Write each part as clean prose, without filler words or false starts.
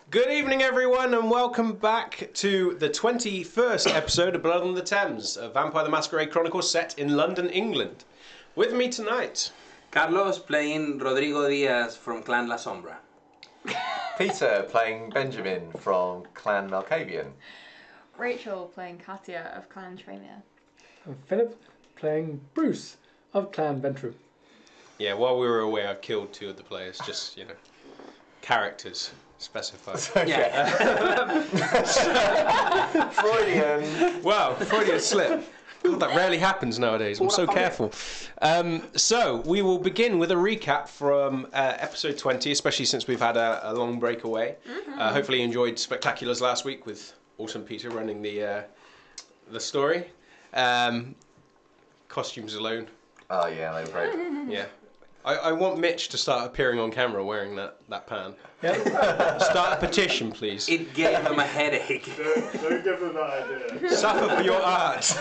Good evening, everyone, and welcome back to the 21st episode of Blood on the Thames, a Vampire the Masquerade Chronicle set in London, England. With me tonight, Carlos playing Rodrigo Diaz from Clan La Sombra. Peter playing Benjamin from Clan Malkavian. Rachel playing Katia of Clan Tremere. And Philip playing Bruce of Clan Ventru. yeah, while we were away, I killed two of the players, just, characters specified. Freudian. Wow, Freudian slip. God, that rarely happens nowadays. I'm so careful. So, we will begin with a recap from episode 20, especially since we've had a long break away. Hopefully you enjoyed Spectaculars last week with awesome Peter running the story. Costumes alone. Oh yeah, they were great. Yeah. I want Mitch to start appearing on camera wearing that pan. Yeah. Start a petition, please. It gave him a headache. Don't give them that idea. Suffer for your art.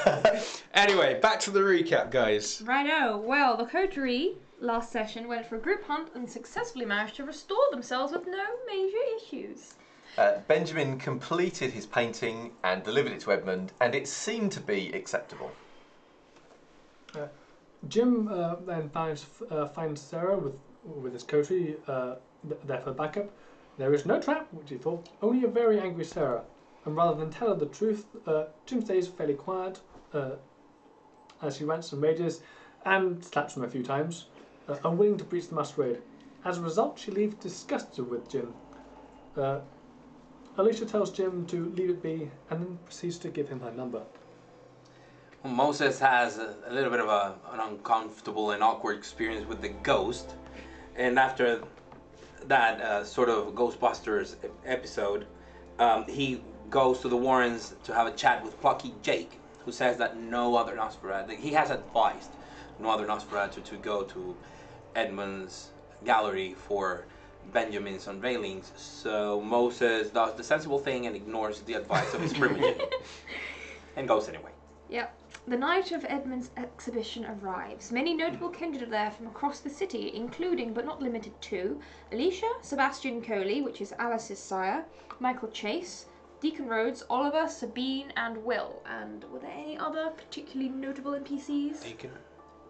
Anyway, back to the recap, guys. Righto. Well, the coterie last session went for a group hunt and successfully managed to restore themselves with no major issues. Benjamin completed his painting and delivered it to Edmund, and it seemed to be acceptable. Jim then finds Sarah with his coterie there for backup. There is no trap, which he thought, only a very angry Sarah. And rather than tell her the truth, Jim stays fairly quiet as she rants and rages and slaps him a few times, unwilling to breach the masquerade. As a result, she leaves disgusted with Jim. Alicia tells Jim to leave it be and then proceeds to give him her number. Moses has a little bit of an uncomfortable and awkward experience with the ghost. And after that sort of Ghostbusters episode, he goes to the Warrens to have a chat with Plucky Jake, who says that no other Nosferatu, he has advised no other Nosferatu to go to Edmund's gallery for Benjamin's unveilings. So Moses does the sensible thing and ignores the advice of his primogen and goes anyway. Yep. The night of Edmund's exhibition arrives. Many notable kindred are there from across the city, including but not limited to Alicia, Sebastian Coley, which is Alice's sire, Michael Chase, Deacon Rhodes, Oliver, Sabine, and Will. And were there any other particularly notable NPCs? Deacon.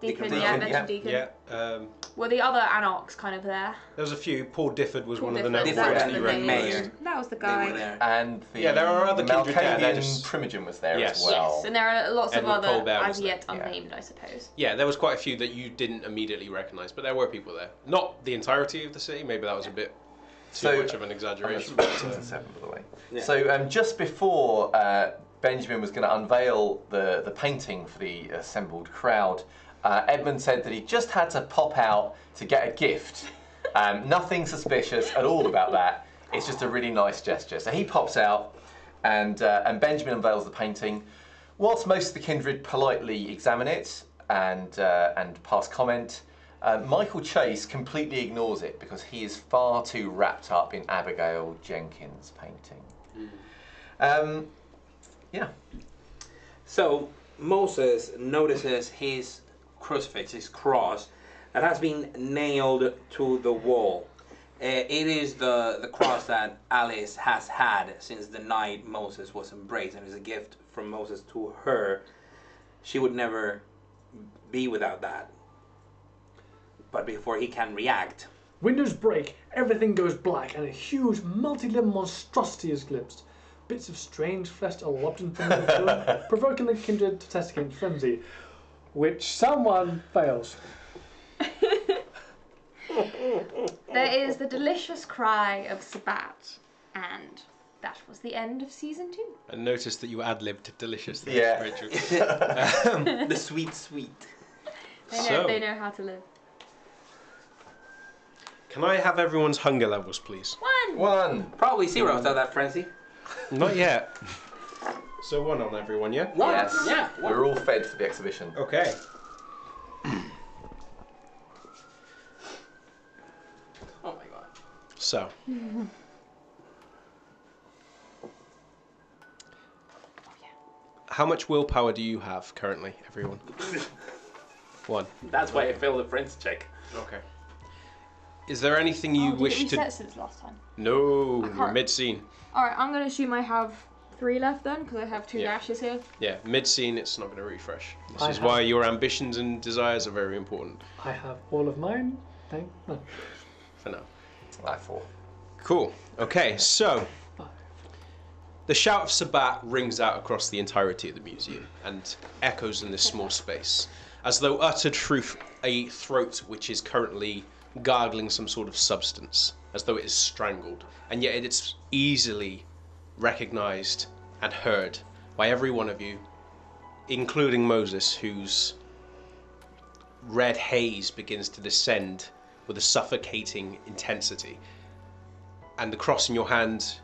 Deacon, Deacon, yeah, I yeah. mentioned Deacon. Yeah. Were the other Anarchs kind of there? There was a few. Paul Difford was Paul one of the Difford, notable that was ones the you mayor. recognised. That was the They guy. were there. And the Yeah, there are other kindred there, they're Malkavian just- primogen was there Yes. as well. Yes, and there are lots Edward of other Colbert was as there, yet yeah. unnamed, I suppose. Yeah, there was quite a few that you didn't immediately recognise, but there were people there. Not the entirety of the city. Maybe that was a bit too much of an exaggeration. That's 6 and 7, by the way. Yeah. So just before Benjamin was going to unveil the painting for the assembled crowd, Edmund said that he just had to pop out to get a gift. Nothing suspicious at all about that. It's just a really nice gesture. So he pops out, and Benjamin unveils the painting. Whilst most of the kindred politely examine it and pass comment, Michael Chase completely ignores it because he is far too wrapped up in Abigail Jenkins' painting. Yeah. So Moses notices his crucifix, his cross, that has been nailed to the wall. It is the cross that Alice has had since the night Moses was embraced, and is a gift from Moses to her. She would never be without that. But before he can react, Windows break, everything goes black, and a huge multi-limbed monstrosity is glimpsed. Bits of strange flesh are lobbed into the floor, provoking the kindred to test against frenzy, which someone fails. There is the delicious cry of Sabbat, and that was the end of season 2. I noticed that you ad-libbed delicious things, Yeah. Rachel. the sweet. They know how to live. Can I have everyone's hunger levels, please? 1. Probably 0 without that frenzy. Not yet. So 1 on everyone, yeah? Yes. Yeah. We're all fed for the exhibition. Okay. Oh my god. So. How much willpower do you have currently, everyone? 1. That's why I failed the frenzy check. Okay. Is there anything you wish Did it to... reset since last time? No, can't- we're mid-scene. Alright, I'm going to assume I have 3 left then, because I have 2 Yeah. dashes here. Yeah, mid-scene, it's not going to refresh. This I is have- why your ambitions and desires are very important I have all of mine. No. for now. I thought. Cool. Okay, so... 5. The shout of Sabbat rings out across the entirety of the museum and echoes in this small space, as though uttered through a throat which is currently gargling some sort of substance, as though it is strangled, and yet it's easily recognized and heard by every one of you, including Moses, whose red haze begins to descend with a suffocating intensity, and the cross in your hand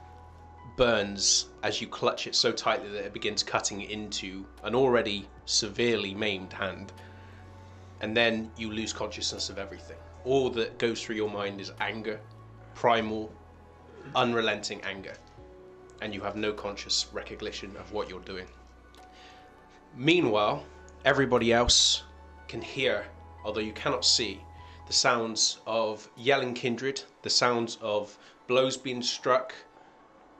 burns as you clutch it so tightly that it begins cutting into an already severely maimed hand. And then you lose consciousness of everything. All that goes through your mind is anger, primal, unrelenting anger. And you have no conscious recognition of what you're doing. Meanwhile, everybody else can hear, although you cannot see, the sounds of yelling kindred, the sounds of blows being struck,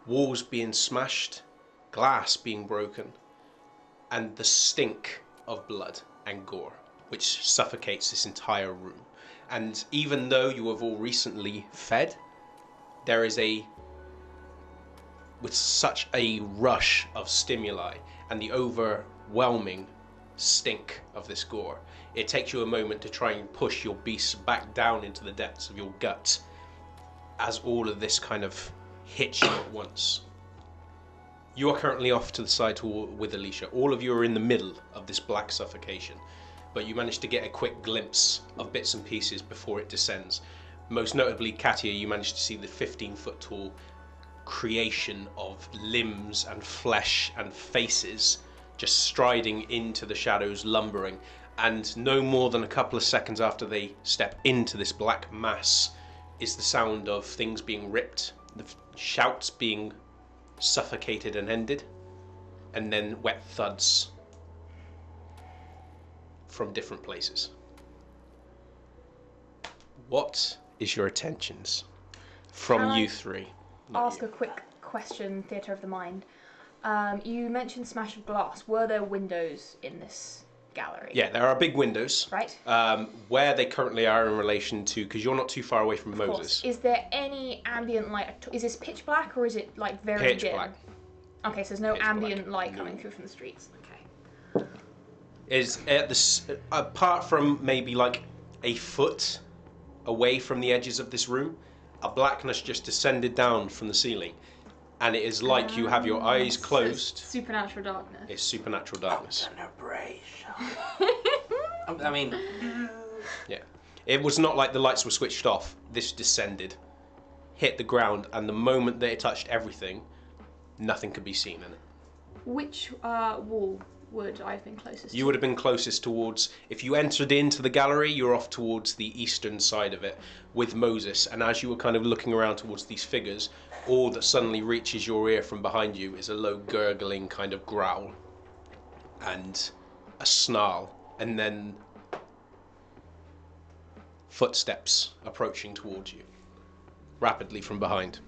walls being smashed, glass being broken, and the stink of blood and gore, which suffocates this entire room. And even though you have all recently fed, there is with such a rush of stimuli and the overwhelming stink of this gore, it takes you a moment to try and push your beast back down into the depths of your gut as all of this kind of hits you at once. You are currently off to the side with Alicia. All of you are in the middle of this black suffocation, but you manage to get a quick glimpse of bits and pieces before it descends. Most notably, Katia, you managed to see the 15-foot tall creation of limbs and flesh and faces just striding into the shadows, lumbering, and no more than a couple of seconds after they step into this black mass is the sound of things being ripped, the shouts being suffocated and ended, and then wet thuds from different places. What is your attentions from Can you I three? Ask a quick question, theatre of the mind. You mentioned smash of glass. Were there windows in this gallery? Yeah, there are big windows. Right. Where they currently are in relation to, because you're not too far away from Of Moses. course. Is there any ambient light? Is this pitch black or is it like very Pitch dim? black. Okay, so there's no Pitch ambient black. light No. coming through from the streets. Okay. Is at apart from maybe like a foot away from the edges of this room, a blackness just descended down from the ceiling, and it is like you have your eyes closed. Supernatural darkness. It's supernatural darkness. I mean, Yeah, it was not like the lights were switched off. This descended, hit the ground, and the moment that it touched everything, nothing could be seen in it. Which wall would I have been closest to? You would have been closest towards, if you entered into the gallery, you're off towards the eastern side of it with Moses. And as you were kind of looking around towards these figures, all that suddenly reaches your ear from behind you is a low gurgling kind of growl and a snarl, and then footsteps approaching towards you rapidly from behind.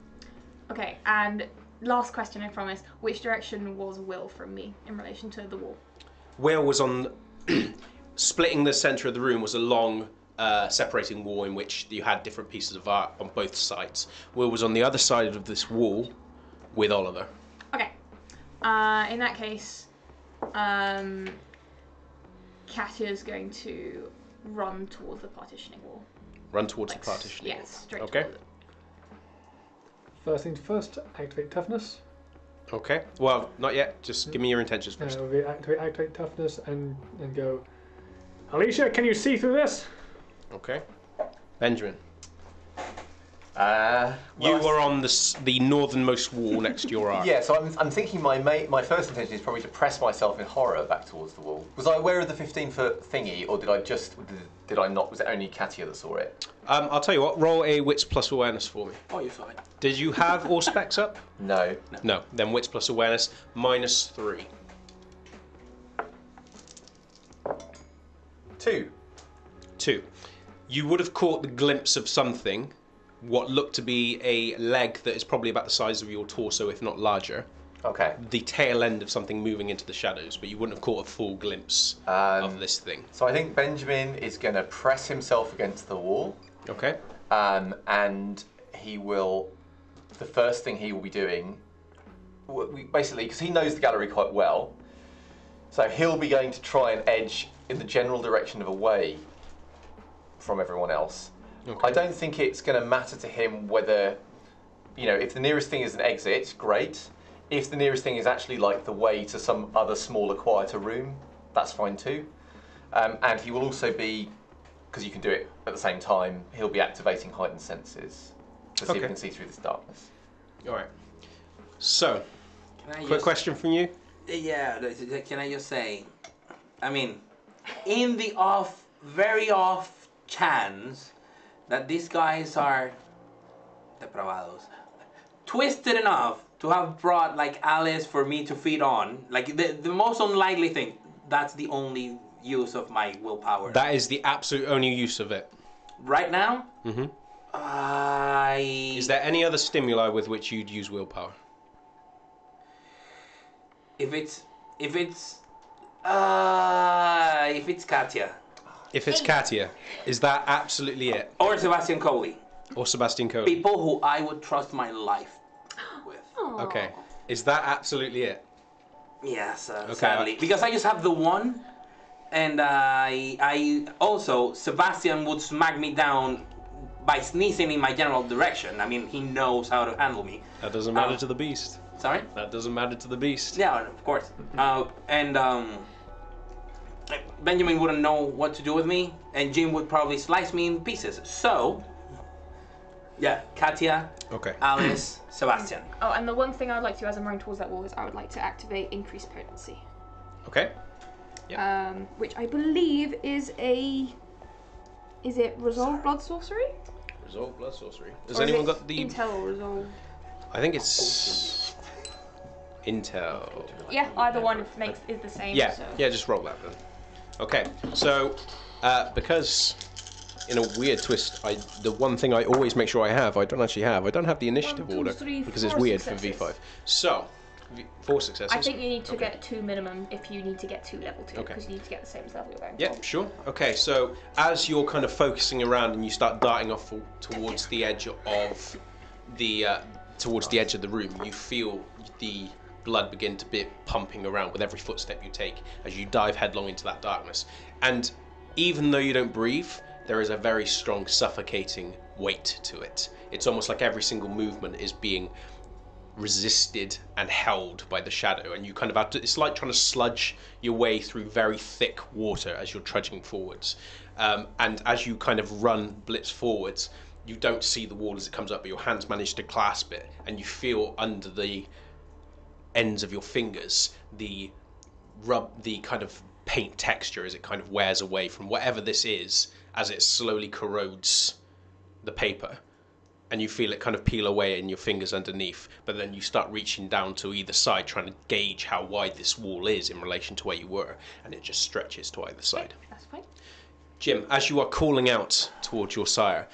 Okay, and last question, I promise. Which direction was Will from me in relation to the wall? Will was on splitting the centre of the room was a long separating wall in which you had different pieces of art on both sides. Will was on the other side of this wall with Oliver. Okay. In that case, Katia's going to run towards the partitioning wall. Run towards the partitioning wall. Yes, straight Okay. towards it. First things first, activate toughness. Okay. Well, not yet. Just give me your intentions first. We'll be activate toughness and go. Alicia, can you see through this? Okay. Benjamin. Well, You are on the northernmost wall next to your arm. Yeah, so I'm thinking my first intention is probably to press myself in horror back towards the wall. Was I aware of the 15-foot thingy, or did I not? Was it only Katia that saw it? I'll tell you what. Roll a wits plus awareness for me. oh, you're fine. Did you have all specs up? No. No. Then wits plus awareness -3. 2. 2. You would have caught the glimpse of something, what looked to be a leg that is probably about the size of your torso, if not larger. Okay. The tail end of something moving into the shadows, but you wouldn't have caught a full glimpse of this thing. So I think Benjamin is going to press himself against the wall. Okay. And he will, the first thing he will be doing, basically, because he knows the gallery quite well, so he'll be going to try and edge in the general direction of away from everyone else. Okay. I don't think it's going to matter to him whether, if the nearest thing is an exit, great. If the nearest thing is actually like the way to some other smaller, quieter room, that's fine too. And he will also be, because you can do it at the same time, he'll be activating heightened senses to see if he can see through this darkness. All right. So, quick question from you. Yeah, can I just say, I mean, in the very off chance that these guys are depravados, twisted enough to have brought like Alice for me to feed on, like the most unlikely thing, that's the only use of my willpower. That is the absolute only use of it. Right now? Mm-hmm. Is there any other stimuli with which you'd use willpower? If it's Katya. If it's Katya, is that absolutely it? Or Sebastian Coley. Or Sebastian Coe? People who I would trust my life with. Okay. Is that absolutely it? Yes, Okay. sadly. Because I just have the one, and I also, Sebastian would smack me down by sneezing in my general direction. I mean, he knows how to handle me. That doesn't matter to the beast. Sorry? That doesn't matter to the beast. Yeah, of course. Benjamin wouldn't know what to do with me, and Jim would probably slice me in pieces. So, yeah, Katya, Okay. Alice, Sebastian. Oh, and the one thing I would like to do as I'm running towards that wall is I would like to activate increased potency. Okay. Which I believe is it Resolve Blood Sorcery? Resolve blood sorcery. Has Or is anyone it got the... Intel or Resolve? I think it's... Intel. Yeah, either one is the same. Yeah, So. yeah, just roll that then. Okay, so because in a weird twist, the one thing I always make sure I don't have the initiative 1, 2, order 3, because it's 4 weird successes. for V5. So, 4 successes. I think you need to get 2 minimum if you need to get to level 2 Okay. because you need to get the same level you're going Yep, for. sure. Okay, so as you're kind of focusing around and you start darting off towards the edge of the room, you feel the blood begin to be pumping around with every footstep you take as you dive headlong into that darkness. And even though you don't breathe, there is a very strong suffocating weight to it. It's almost like every single movement is being resisted and held by the shadow, and you kind of have to, it's like trying to sludge your way through very thick water as you're trudging forwards. And as you kind of blitz forwards, you don't see the wall as it comes up, but your hands manage to clasp it, and you feel under the ends of your fingers the kind of paint texture as it kind of wears away from whatever this is as it slowly corrodes the paper, and you feel it kind of peel away in your fingers underneath, but then you start reaching down to either side trying to gauge how wide this wall is in relation to where you were, and it just stretches to either side. That's fine. Jim, as you are calling out towards your sire,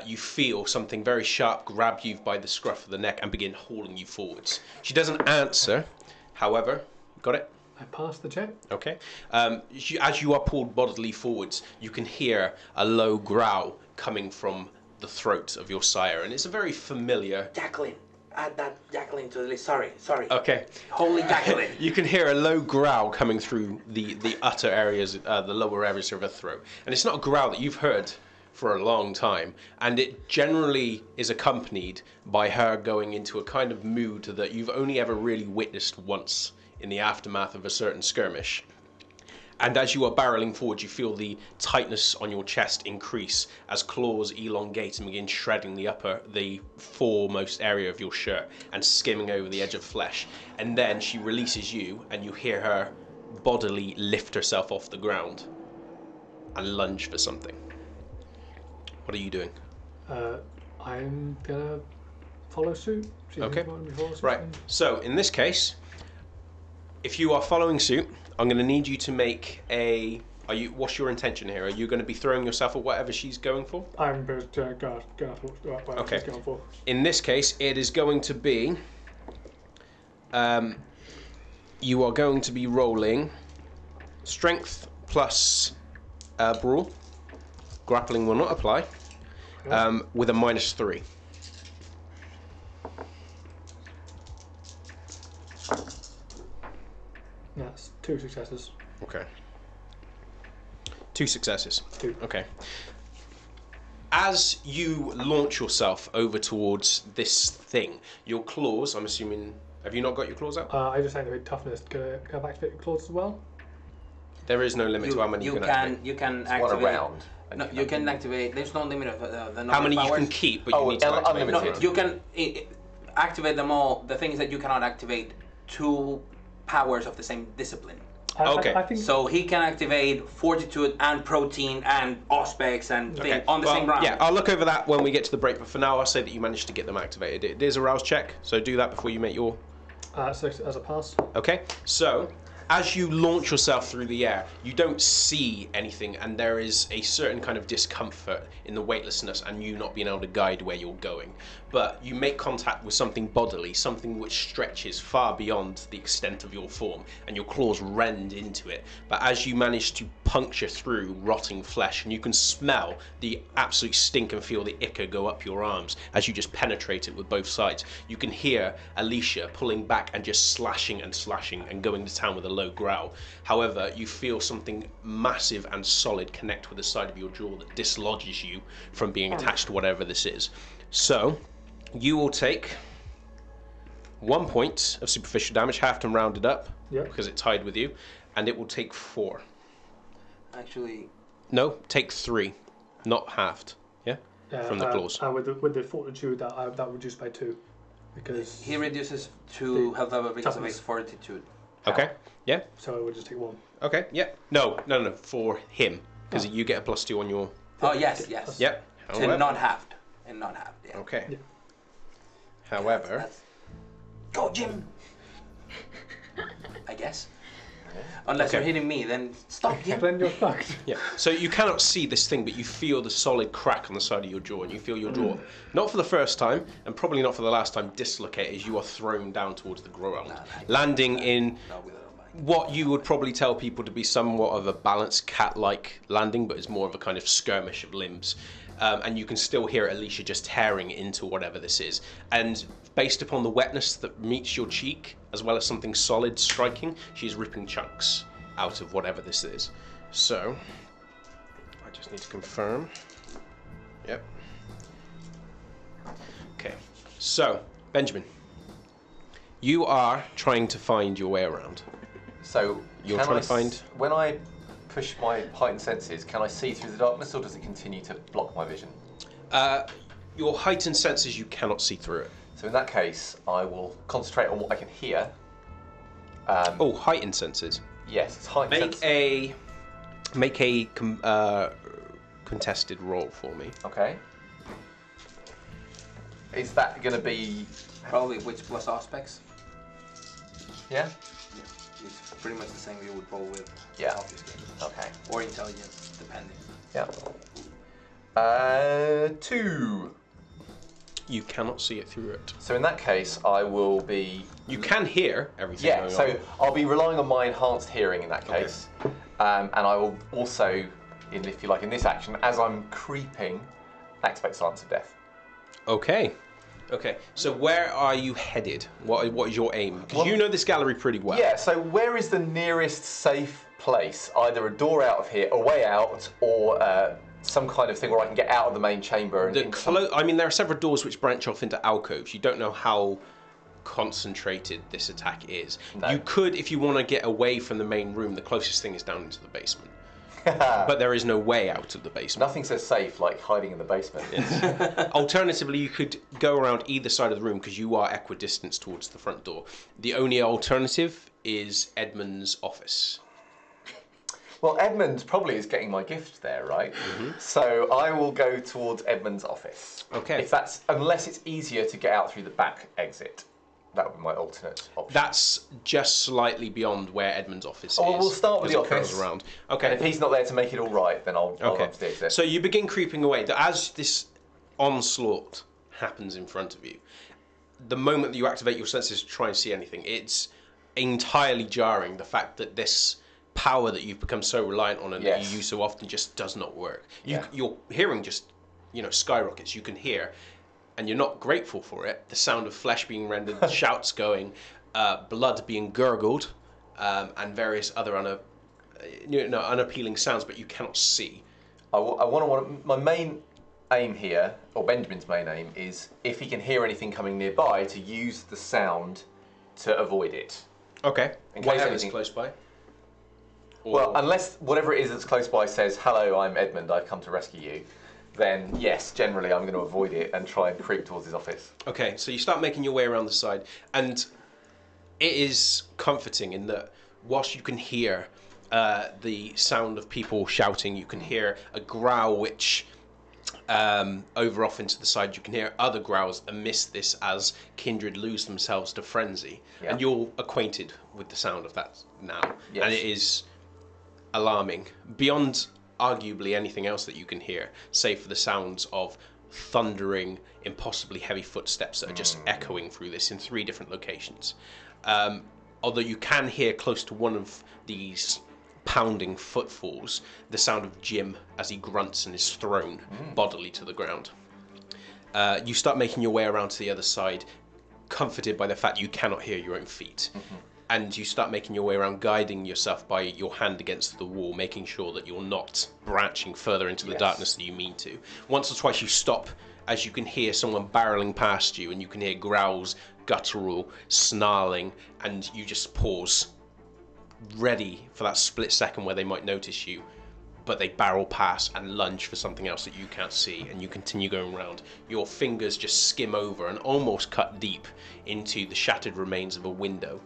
you feel something very sharp grab you by the scruff of the neck and begin hauling you forwards. She doesn't answer, however. Got it? I passed the check. Okay. As you are pulled bodily forwards, you can hear a low growl coming from the throat of your sire, and it's a very familiar... Jacqueline. Add that Jacqueline to the list. Sorry. Okay. Holy Jacqueline. You can hear a low growl coming through the utter areas, the lower areas of her throat. And it's not a growl that you've heard for a long time, and it generally is accompanied by her going into a kind of mood that you've only ever really witnessed once in the aftermath of a certain skirmish. And as you are barreling forward, you feel the tightness on your chest increase as claws elongate and begin shredding the foremost area of your shirt and skimming over the edge of flesh. And then she releases you, and you hear her bodily lift herself off the ground and lunge for something. What are you doing? I'm gonna follow suit. Okay. Right. So in this case, if you are following suit, I'm going to need you to make a What's your intention here? Are you going to be throwing yourself at whatever she's going for? I'm going to go for what she's going for. In this case, it is going to be. You are going to be rolling strength plus brawl. Grappling will not apply. With a -3. That's 2 successes. Okay. 2 successes. 2. Okay. As you launch yourself over towards this thing, your claws, I'm assuming... Have you not got your claws out? I just activate toughness. Can I activate your claws as well? There is no limit to how many you can activate. You can It's activate... one around. No, you can activate... There's no limit of the number How many of you powers. can keep, but you need to activate. unlimited. No, you can activate them all. The thing is that you cannot activate 2 powers of the same discipline. Okay. I think So he can activate Fortitude and Protein and Auspex and thing on the same round. Yeah, I'll look over that when we get to the break, but for now I'll say that you managed to get them activated. It is a rouse check, so do that before you make your... so as a pass. Okay, so as you launch yourself through the air, you don't see anything, and there is a certain kind of discomfort in the weightlessness and you not being able to guide where you're going. But you make contact with something bodily, something which stretches far beyond the extent of your form, and your claws rend into it. But as you manage to puncture through rotting flesh, and you can smell the absolute stink and feel the ichor go up your arms as you just penetrate it with both sides, you can hear Alicia pulling back and just slashing and going to town with a low growl. However, you feel something massive and solid connect with the side of your jaw that dislodges you from being attached to whatever this is. So you will take 1 point of superficial damage, halved and rounded up, because it tied with you, and it will take 4. Actually... No, take 3, not halved, from the claws. And with the Fortitude, that reduced by 2. Because he reduces 2 health level because of his Fortitude. Okay, yeah. So it would just take 1. Okay, yeah. No, for him, because you get a +2 on your... Oh, yes. Yep. And not halved. Yeah. Okay. Yeah. However... Go, Jim! I guess. Unless you're hitting me, then stop, Jim. Then you're fucked. Yeah. So you cannot see this thing, but you feel the solid crack on the side of your jaw, and you feel your jaw, not for the first time, and probably not for the last time, dislocate as you are thrown down towards the ground, landing in what you would probably tell people to be somewhat of a balanced cat-like landing, but it's more of a kind of skirmish of limbs. And you can still hear Alicia just tearing into whatever this is. And based upon the wetness that meets your cheek, as well as something solid striking, she's ripping chunks out of whatever this is. So, I just need to confirm. Yep. Okay. So, Benjamin, you are trying to find your way around. So, You're trying to find... When I push my heightened senses, can I see through the darkness, or does it continue to block my vision? Your heightened senses, you cannot see through it. So in that case, I will concentrate on what I can hear. Heightened senses. Yes, it's heightened senses. Make a contested roll for me. Okay. Is that going to be... Probably wits plus Auspex. Yeah? It's pretty much the same you would roll with. Yeah. Obviously. Okay. Or intelligence, depending. Yeah. 2. You cannot see it through it. So in that case, I will be... You can hear everything Yeah, going so on. I'll be relying on my enhanced hearing in that case. And I will also, if you like, in this action, as I'm creeping, activate Silence of Death. Okay. So where are you headed? What is your aim? Because you know this gallery pretty well. Yeah, so where is the nearest safe place? Either a door out of here, a way out, or some kind of thing where I can get out of the main chamber. And I mean, there are several doors which branch off into alcoves. You don't know how concentrated this attack is. No. You could, if you want to get away from the main room, the closest thing is down into the basement. But there is no way out of the basement. Nothing so safe like hiding in the basement. Yes. Alternatively, you could go around either side of the room because you are equidistant towards the front door. The only alternative is Edmund's office. Well, Edmund probably is getting my gift there, right? Mm-hmm. So I will go towards Edmund's office. Okay. Unless it's easier to get out through the back exit, That would be my alternate option. That's just slightly beyond where Edmund's office is. We'll start with the as it curls office. around. Okay. And if he's not there to make it all right, then I'll run to the exit. So you begin creeping away. As this onslaught happens in front of you, the moment that you activate your senses to try and see anything, it's entirely jarring. The fact that this power that you've become so reliant on and that you use so often just does not work. Your hearing just, skyrockets. You can hear, and you're not grateful for it, the sound of flesh being rendered, shouts going, blood being gurgled, and various other unappealing sounds, but you cannot see. My main aim here, or Benjamin's main aim, is if he can hear anything coming nearby, to use the sound to avoid it. Okay. In case Whatever's anything close by. Well, unless whatever it is that's close by says, "Hello, I'm Edmund, I've come to rescue you," then yes, generally I'm going to avoid it and try and creep towards his office. Okay, so you start making your way around the side, and it is comforting in that whilst you can hear the sound of people shouting, you can hear a growl which over off into the side, you can hear other growls amidst this as kindred lose themselves to frenzy. Yeah. And you're acquainted with the sound of that now. Yes. And it is alarming. Beyond arguably anything else that you can hear, save for the sounds of thundering, impossibly heavy footsteps that are just echoing through this in 3 different locations. Although you can hear close to one of these pounding footfalls the sound of Jim as he grunts and is thrown bodily to the ground. You start making your way around to the other side, comforted by the fact you cannot hear your own feet. And you start making your way around, guiding yourself by your hand against the wall, making sure that you're not branching further into the darkness than you mean to. Once or twice you stop as you can hear someone barreling past you, and you can hear growls, guttural, snarling, and you just pause, ready for that split second where they might notice you, but they barrel past and lunge for something else that you can't see, and you continue going around. Your fingers just skim over and almost cut deep into the shattered remains of a window.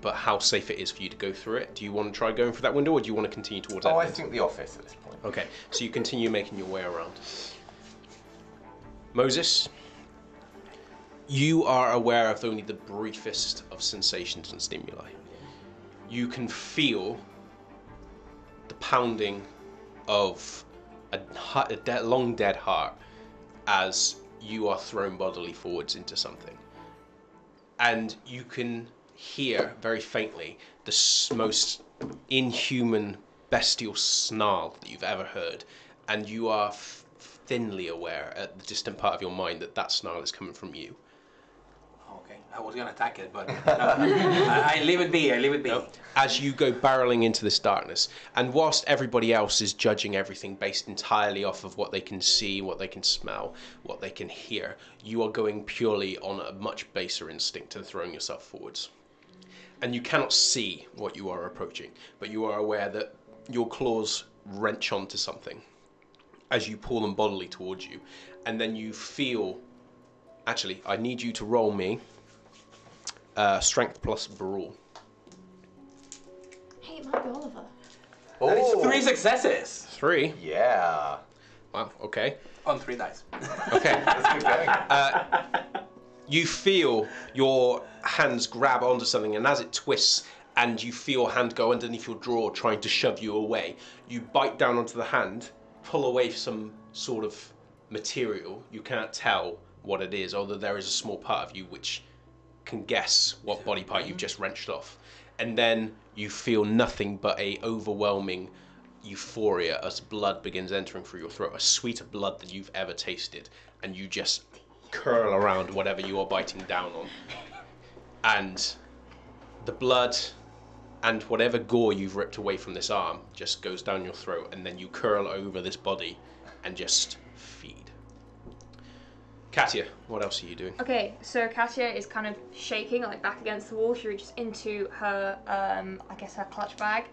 But how safe it is for you to go through it? Do you want to try going through that window, or do you want to continue towards Edmund? I think the office at this point. Okay, so you continue making your way around. Moses, you are aware of only the briefest of sensations and stimuli. You can feel the pounding of a long dead heart as you are thrown bodily forwards into something. And you can hear very faintly the most inhuman, bestial snarl that you've ever heard. And you are thinly aware at the distant part of your mind that that snarl is coming from you. Okay, I was going to attack it, but no, I leave it be, No. As you go barreling into this darkness, and whilst everybody else is judging everything based entirely off of what they can see, what they can smell, what they can hear, you are going purely on a much baser instinct and throwing yourself forwards. And you cannot see what you are approaching, but you are aware that your claws wrench onto something as you pull them bodily towards you. And then you feel... Actually, I need you to roll me strength plus brawl. Hey, it might be Oliver. That is 3 successes. 3? Yeah. Wow, okay. On 3 dice. Okay. That's good going. You feel your hands grab onto something, and as it twists and you feel your hand go underneath your drawer trying to shove you away, you bite down onto the hand, pull away some sort of material. You can't tell what it is, although there is a small part of you which can guess what body part you've just wrenched off. And then you feel nothing but a overwhelming euphoria as blood begins entering through your throat, a sweeter blood than you've ever tasted, and you just curl around whatever you are biting down on. And the blood and whatever gore you've ripped away from this arm just goes down your throat, and then you curl over this body and just feed. Katia, what else are you doing? Okay, so Katia is kind of shaking, like back against the wall. She reaches into her, I guess her clutch bag,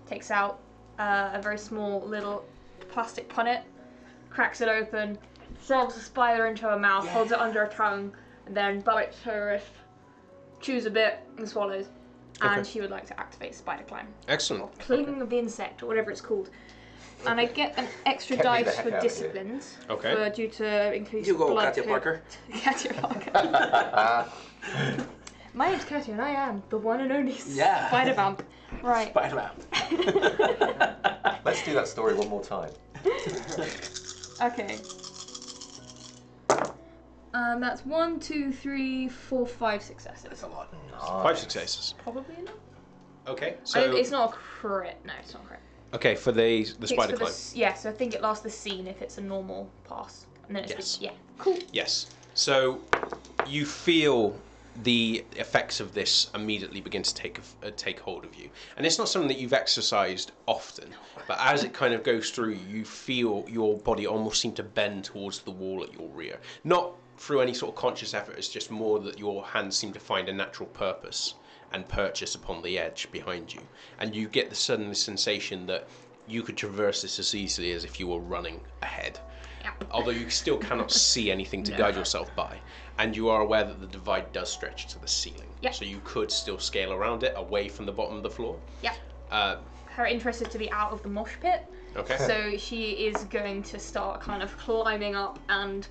takes out a very small little plastic punnet, cracks it open, shoves a spider into her mouth, holds it under her tongue, and then bites her wrist, chews a bit, and swallows. And Okay. she would like to activate spider climb. Excellent. Or cling of the insect, or whatever it's called. And I get an extra Get me the dice heck for out of here. disciplines. Okay. Due to increased You go, blood. Katia Parker. Katia Parker. My name's Katie and I am the one and only Yeah. Spider Vamp. Right. Spider-Man. Let's do that story one more time. Okay. That's 1, 2, 3, 4, 5 successes. That's a lot. 5 successes. Probably enough. Okay, so It's not a crit. No, it's not a crit. okay for the It's spider for climb. yeah, so I think it lasts the scene if it's a normal pass. And then it's Yes. yeah. Cool. Yes. So you feel the effects of this immediately begin to take hold of you, and it's not something that you've exercised often. But as it kind of goes through, you feel your body almost seem to bend towards the wall at your rear. Not through any sort of conscious effort. It's just more that your hands seem to find a natural purpose and purchase upon the edge behind you, and you get the sudden sensation that you could traverse this as easily as if you were running ahead. Yeah. Although you still cannot see anything to guide yourself by, and you are aware that the divide does stretch to the ceiling. Yeah. So you could still scale around it away from the bottom of the floor. Yeah. Her interest is to be out of the mosh pit. Okay. So she is going to start kind of climbing up, and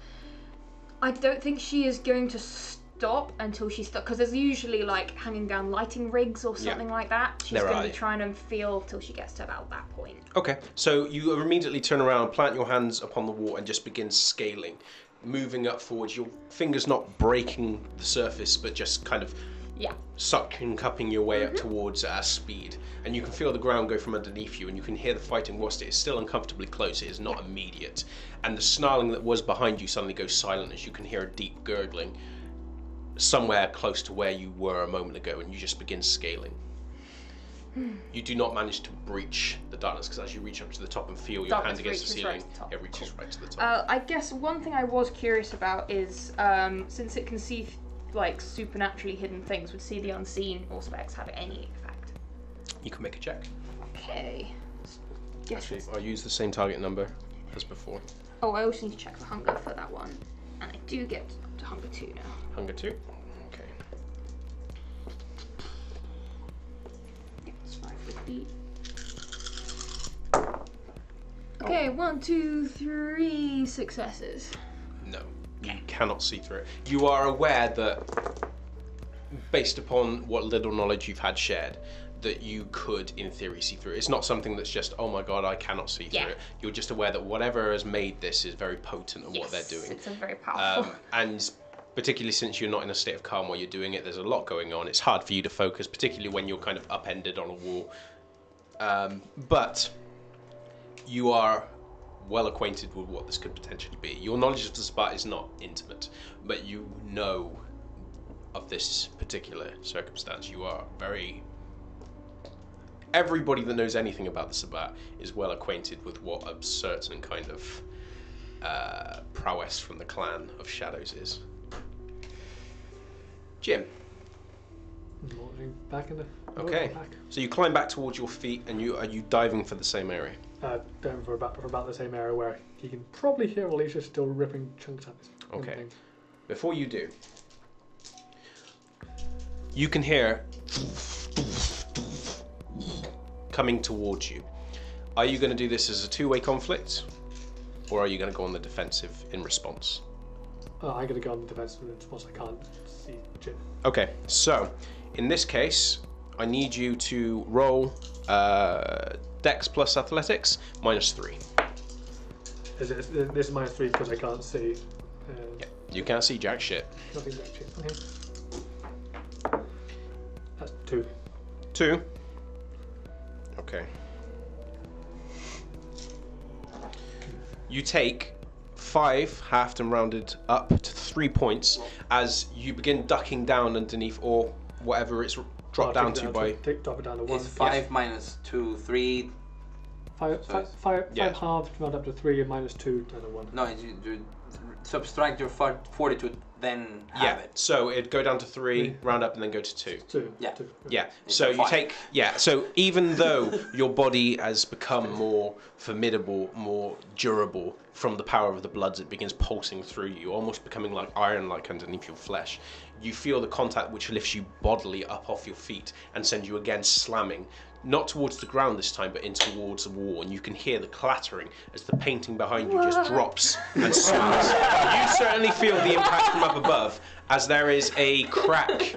I don't think she is going to stop until she's stuck, because there's usually like hanging down lighting rigs or something like that. She's There going are, to yeah. be trying to feel till she gets to about that point. Okay. So you immediately turn around, plant your hands upon the wall, and just begin scaling, moving up forwards. Your fingers not breaking the surface, but just kind of Yeah. sucking, cupping your way up towards speed, and you can feel the ground go from underneath you, and you can hear the fighting whilst it is still uncomfortably close. It is not immediate, and the snarling that was behind you suddenly goes silent as you can hear a deep gurgling somewhere close to where you were a moment ago, and you just begin scaling. You do not manage to breach the darkness, because as you reach up to the top and feel your hand Darkness against the reaches right ceiling, to the top. it reaches right to the top. I guess one thing I was curious about is since it can see like supernaturally hidden things, would see the unseen or specs have any effect? You can make a check. Okay. Guess Actually, it's- I'll use the same target number as before. Oh, I also need to check for hunger for that one, and I do get to hunger 2 now. Hunger 2. Okay. Yeah, it's 550. Okay, 1, 2, 3 successes. No, you cannot see through it. You are aware that, based upon what little knowledge you've had shared, that you could, in theory, see through it. It's not something that's just, oh my god, I cannot see through it. You're just aware that whatever has made this is very potent in what they're doing. It's a very powerful. And particularly since you're not in a state of calm while you're doing it, there's a lot going on. It's hard for you to focus, particularly when you're kind of upended on a wall. But you are well acquainted with what this could potentially be. Your knowledge of the Sabbat is not intimate, but you know of this particular circumstance. You are very... Everybody that knows anything about the Sabbat is well acquainted with what a certain kind of prowess from the clan of Shadows is. Jim. Launching back in the. Okay. Back. So you climb back towards your feet, and are you diving for the same area? Down for about the same area where he can probably hear Alicia still ripping chunks out. Okay. Before you do, you can hear coming towards you. Are you going to do this as a two-way conflict, or are you going to go on the defensive in response? I'm going to go on the defensive response. I can't see Jim. Okay, so in this case, I need you to roll Dex plus Athletics -3. This is -3 because I can't see. Yeah, you can't see jack shit. Nothing actually. Okay. That's 2. 2. Okay. You take 5, halved and rounded up to 3 points as you begin ducking down underneath, or whatever it's dropped down to by. Drop it down to 1. It's 5 minus 2, 3. Five Yeah. halved, round up to 3, and -2 down to 1. No, you subtract your fortitude, then have Yeah, it. so it'd go down to 3, round up, and then go to 2. 2. Yeah. 2. Yeah, so you 5. take, so even though your body has become more formidable, more durable from the power of the bloods, it begins pulsing through you, almost becoming like iron-like underneath your flesh. You feel the contact which lifts you bodily up off your feet and sends you again slamming not towards the ground this time, but in towards the wall, and you can hear the clattering as the painting behind you just drops and swings. You certainly feel the impact from up above, as there is a crack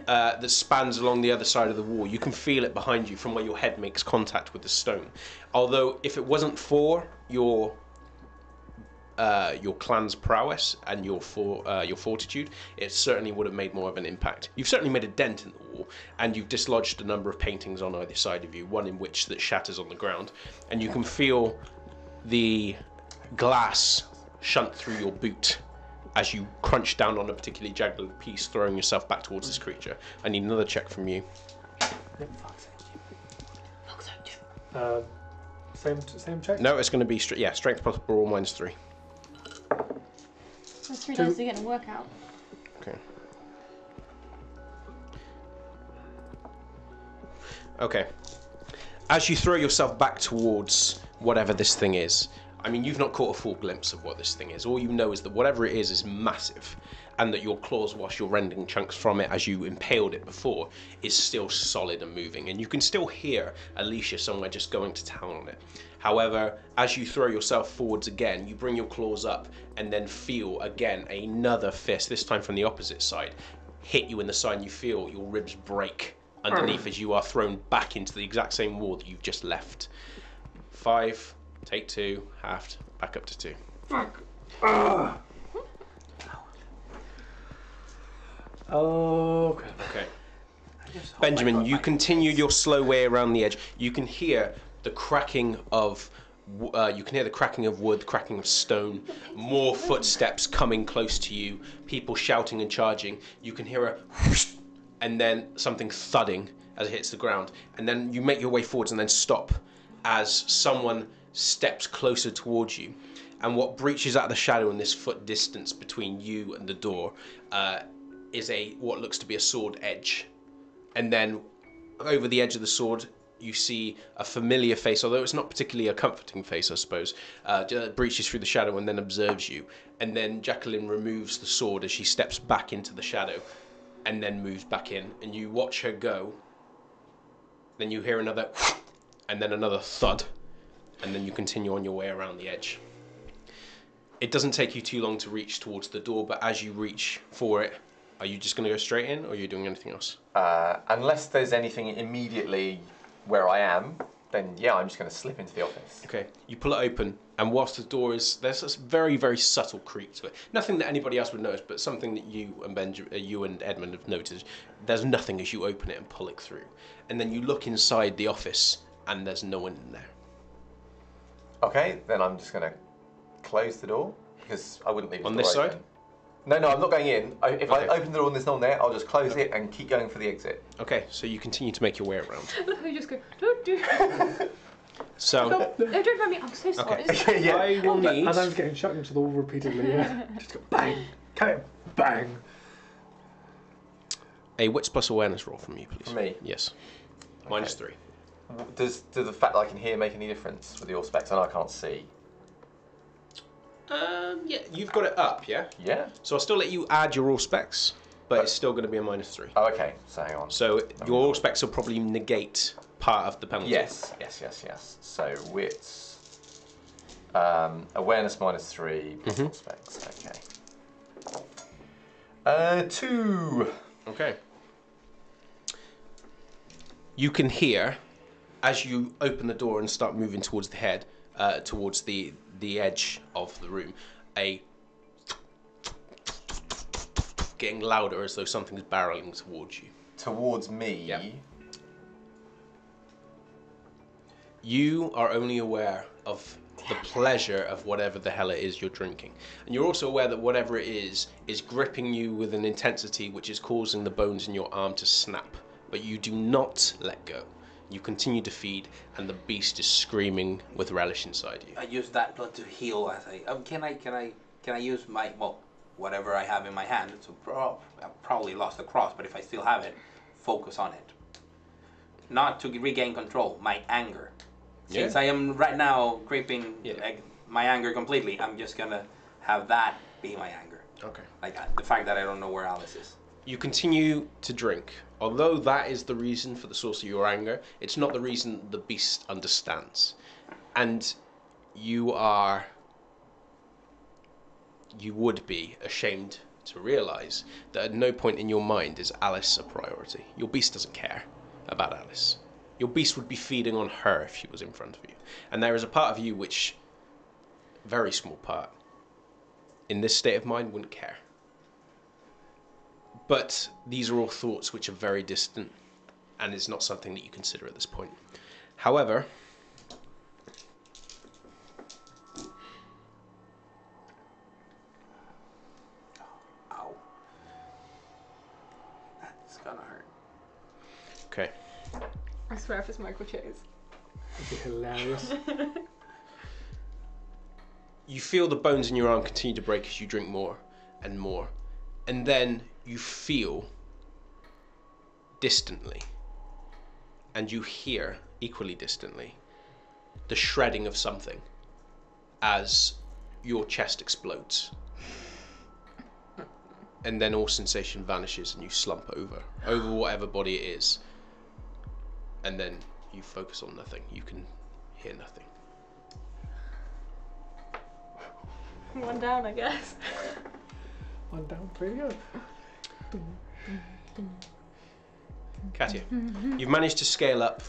that spans along the other side of the wall. You can feel it behind you from where your head makes contact with the stone. Although, if it wasn't for your clan's prowess and your fortitude, it certainly would have made more of an impact. You've certainly made a dent in the wall, and you've dislodged a number of paintings on either side of you, one in which that shatters on the ground, and you can feel the glass shunt through your boot as you crunch down on a particularly jagged piece, throwing yourself back towards this creature. I need another check from you. Same check? No, it's going to be strength plus brawl -3. Those 3 dice are going to work out. Okay. As you throw yourself back towards whatever this thing is, I mean, you've not caught a full glimpse of what this thing is. All you know is that whatever it is massive, and that your claws, whilst you're rending chunks from it as you impaled it before, is still solid and moving. And you can still hear Alicia somewhere just going to town on it. However, as you throw yourself forwards again, you bring your claws up and then feel again another fist, this time from the opposite side, hit you in the side, and you feel your ribs break underneath as you are thrown back into the exact same wall that you've just left. 5, take 2, halved, back up to 2. Fuck. Okay. Benjamin, you continue your slow way around the edge. You can hear the cracking of wood, cracking of stone, more footsteps coming close to you, people shouting and charging. You can hear a whoosh, and then something thudding as it hits the ground, and then you make your way forwards and then stop as someone steps closer towards you. And what breaches out of the shadow in this foot distance between you and the door is what looks to be a sword edge. And then over the edge of the sword, you see a familiar face, although it's not particularly a comforting face, I suppose, breaches through the shadow and then observes you. And then Jacqueline removes the sword as she steps back into the shadow and then moves back in. And you watch her go. Then you hear another and then another thud. And then you continue on your way around the edge. It doesn't take you too long to reach towards the door, but as you reach for it, are you just going to go straight in, or are you doing anything else? Unless there's anything immediately where I am, then yeah, I'm just going to slip into the office. Okay, you pull it open, and whilst the door is, there's this very, very subtle creak to it. Nothing that anybody else would notice, but something that you and Edmund have noticed. There's nothing as you open it and pull it through. And then you look inside the office, and there's no one in there. Okay, then I'm just going to close the door, because I wouldn't leave the door on this open. side? No, I'm not going in. If I open the door and there's no one there, I'll just close it and keep going for the exit. Okay, so you continue to make your way around. Look, I just go, don't do So, no, don't mind me, I'm so sorry. okay. Yeah. I will need... And I was getting shot into the wall repeatedly, yeah. Just go bang, come bang. A wits plus awareness roll from you, please. For me? Yes. Okay. -3. Does the fact that I can hear make any difference with your specs? I know I can't see. Yeah, you've got it up, yeah? Yeah. So I'll still let you add your raw specs, but it's still going to be a -3. Oh, okay. So hang on. So your raw specs will probably negate part of the penalty. Yes. So wits, awareness -3, plus raw specs. Okay. 2. Okay. You can hear, as you open the door and start moving towards the head, towards the edge of the room, a getting louder as though something is barreling towards you. Towards me? Yeah. You are only aware of the pleasure of whatever the hell it is you're drinking. And you're also aware that whatever it is gripping you with an intensity which is causing the bones in your arm to snap. But you do not let go. You continue to feed, and the beast is screaming with relish inside you. I use that blood to heal. As I can I use my whatever I have in my hand? So I probably lost the cross, but if I still have it, focus on it. Not to regain control, my anger. Since I am right now gripping my anger completely, I'm just gonna have that be my anger. Okay. Like the fact that I don't know where Alice is. You continue to drink. Although that is the reason for the source of your anger, it's not the reason the beast understands. And you would be ashamed to realise that at no point in your mind is Alice a priority. Your beast doesn't care about Alice. Your beast would be feeding on her if she was in front of you. And there is a part of you which, very small part, in this state of mind wouldn't care. But these are all thoughts which are very distant, and it's not something that you consider at this point. However, Ow. That's gonna hurt. okay, I swear if it's Michael Chase. It'd be hilarious. you feel the bones in your arm continue to break as you drink more and more. And then you feel distantly, and you hear equally distantly, the shredding of something as your chest explodes. And then all sensation vanishes and you slump over whatever body it is. And then you focus on nothing. You can hear nothing. One down, I guess. One down, 3 to go. Katya, you've managed to scale up,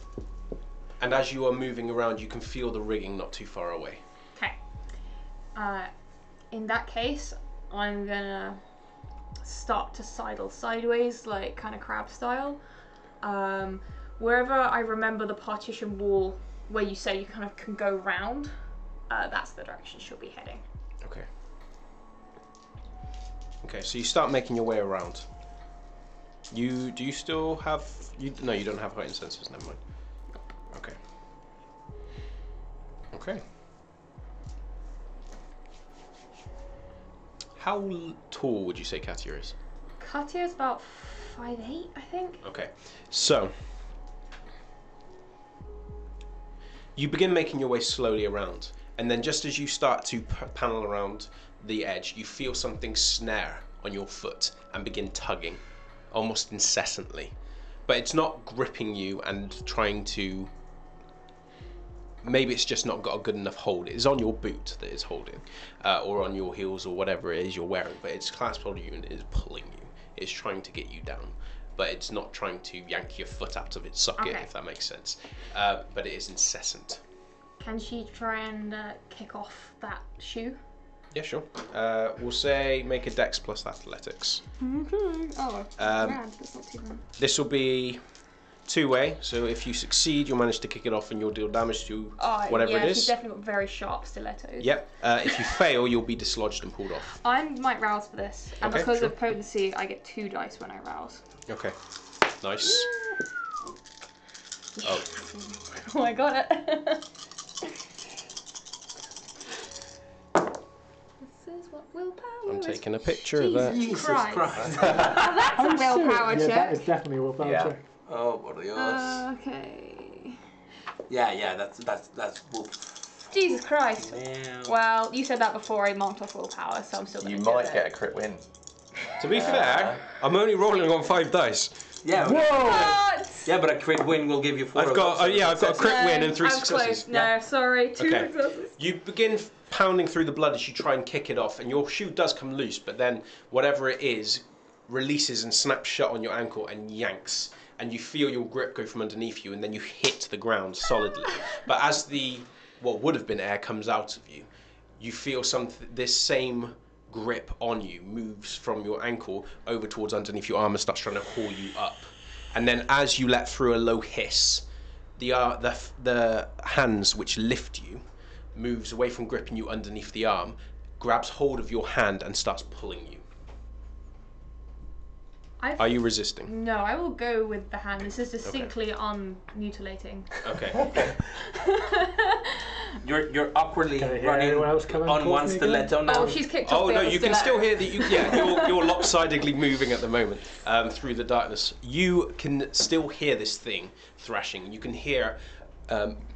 and as you are moving around, you can feel the rigging not too far away. Okay. In that case, I'm gonna start to sidle sideways, like kind of crab style. Wherever I remember the partition wall where you say you kind of can go round, that's the direction she'll be heading. Okay. Okay, so you start making your way around. Do you still have... No, you don't have heightened senses, never mind. Okay. Okay. How tall would you say Katya is? Katya is about 5'8", I think. Okay, so... you begin making your way slowly around, and then just as you start to panel around the edge, you feel something snare on your foot and begin tugging, almost incessantly. But it's not gripping you and trying to... maybe it's just not got a good enough hold. It is on your boot that it's holding, or on your heels or whatever it is you're wearing, but it's clasped hold of you and it is pulling you. It's trying to get you down, but it's not trying to yank your foot out of its socket, Okay. if that makes sense. But it is incessant. Can she try and kick off that shoe? Yeah, sure. We'll say make a dex plus athletics. Okay. Oh, rad. That's not too bad. This will be two-way, so if you succeed, you'll manage to kick it off and you'll deal damage to whatever it is. She's definitely got very sharp stilettos. Yep. If you fail, you'll be dislodged and pulled off. I might rouse for this, and Okay, because sure. of potency, I get 2 dice when I rouse. Okay. Nice. Oh. Oh, I got it. This is what willpower I'm is. taking a picture of that. Jesus Christ. Christ. Now that's a willpower Yeah, that check. is definitely a willpower Yeah. check. Oh, por Dios. Okay. Yeah, that's woof. Jesus Christ. Man. Well, you said that before I marked off willpower, so I'm still going You to do might it. get a crit win. To be fair, I'm only rolling on 5 dice. Yeah. What? Yeah, but a crit win will give you 4. I've got I've got a crit win and 3 I was successes. close. No, sorry. 2 Okay. successes. You begin pounding through the blood as you try and kick it off, and your shoe does come loose, but then whatever it is releases and snaps shut on your ankle and yanks, and you feel your grip go from underneath you, and then you hit the ground solidly. But as the what would have been air comes out of you, you feel this same grip on you moves from your ankle over towards underneath your arm and starts trying to haul you up. And then as you let through a low hiss, the hands which lift you moves away from gripping you underneath the arm, grabs hold of your hand and starts pulling you. Are you resisting? No, I will go with the hand. This is distinctly unmutilating. Okay. You're awkwardly Can I hear running anyone else come and on call one me again? stiletto now. Oh, she's kicked off Oh the no, other you can stiletto. still hear that. You're lopsidedly moving at the moment through the darkness. You can still hear this thing thrashing. You can hear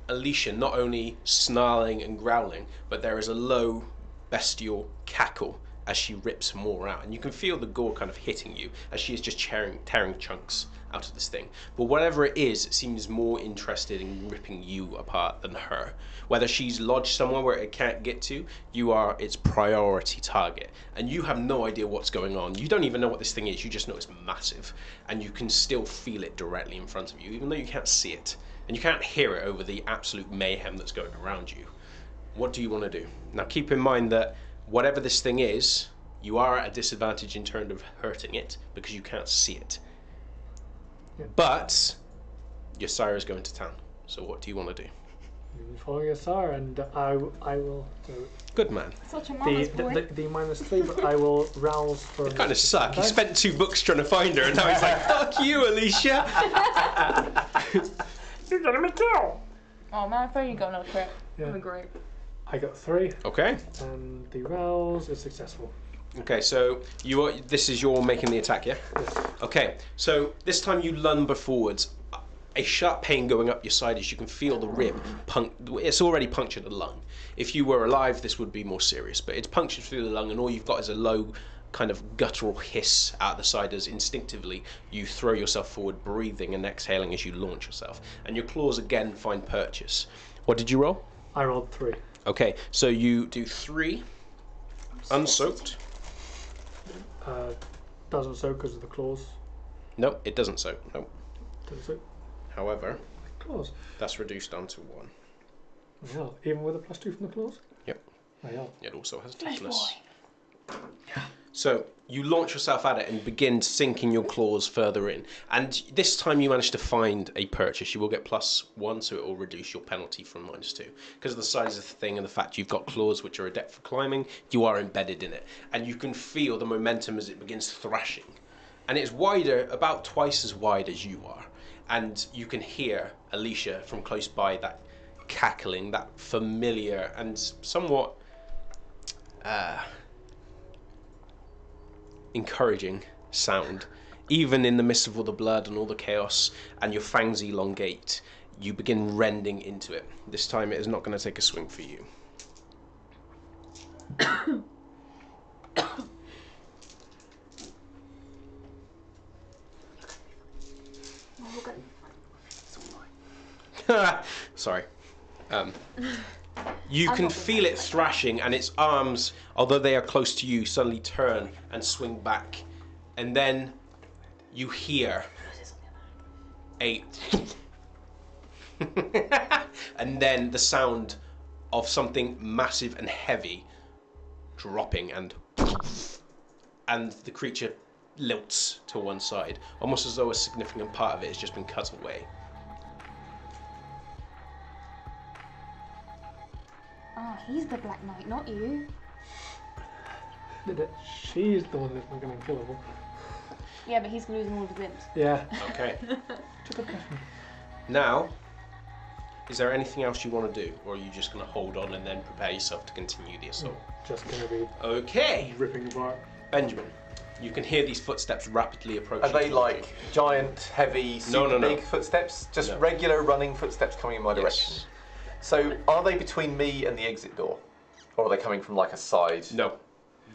Alicia not only snarling and growling, but there is a low bestial cackle as she rips more out. And you can feel the gore kind of hitting you as she is just tearing chunks out of this thing. But whatever it is, it seems more interested in ripping you apart than her. Whether she's lodged somewhere where it can't get to, you are its priority target. And you have no idea what's going on. You don't even know what this thing is. You just know it's massive. And you can still feel it directly in front of you, even though you can't see it. And you can't hear it over the absolute mayhem that's going around you. What do you want to do? Now keep in mind that whatever this thing is, you are at a disadvantage in terms of hurting it because you can't see it. Yeah. But your sire is going to town. So what do you want to do? You're following your sire, and I will. So Good man. Such a mama's boy. the -3, but I will rouse for. It kind of suck. He spent 2 books trying to find her, and now he's like, "Fuck you, Alicia." You're gonna me kill. Oh man, I thought you got another crit. Yeah. That'd be great. I got 3, Okay. and the rouse is successful. Okay. So this is your making the attack, yeah? Yes. Okay. So this time you lumber forwards. A sharp pain going up your side as you can feel the rib. It's already punctured a lung. If you were alive, this would be more serious, but it's punctured through the lung, and all you've got is a low kind of guttural hiss out the side as instinctively you throw yourself forward, breathing and exhaling as you launch yourself. And your claws again find purchase. What did you roll? I rolled 3. Okay, so you do 3 unsoaked. Doesn't soak because of the claws. No, it doesn't soak. No. Doesn't soak. However, Claws. that's reduced down to 1. Yeah, even with a +2 from the claws. Yep. Yeah. It also has toughness. So you launch yourself at it and begin sinking your claws further in. And this time you manage to find a purchase. You will get +1, so it will reduce your penalty from -2. Because of the size of the thing and the fact you've got claws which are adept for climbing, you are embedded in it. And you can feel the momentum as it begins thrashing. And it's wider, about twice as wide as you are. And you can hear Alicia from close by, that cackling, that familiar and somewhat encouraging sound. Even in the midst of all the blood and all the chaos and your fangs elongate, you begin rending into it. This time it is not going to take a swing for you. Sorry. You can feel it thrashing, and its arms, although they are close to you, suddenly turn and swing back. And then you hear a and then the sound of something massive and heavy dropping, and the creature lilts to one side, almost as though a significant part of it has just been cut away. Ah, he's the Black Knight, not you. She's the one that's becoming killable. Yeah, but he's losing all his limbs. Yeah. Okay. Now, is there anything else you want to do, or are you just going to hold on and then prepare yourself to continue the assault? Just gonna be Okay. ripping apart. Benjamin, you can hear these footsteps rapidly approaching. Are they towards like giant, heavy, super No. big footsteps? Just No. regular running footsteps coming in my you. direction? Yes. So are they between me and the exit door? Or are they coming from like a side? No.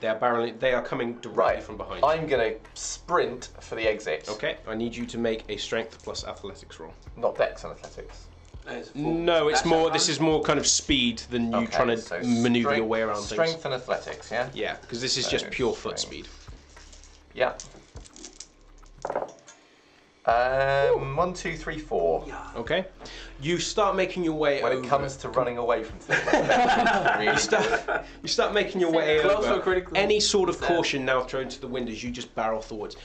They are barreling. They are coming directly Right. from behind you. I'm going to sprint for the exit. Okay. I need you to make a strength plus athletics roll. Not dex and athletics. No, it's more. This is more kind of speed than you Okay, trying to so maneuver your way around Strength things. and athletics, yeah? Yeah, because this is So just pure foot strength. speed. Yeah. 1, 2, 3, 4. Okay. You start making your way When over. it comes to running away from things. You start making your way Close or over. critical? Any sort of caution now thrown to the wind as you just barrel forwards.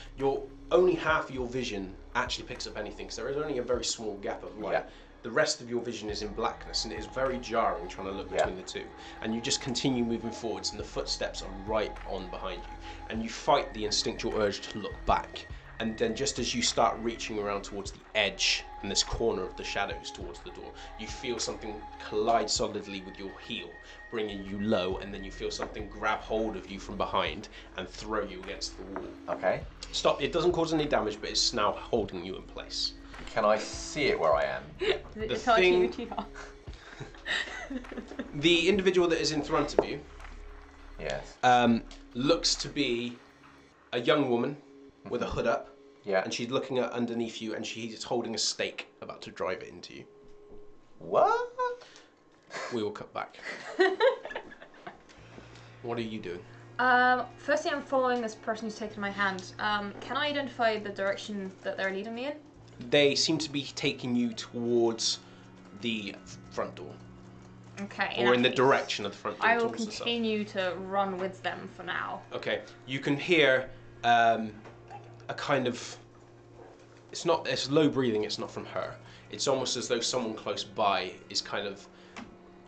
Only half of your vision actually picks up anything, because there is only a very small gap of light. Yeah. The rest of your vision is in blackness, and it is very jarring trying to look between the two. And you just continue moving forwards, and the footsteps are right on behind you. And you fight the instinctual urge to look back. And then just as you start reaching around towards the edge and this corner of the shadows towards the door, you feel something collide solidly with your heel, bringing you low, and then you feel something grab hold of you from behind and throw you against the wall. Okay. Stop. It doesn't cause any damage, but it's now holding you in place. Can I see it where I am? The thing, the individual that is in front of you Yes. looks to be a young woman with a hood up. Yeah. And she's looking at underneath you, and she's holding a stake, about to drive it into you. What? We will cut back. What are you doing? Firstly, I'm following this person who's taken my hand. Can I identify the direction that they're leading me in? They seem to be taking you towards the front door. Okay. Or in the direction of the front door. I will towards the south. continue to run with them for now. Okay. You can hear a kind of... It's low breathing, it's not from her. It's almost as though someone close by is kind of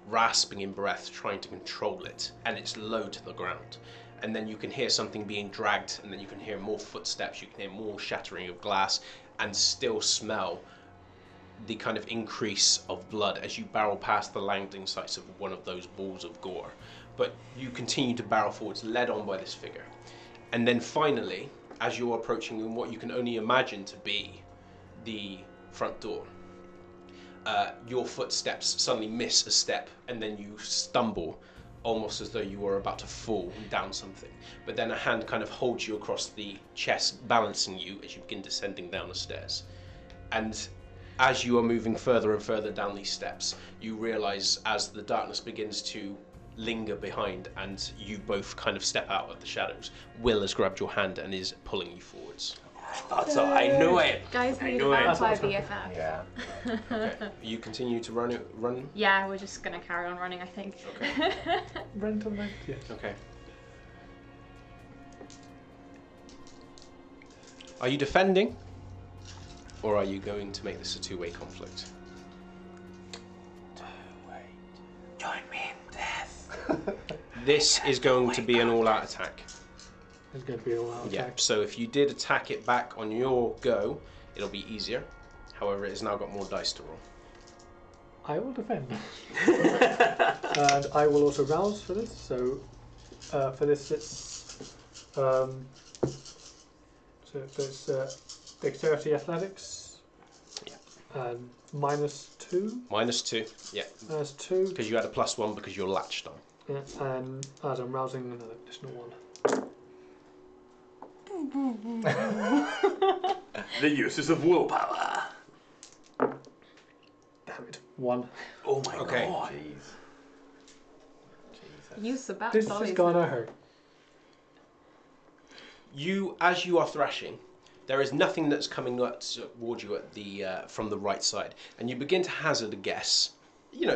rasping in breath, trying to control it, and it's low to the ground. And then you can hear something being dragged, and then you can hear more footsteps, you can hear more shattering of glass, and still smell the kind of increase of blood as you barrel past the landing sites of one of those balls of gore. But you continue to barrel forwards, led on by this figure. And then finally, as you're approaching what you can only imagine to be the front door, your footsteps suddenly miss a step, and then you stumble, almost as though you were about to fall down something. But then a hand kind of holds you across the chest, balancing you as you begin descending down the stairs. And as you are moving further and further down these steps, you realise as the darkness begins to linger behind and you both kind of step out of the shadows, Will has grabbed your hand and is pulling you forwards. I thought so. I knew it. Guys I need knew a it. vampire BFF. Yeah. Okay. You continue to run? Yeah, we're just gonna carry on running, I think. Okay. Rental rent, yes. Okay. Are you defending? Or are you going to make this a two-way conflict? Join me in death. This is going to be an all-out attack. It's going to be all out Yeah, attack. so if you did attack it back on your go, it'll be easier. However, it has now got more dice to roll. I will defend. And I will also rouse for this. So for this it's dexterity athletics. Yeah. And -2. -2, yeah. That's 2. Because you had a +1 because you're latched on. Yeah, and as I'm rousing another additional 1. The uses of willpower. Damn it. 1. Oh my Okay. god. Jeez. Jesus. Use Sabbat This dollies. is gonna hurt. As you are thrashing, there is nothing that's coming towards you at the from the right side, and you begin to hazard a guess,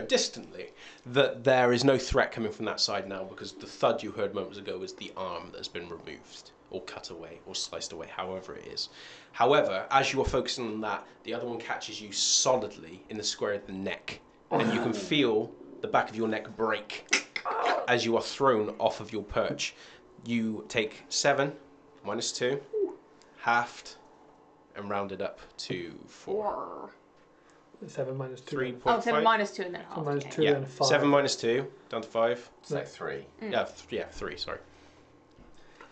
distantly, that there is no threat coming from that side now, because the thud you heard moments ago is the arm that has been removed, or cut away, or sliced away, however it is. However, as you are focusing on that, the other one catches you solidly in the square of the neck, and you can feel the back of your neck break as you are thrown off of your perch. You take 7, -2, halved, and rounded up to 4. 7 minus 2. 3.5. Oh, 7 -2 and then half. So minus okay. 2 Yeah, and 5. 7 -2, down to 5. So 3. Yeah, 3, sorry.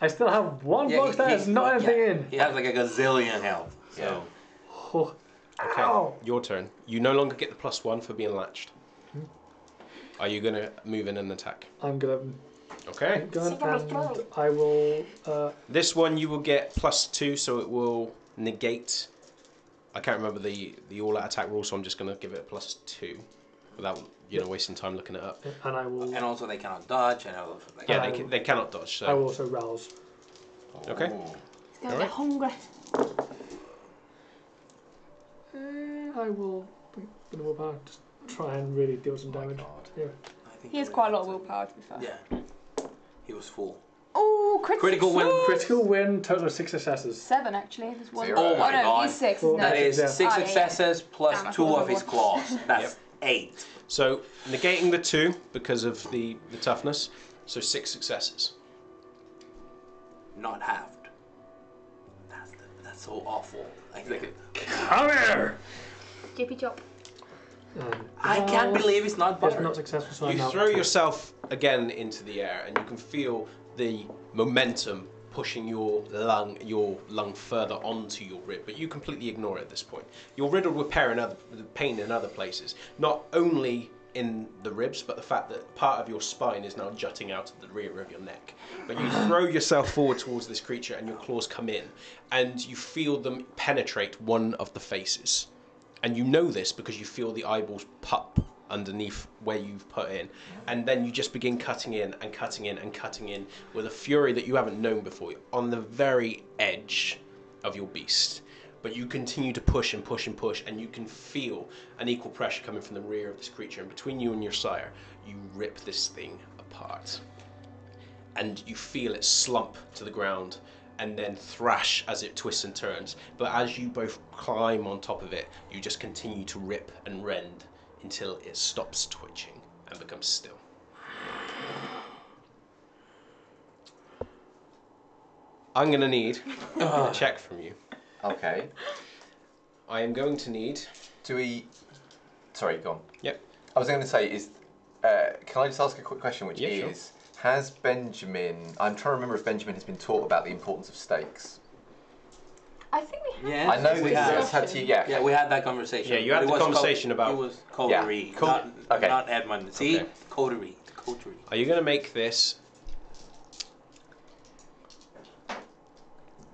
I still have one box that has not anything in. He has like a gazillion health. So Yeah. Oh. Okay, Ow. your turn. You no longer get the +1 for being latched. Are you going to move in and attack? I'm gonna Okay. go and I will. This one you will get +2, so it will negate. I can't remember the all-out attack rule, so I'm just going to give it a +2 without wasting time looking it up. And I will. and also they cannot dodge and all of that. Yeah, they cannot dodge. I will So also rouse. okay. Ooh. He's gonna Alright. get hungry. I will bring the willpower to try and really deal some damage. God. Yeah. I think He has quite a lot of willpower, to be fair. Yeah. He was full. Oh, Critical win. Critical win, total of 6 successes. 7 actually. There's one. 0. Oh my no, God. he's 6. Well, No. That is Yeah. 6 Ah, yeah. successes plus Damn, I 2 thought of it his was claws. That's 8. So negating the 2 because of the toughness, so 6 successes. Not halved. That's so awful. Come here! Jippy chop. I can't believe it's not It's butter. not successful, so I'm You now. throw yourself again into the air, and you can feel the momentum pushing your lung further onto your rib, but you completely ignore it at this point. You're riddled with pain in other places. Not only in the ribs, but the fact that part of your spine is now jutting out of the rear of your neck. But you throw yourself forward towards this creature and your claws come in, and you feel them penetrate one of the faces. And you know this because you feel the eyeballs pop underneath where you've put in. And then you just begin cutting in and cutting in and cutting in with a fury that you haven't known before, on the very edge of your beast. But you continue to push and push and push, and you can feel an equal pressure coming from the rear of this creature. And between you and your sire, you rip this thing apart. And you feel it slump to the ground and then thrash as it twists and turns. But as you both climb on top of it, you just continue to rip and rend until it stops twitching and becomes still. I'm going to need a check from you. Okay. I am going to need... Do we... Sorry, go on. Yep. I was going to say, can I just ask a quick question, which Yeah, is, has Benjamin... I'm trying to remember if Benjamin has been taught about the importance of stakes. I think we have. Yeah, I know we that had. he's had to... Yeah. Yeah, we had that conversation. Yeah, you had But the it was conversation about... It was coterie, Yeah. Okay. not Edmund. See? Okay. Coterie. Coterie. Are you going to make this...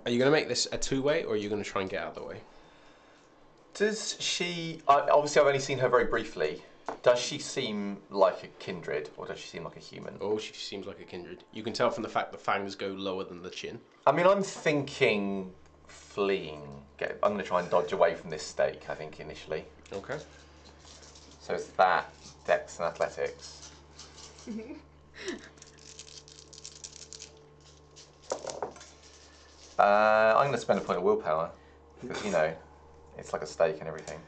Are you going to make this a two-way, or are you going to try and get out of the way? Does she... obviously, I've only seen her very briefly. Does she seem like a kindred, or does she seem like a human? Oh, she seems like a kindred. You can tell from the fact the fangs go lower than the chin. I mean, I'm thinking fleeing. I'm going to try and dodge away from this stake, I think, initially. Okay. So it's that, Dex and Athletics. I'm going to spend a point of willpower, because, you know, it's like a stake and everything.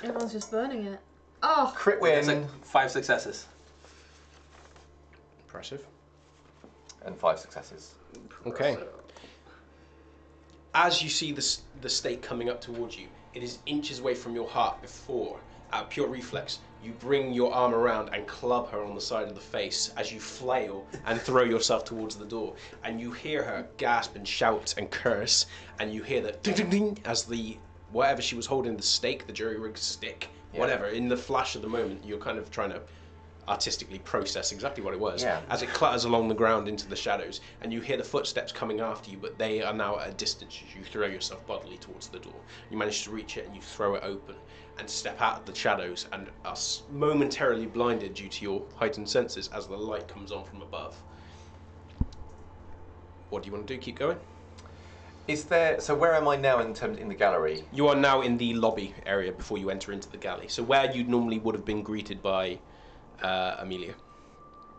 Everyone's just burning it. Oh! Crit It's win, like 5 successes. Impressive. and 5 successes. Okay. As you see the stake coming up towards you, it is inches away from your heart before, out of pure reflex, you bring your arm around and club her on the side of the face as you flail and throw yourself towards the door. And you hear her gasp and shout and curse, and you hear that ding ding ding as the whatever she was holding, the stake, the jury rig stick, whatever, in the flash of the moment, you're kind of trying to artistically process exactly what it was, as it clatters along the ground into the shadows, and you hear the footsteps coming after you, but they are now at a distance as you throw yourself bodily towards the door. You manage to reach it and you throw it open and step out of the shadows and are momentarily blinded due to your heightened senses as the light comes on from above. What do you want to do? Keep going? Is there... So where am I now in the gallery? You are now in the lobby area before you enter into the galley. So where you normally would have been greeted by Amelia.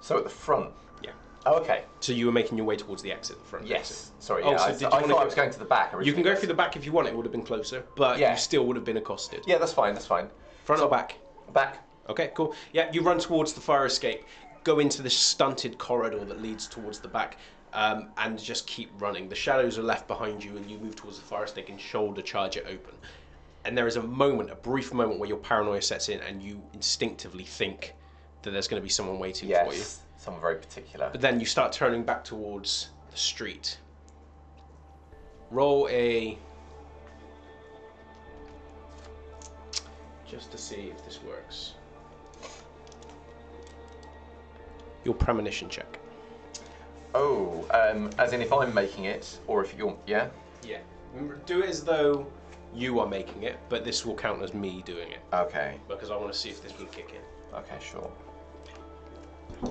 So at the front? Yeah. Oh, okay. So you were making your way towards the exit, the front Yes. exit. Sorry, Oh, yeah. so I did you thought wanna I go- was going to the back originally. You can go through the back if you want, it would have been closer, but Yeah. you still would have been accosted. Yeah, that's fine, that's fine. Front or back? Back. Okay, cool. Yeah, you run towards the fire escape, go into this stunted corridor that leads towards the back, and just keep running. The shadows are left behind you, and you move towards the fire escape and shoulder charge it open. And there is a brief moment where your paranoia sets in, and you instinctively think that there's going to be someone waiting for you. Yes, someone very particular. But then you start turning back towards the street. Roll a... just to see if this works. Your premonition check. Oh, as in if I'm making it, or if you're... Yeah? Yeah. Remember, do it as though you are making it, but this will count as me doing it. Okay. Because I want to see if this will kick in. Okay, sure. I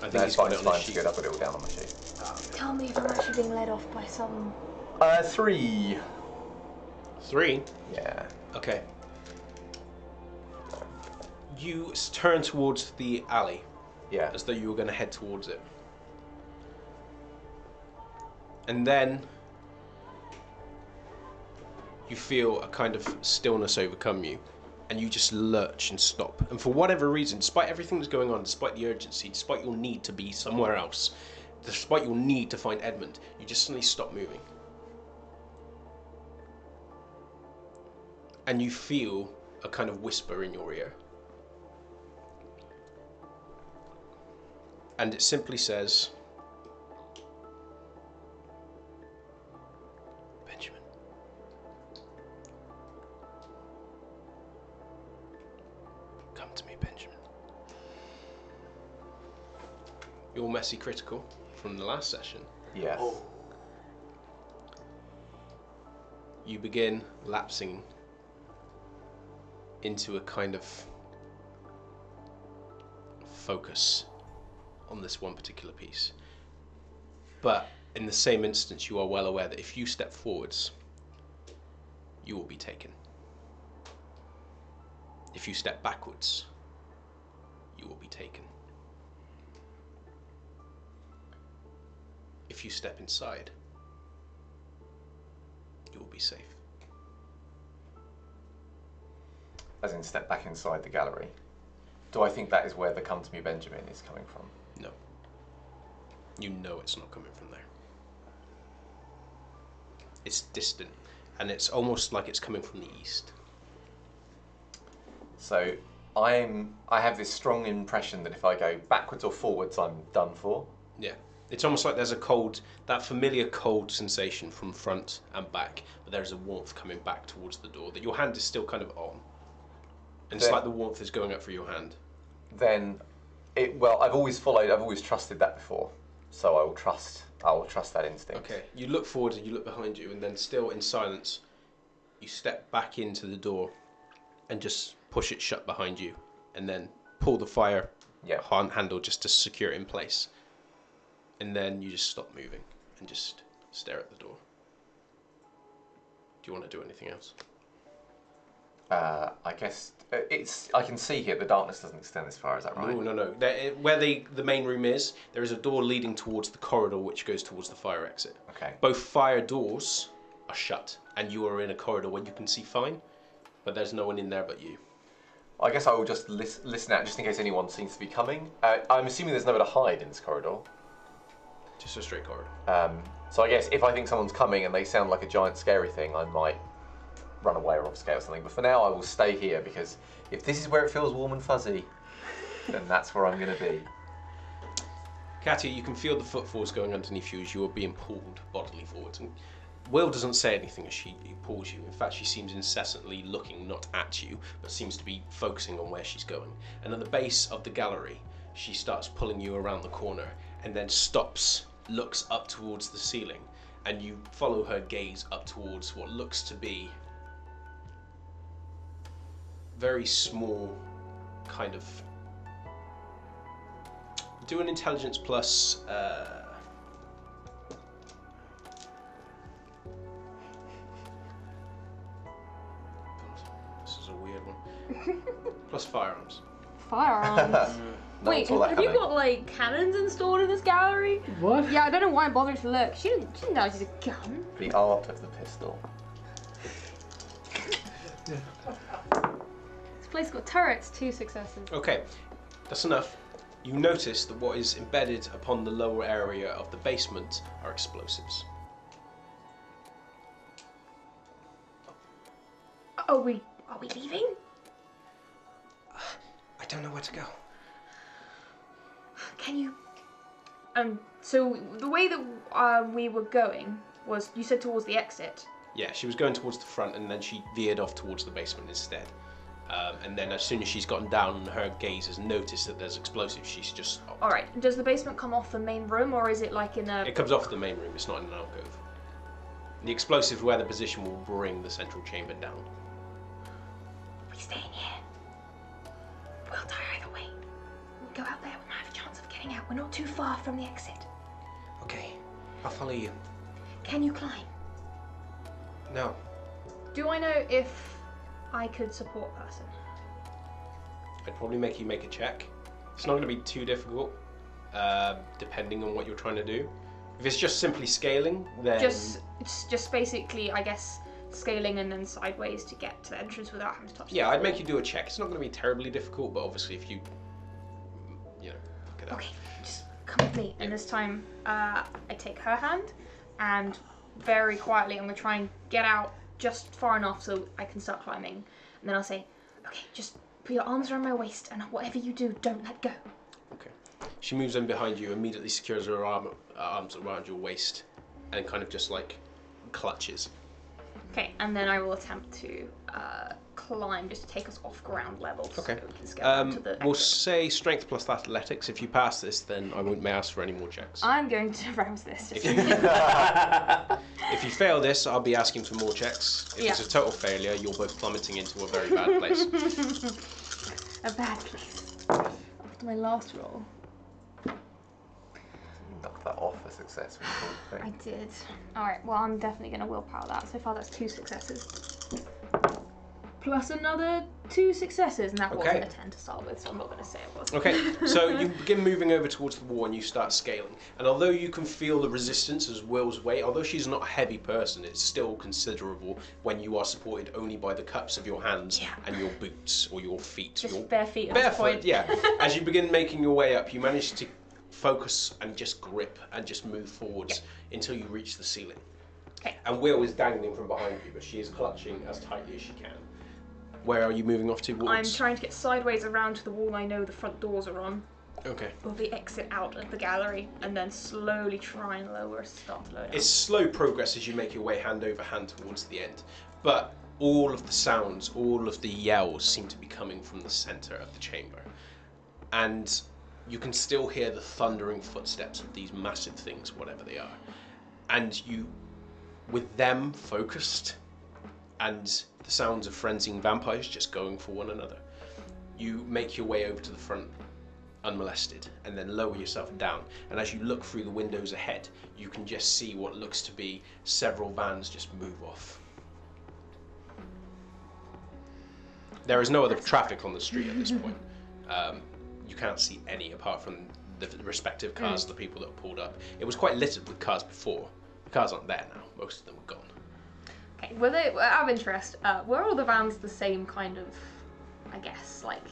think No, he's it's got fine, it it's on fine. his It's sheet. good, I've got it all down on my sheet. Tell me if I'm actually being led off by some... 3. 3? Yeah. Okay. You turn towards the alley. Yeah. As though you were going to head towards it. And then you feel a kind of stillness overcome you, and you just lurch and stop. And for whatever reason, despite everything that's going on, despite the urgency, despite your need to be somewhere else, despite your need to find Edmund, you just suddenly stop moving. And you feel a kind of whisper in your ear. And it simply says, Benjamin. to me, Benjamin. Your messy critical from the last session. Yes. Oh. You begin lapsing into a kind of focus on this one particular piece. But in the same instance, you are well aware that if you step forwards, you will be taken. If you step backwards, you will be taken. If you step inside, you will be safe. As in step back inside the gallery. Do I think that is where the come to me Benjamin is coming from? No. You know it's not coming from there. It's distant, and it's almost like it's coming from the east. So I have this strong impression that if I go backwards or forwards, I'm done for. Yeah. It's almost like there's a cold, that familiar cold sensation from front and back, but there's a warmth coming back towards the door that your hand is still kind of on. And it's like the warmth is going up through your hand. Then, I've always trusted that before, so I will trust that instinct. Okay, you look forward and you look behind you, and then still in silence, you step back into the door and just push it shut behind you, and then pull the fire handle just to secure it in place. And then you just stop moving and just stare at the door. Do you want to do anything else? I guess I can see here the darkness doesn't extend this far, is that right? No. Where the main room is, there is a door leading towards the corridor which goes towards the fire exit. Okay. Both fire doors are shut, and you are in a corridor where you can see fine, but there's no one in there but you. I guess I will just listen out just in case anyone seems to be coming. I'm assuming there's nowhere to hide in this corridor. Just a straight corridor. So I guess if I think someone's coming and they sound like a giant scary thing, I might run away or upscale or something. But for now, I will stay here because if this is where it feels warm and fuzzy, then that's where I'm going to be. Katia, you can feel the footfalls going underneath you as you are being pulled bodily forwards. And Will doesn't say anything as she pulls you. In fact, she seems incessantly looking not at you, but seems to be focusing on where she's going. And at the base of the gallery, she starts pulling you around the corner and then stops, looks up towards the ceiling, and you follow her gaze up towards what looks to be very small kind of... Do an intelligence plus... This is a weird one. Plus firearms. Firearms. Wait, saw that have you coming. got like cannons installed in this gallery? What? Yeah, I don't know why I'm bothering to look. She didn't know she's a gun. The art of the pistol. This place got turrets, 2 successes. Okay, that's enough. You notice that what is embedded upon the lower area of the basement are explosives. Are we leaving? I don't know where to go. Can you? So the way that we were going was, you said towards the exit. Yeah, she was going towards the front and then she veered off towards the basement instead. And then as soon as she's gotten down and her gaze has noticed that there's explosives, she's just stopped. All right. Does the basement come off the main room, or is it like in a? It comes off the main room, it's not in an alcove. The explosives where the position will bring the central chamber down. We staying here. We'll die either way. We'll go out there, we might have a chance of getting out. We're not too far from the exit. Okay, I'll follow you. Can you climb? No. Do I know if I could support person? I'd probably make you make a check. It's not going to be too difficult, depending on what you're trying to do. If it's just simply scaling, then... It's just basically, I guess, scaling and then sideways to get to the entrance without having to touch the Yeah, I'd floor. make you do a check. It's not going to be terribly difficult, but obviously if you, look it up. Okay, just come with me. And this time, I take her hand, and very quietly, I'm going to try and get out just far enough so I can start climbing. And then I'll say, okay, just put your arms around my waist, and whatever you do, don't let go. Okay. She moves in behind you, immediately secures her arms around your waist, and kind of just like clutches. Okay, and then I will attempt to climb just to take us off ground level. Okay. So we can scale down to the We'll exit. say strength plus athletics. If you pass this, then I won't ask for any more checks. I'm going to rouse this. If you fail this, I'll be asking for more checks. If it's a total failure, you're both plummeting into a very bad place. A bad place. After my last roll. You knocked that off a success. I did. Alright, well, I'm definitely going to willpower that. So far, that's 2 successes. Plus another 2 successes, and that wasn't a 10 to start with, so I'm not going to say it was. Okay, so you begin moving over towards the wall and you start scaling. And although you can feel the resistance as Will's weight, although she's not a heavy person, it's still considerable when you are supported only by the cups of your hands and your boots or your feet. Just bare feet at Barefoot, this point. yeah. As you begin making your way up, you manage to focus and just grip and just move forwards until you reach the ceiling. Okay. And Will is dangling from behind you, but she is clutching as tightly as she can. Where are you moving off towards? I'm trying to get sideways around to the wall I know the front doors are on. Okay. Or the exit out of the gallery, and then slowly try and start to lower down. It's slow progress as you make your way hand over hand towards the end. But all of the sounds, all of the yells seem to be coming from the centre of the chamber. And you can still hear the thundering footsteps of these massive things, whatever they are. And you, with them focused, and the sounds of frenzied vampires just going for one another, you make your way over to the front unmolested and then lower yourself down. And as you look through the windows ahead, you can just see what looks to be several vans just move off. There is no other traffic on the street at this point. You can't see any apart from the respective cars of the people that have pulled up. It was quite littered with cars before. The cars aren't there now. Most of them are gone. Okay, were they, out of interest, were all the vans the same kind of, I guess, like,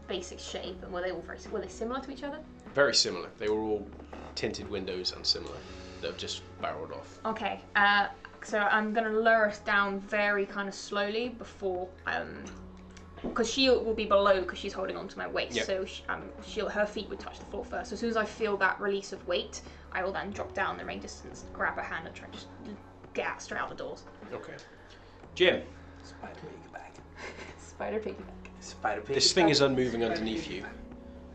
basic shape, and were they all were they similar to each other? Very similar. They were all tinted windows and similar. They've just barreled off. Okay, so I'm gonna lower us down very kind of slowly before, because she will be below because she's holding onto my waist, so her feet would touch the floor first. So as soon as I feel that release of weight, I will then drop down the range distance, grab her hand, and try to just get out straight out the doors. Okay. Jim. Spider piggyback. Spider piggyback. Spider piggyback. This thing is unmoving underneath you,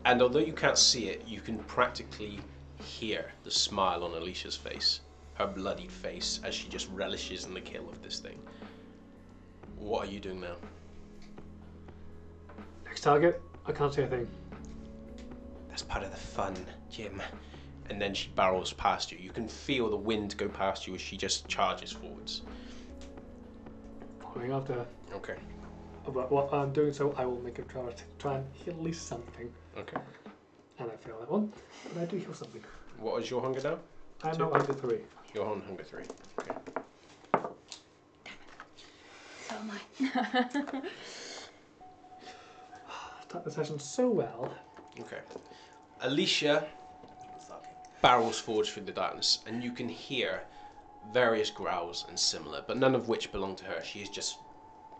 and although you can't see it, you can practically hear the smile on Alicia's face, her bloodied face, as she just relishes in the kill of this thing. What are you doing now? Next target, I can't see a thing. That's part of the fun, Jim. And then she barrels past you. You can feel the wind go past you as she just charges forwards. Following after her. Okay. But while I'm doing so, I will make a try and heal at least something. Okay. And I fail that one, but I do heal something. What is your hunger now? I'm now under 3. You're on hunger 3. Okay. So am I. Start the session so well. Okay. Alicia barrels forwards through the darkness, and you can hear various growls and similar, but none of which belong to her. She is just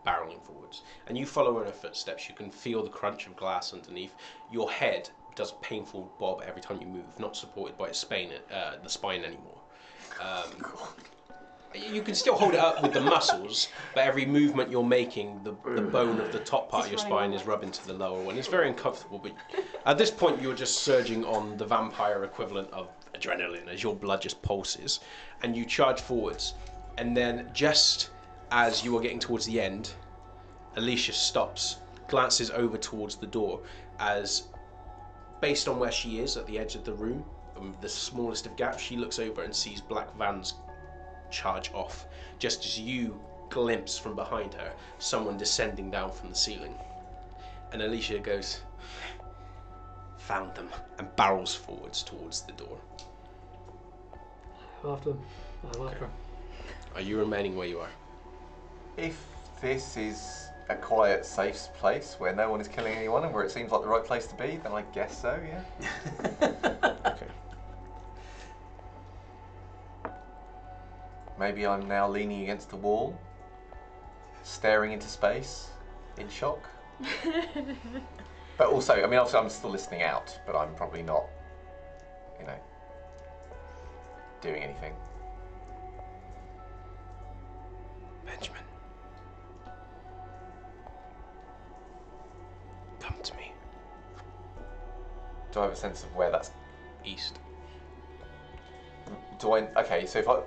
barreling forwards. And you follow her in her footsteps. You can feel the crunch of glass underneath. Your head does a painful bob every time you move, not supported by its the spine anymore. You can still hold it up with the muscles, but every movement you're making, the bone of the top part of your spine is rubbing to the lower one. It's very uncomfortable, but at this point you're just surging on the vampire equivalent of adrenaline as your blood just pulses, and you charge forwards. And then just as you are getting towards the end, Alicia stops, glances over towards the door, as based on where she is at the edge of the room, the smallest of gaps, she looks over and sees black vans charge off, just as you glimpse from behind her someone descending down from the ceiling. And Alicia goes, "Found them," and barrels forwards towards the door. I'm after them. I'm after her. Are you remaining where you are? If this is a quiet, safe place where no one is killing anyone and where it seems like the right place to be, then I guess so, yeah. Okay. Maybe I'm now leaning against the wall, staring into space, in shock. But also, I mean, obviously I'm still listening out, but I'm probably not, doing anything. Benjamin. Do I have a sense of where that's east. Okay, so if I...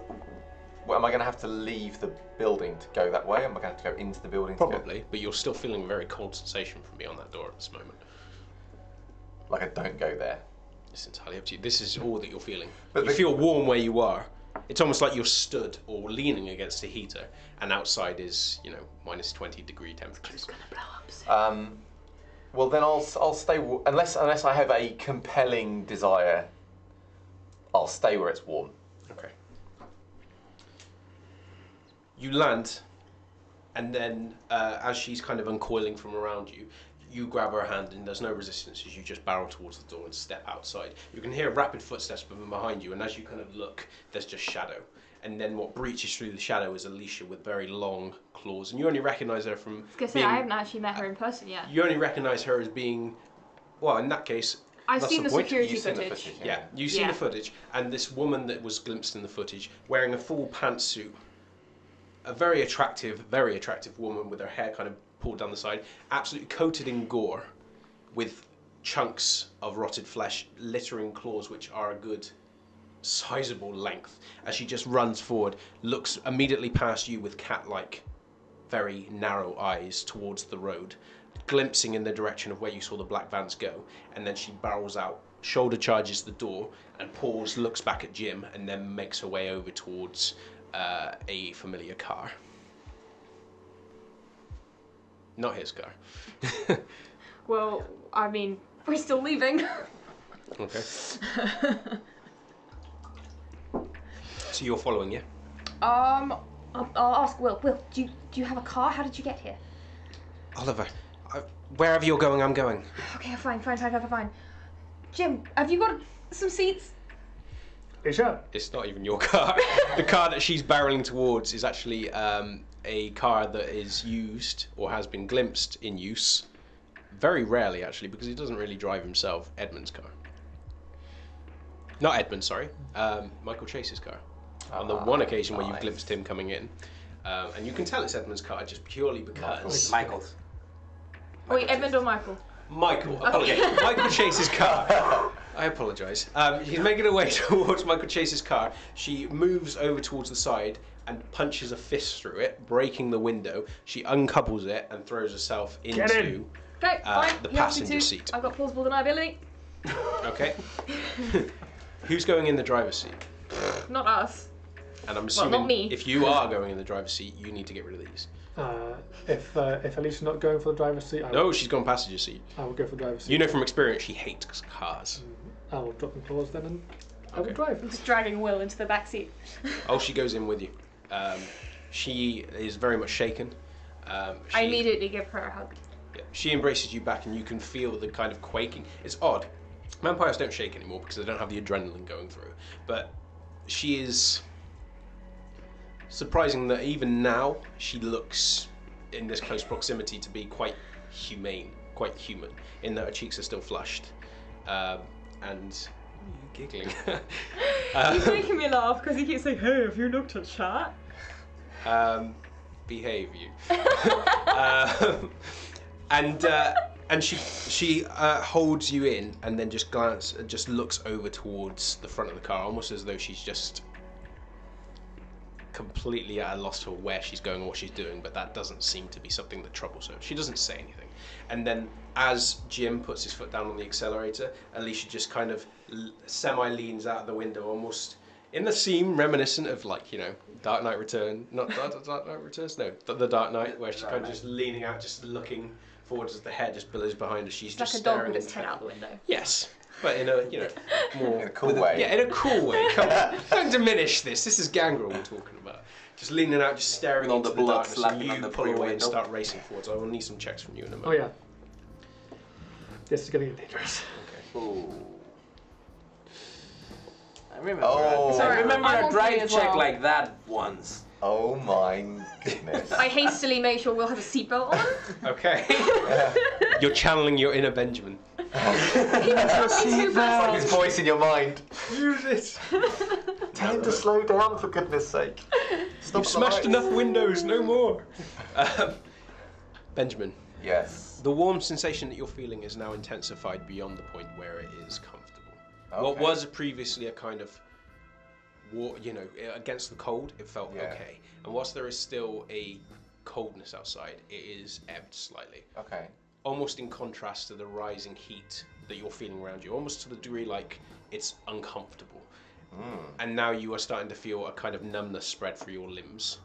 Well, am I going to have to leave the building to go that way? Am I going to have to go into the building to Probably, but you're still feeling a very cold sensation from beyond that door at this moment. Like I don't go there. It's entirely up to you. This is all that you're feeling. But you feel warm where you are. It's almost like you're stood or leaning against a heater, and outside is, minus 20 degree temperatures. It's gonna blow up soon. Well, then I'll stay... Unless I have a compelling desire, I'll stay where it's warm. Okay. You land, and then as she's kind of uncoiling from around you, you grab her hand, and there's no resistance as you just barrel towards the door and step outside. You can hear rapid footsteps from behind you, and as you kind of look, there's just shadow. And then what breaches through the shadow is Alicia with very long claws, and you only recognise her from. I was gonna say, I haven't actually met her in person yet. You only recognise her as being, well, in that case. I've seen the security You've seen the footage. footage, Yeah, you've seen the footage, and this woman that was glimpsed in the footage, wearing a full pantsuit, a very attractive woman with her hair kind of pulled down the side, absolutely coated in gore, with chunks of rotted flesh littering claws, which are a good, sizable length. As she just runs forward, looks immediately past you with cat-like, very narrow eyes towards the road, glimpsing in the direction of where you saw the black vans go, and then she barrels out, shoulder charges the door, and pauses, looks back at Jim, and then makes her way over towards a familiar car. Not his car. Well, I mean, we're still leaving. Okay. So you're following, yeah? I'll ask Will. Will, do you have a car? How did you get here? Oliver, wherever you're going, I'm going. Okay, fine. Jim, have you got some seats? Sure. It's not even your car. The car that she's barreling towards is actually a car that is used or has been glimpsed in use. Very rarely, actually, because he doesn't really drive himself. Edmund's car. Not Edmund, sorry. Michael Chase's car. On the one occasion where you've glimpsed him coming in. And you can tell it's Edmund's car just purely because... Michael's. Wait, Edmund or Michael? Michael. Okay. Michael Chase's car. I apologise. She's making her way towards Michael Chase's car. She moves over towards the side and punches a fist through it, breaking the window. She uncouples it and throws herself into Okay, fine. the You have passenger to. seat. I've got plausible deniability. Okay. Who's going in the driver's seat? Not us. And I'm assuming not me. if you are going in the driver's seat, you need to get rid of these. If Alicia's not going for the driver's seat, No, she's gone passenger seat. I will go for the driver's seat. You know from experience she hates cars. I will drop the claws then and I will Okay. drive. Just dragging Will into the back seat. Oh, she goes in with you. She is very much shaken. I She- immediately give her a hug. Yeah, she embraces you back, and you can feel the kind of quaking. It's odd. Vampires don't shake anymore because they don't have the adrenaline going through. But she is surprising that even now she looks, in this close proximity, to be quite humane, quite human, in that her cheeks are still flushed. And you're giggling. He's making me laugh because he keeps saying, "Hey, have you looked at chat?" Behave, you. And she holds you in, and then just looks over towards the front of the car, almost as though she's just completely at a loss for where she's going or what she's doing. But that doesn't seem to be something that troubles her. She doesn't say anything. And then, as Jim puts his foot down on the accelerator, Alicia just kind of semi leans out of the window, almost in the scene reminiscent of, like, Dark Knight Return, not Dark Knight Returns, no, the Dark Knight, where she's kind of just leaning out, just looking forwards as the hair just billows behind her. She's It's just like a dog staring with its into head it. out the window. Yes, but in a more In a cool way. Yeah, in a cool way. Come on, don't diminish this. This is Gangrel we're talking about. Just leaning out, just staring All into the the blood darkness, and slapping you on the pull away and window. start racing forwards. I will need some checks from you in a Oh moment. yeah. This is getting dangerous. Ooh. I remember. Oh. Sorry, I remember I'm a on drive play as check well. like that once. Oh my goodness. I hastily make sure Will has a seatbelt on. Okay. You're channeling your inner Benjamin. His voice in your mind. Use it. Tell him to slow down, for goodness sake. Stop You've smashed enough windows, no more. Benjamin, Yes. The warm sensation that you're feeling is now intensified beyond the point where it is comfortable. Okay. What was previously a kind of war, against the cold, it felt Yeah. okay. And whilst there is still a coldness outside, it is ebbed slightly. Okay. Almost in contrast to the rising heat that you're feeling around you, almost to the degree like it's uncomfortable. And now you are starting to feel a kind of numbness spread through your limbs.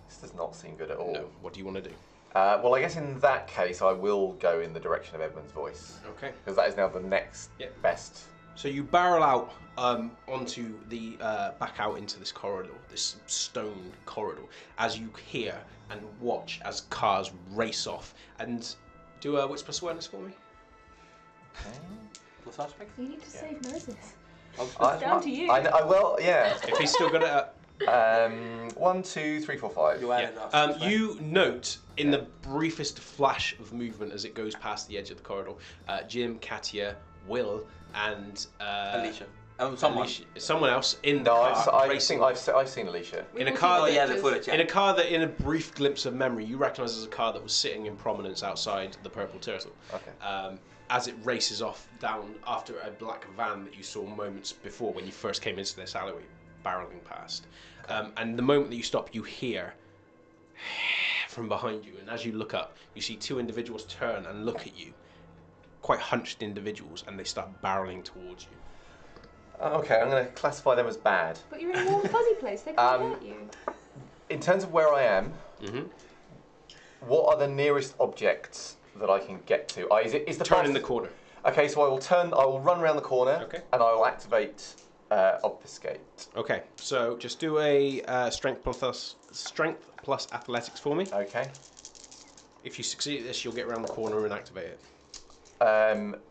This does not seem good at all. No. What do you want to do? Well, I guess in that case, I will go in the direction of Edmund's voice. Okay. Because that is now the next best. So you barrel out onto the back out into this corridor, this stone corridor, as you hear and watch as cars race off. And do a wits plus awareness for me. Okay. Plus aspect? You need to save Moses. It's down to you. I will, yeah. If he's still got it. 1, 2, 3, 4, 5. You add enough. You note in the briefest flash of movement as it goes past the edge of the corridor, Jim, Katia, Will, and Alicia. someone else in the car. I think I've seen Alicia. In a car. The footage. In a car that, in a brief glimpse of memory, you recognise as a car that was sitting in prominence outside the Purple Turtle. Okay. As it races off down after a black van that you saw moments before when you first came into this alleyway, barreling past. And the moment that you stop, you hear from behind you, and as you look up, you see two individuals turn and look at you, quite hunched individuals, and they start barreling towards you. Okay, I'm going to classify them as bad. But you're in a warm, fuzzy place. They can't hurt you. In terms of where I am, what are the nearest objects that I can get to? Is the Turn in the corner. Okay, so I will run around the corner, and I will activate obfuscate. Okay, so just do a strength plus athletics for me. Okay. If you succeed at this, you'll get around the corner and activate it.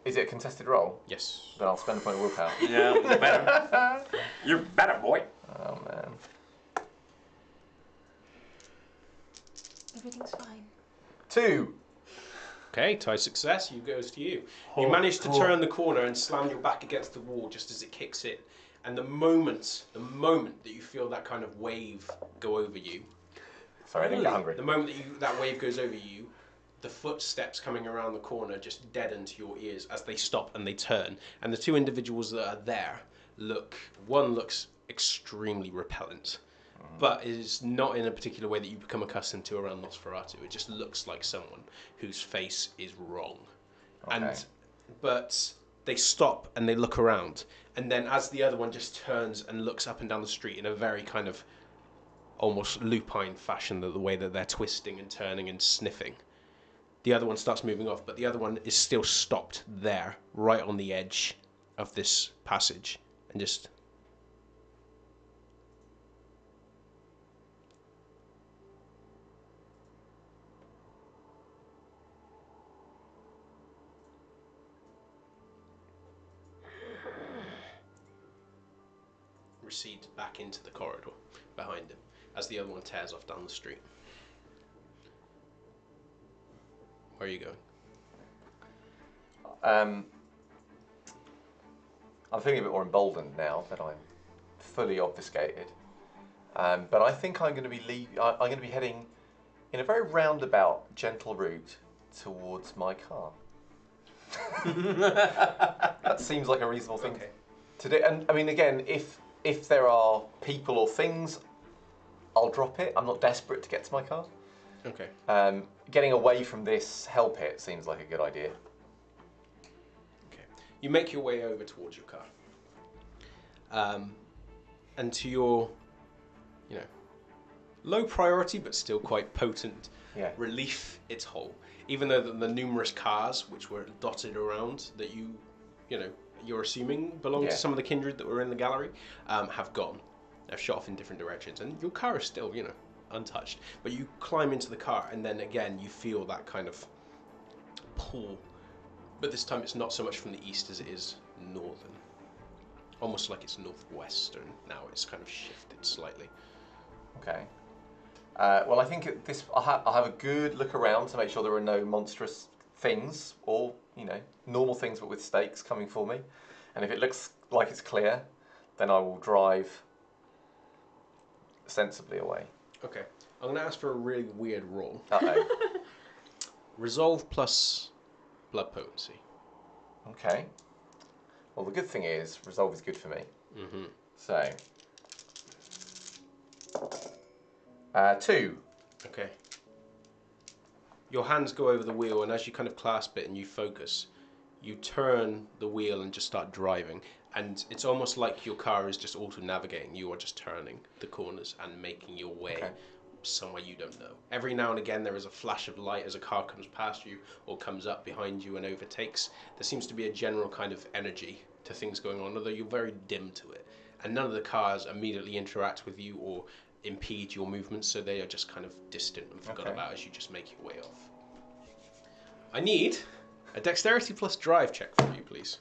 Is it a contested roll? Yes. Then I'll spend a point of willpower. Yeah, you're better. You're better, boy. Oh man. Everything's fine. 2. Okay, tie success. You goes to you. You manage to turn the corner and slam your back against the wall just as it kicks in. And the moment that you feel that kind of wave go over you. Sorry, I didn't get hungry. The moment that wave goes over you, the footsteps coming around the corner just deaden to your ears as they stop and they turn. And the two individuals that are there one looks extremely repellent, but is not in a particular way that you become accustomed to around Nosferatu. It just looks like someone whose face is wrong. Okay. But they stop and they look around. And then as the other one just turns and looks up and down the street in a very kind of almost lupine fashion, the way that they're twisting and turning and sniffing, the other one starts moving off, but the other one is still stopped there, right on the edge of this passage, and just... recedes back into the corridor behind him as the other one tears off down the street. Where are you going? I'm feeling a bit more emboldened now that I'm fully obfuscated. But I think I'm going to be heading in a very roundabout, gentle route towards my car. That seems like a reasonable thing to do. And I mean, again, if there are people or things, I'll drop it. I'm not desperate to get to my car. Okay. Getting away from this hell pit seems like a good idea. Okay. You make your way over towards your car. And to your, low priority but still quite potent relief, it's whole. Even though the numerous cars which were dotted around that you're assuming belong to some of the kindred that were in the gallery, have gone. They've shot off in different directions, and your car is still, untouched. But you climb into the car, and then again you feel that kind of pull. But this time it's not so much from the east as it is northern. Almost like it's northwestern. Now it's kind of shifted slightly. Okay. Well, I think I'll have a good look around to make sure there are no monstrous things or, normal things but with stakes coming for me. And if it looks like it's clear, then I will drive sensibly away. Okay. I'm going to ask for a really weird roll. Uh-oh. Resolve plus blood potency. Okay. Well, the good thing is, resolve is good for me. Mm-hmm. So, 2. Okay. Your hands go over the wheel, and as you kind of clasp it and you focus, you turn the wheel and just start driving. And it's almost like your car is just auto-navigating. You are just turning the corners and making your way somewhere you don't know. Every now and again there is a flash of light as a car comes past you or comes up behind you and overtakes. There seems to be a general kind of energy to things going on, although you're very dim to it. And none of the cars immediately interact with you or impede your movements, so they are just kind of distant and forgot about as you just make your way off. I need a dexterity plus drive check from you, please.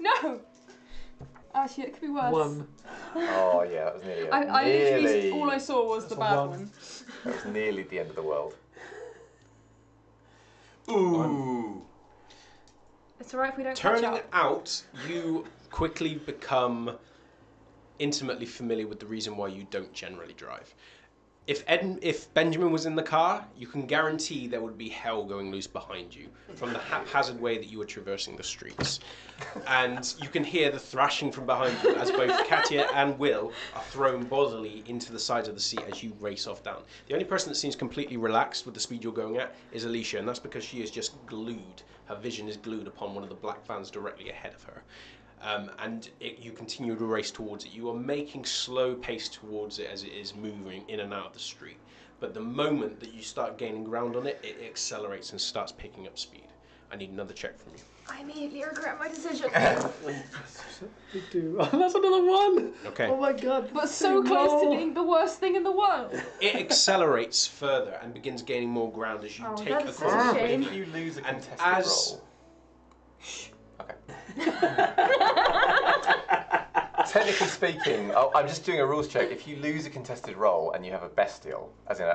No! Actually, it could be worse. 1. Oh yeah, that was nearly. I literally, all I saw was That's the a bad 1. one. That was nearly the end of the world. Ooh. It's alright if we don't Turning catch up. out, you quickly become intimately familiar with the reason why you don't generally drive. If Benjamin was in the car, you can guarantee there would be hell going loose behind you from the haphazard way that you were traversing the streets. And you can hear the thrashing from behind you as both Katia and Will are thrown bodily into the sides of the seat as you race off down. The only person that seems completely relaxed with the speed you're going at is Alicia, and that's because she is just glued. Her vision is glued upon one of the black vans directly ahead of her. You continue to race towards it. You are making slow pace towards it as it is moving in and out of the street. But the moment that you start gaining ground on it, it accelerates and starts picking up speed. I need another check from you. I immediately regret my decision. You do. Oh, that's another 1. Okay. Oh my god. But so close to being the worst thing in the world. It accelerates further and begins gaining more ground as you Oh, take that is across such a the shame. If you lose a And contested as- roll. Okay. Technically speaking, I'm just doing a rules check. If you lose a contested roll and you have a bestial, as in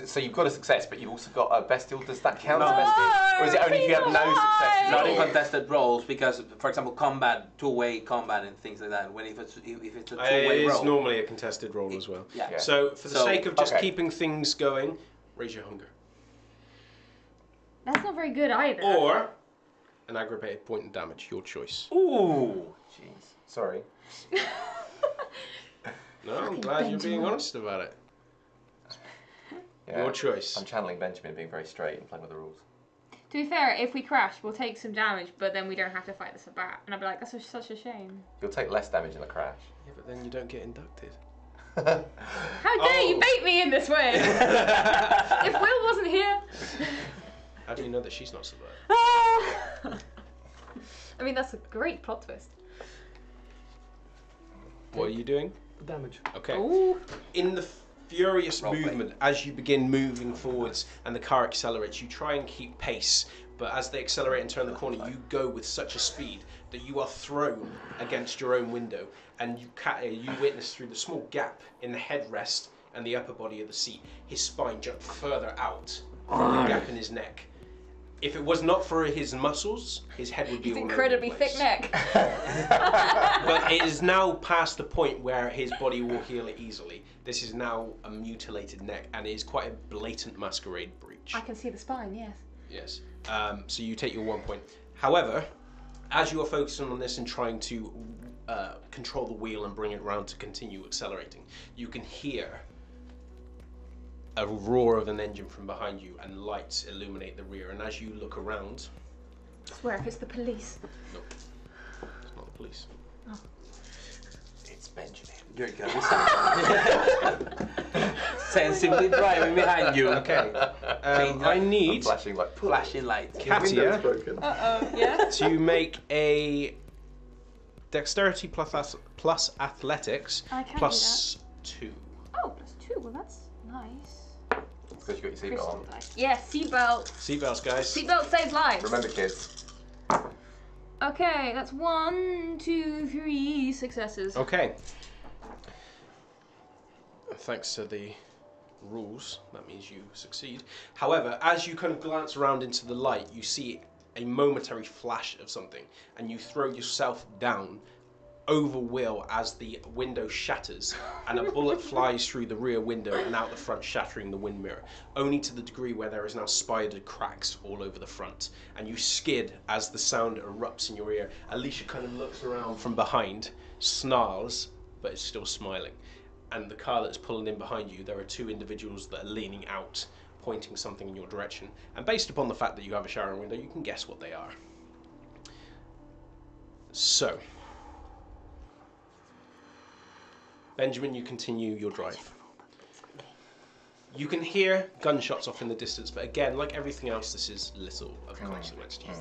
so you've got a success, but you've also got a bestial. Does that count as a bestial, or is it only if you have no successes? Not in contested roles, because, for example, combat, two-way combat and things like that. When if it's a It two-way is roll. normally a contested roll as well. Yeah. So for the So- sake of just Okay. keeping things going, raise your hunger. That's not very good either. Or an aggravated point of damage, your choice. Ooh, jeez. Sorry. No, I'm Fucking glad you're being Benjamin. honest about it. Yeah. Your choice. I'm channeling Benjamin, being very straight and playing with the rules. To be fair, if we crash, we'll take some damage, but then we don't have to fight the Sabbat. And I'll be like, that's such a shame. You'll take less damage in a crash. Yeah, but then you don't get inducted. How dare you bait me in this way? If Will wasn't here. How do you know that she's not survived? I mean, that's a great plot twist. What are you doing? The damage. Okay. Ooh. In the furious Roleplay. movement, as you begin moving forwards and the car accelerates, you try and keep pace, but as they accelerate and turn the corner, you go with such a speed that you are thrown against your own window, and you witness through the small gap in the headrest and the upper body of the seat, his spine jump further out from the gap in his neck. If it was not for his muscles, his head would be His all incredibly over the thick place. neck. But it is now past the point where his body will heal it easily. This is now a mutilated neck, and it is quite a blatant masquerade breach. I can see the spine, yes. Yes. So you take your 1 point. However, as you are focusing on this and trying to control the wheel and bring it around to continue accelerating, you can hear a roar of an engine from behind you, and lights illuminate the rear. And as you look around, I swear if it's the police. nope, it's not the police. It's Benjamin. You're gonna sensibly driving behind you. Okay. I I'm need flashing like Flashing lights. Katia broken. Uh-oh, yeah? to make a dexterity plus athletics I can plus 2. Oh, +2. Well, that's nice. Because you got your seatbelt on. Crystal dice. Yeah, seatbelt. Seatbelts, guys. Seatbelt saves lives. Remember, kids. Okay, that's 1, 2, 3 successes. Okay. Thanks to the rules, that means you succeed. However, as you kind of glance around into the light, you see a momentary flash of something, and you throw yourself down overwheel as the window shatters and a bullet flies through the rear window and out the front, shattering the wind mirror, only to the degree where there is now spidered cracks all over the front. And you skid as the sound erupts in your ear. Alicia kind of looks around from behind, snarls, but is still smiling. And the car that's pulling in behind you, there are two individuals that are leaning out, pointing something in your direction. And based upon the fact that you have a shower window, you can guess what they are. So, Benjamin, you continue your drive. You can hear gunshots off in the distance, but again, like everything else, this is little of consequence to you.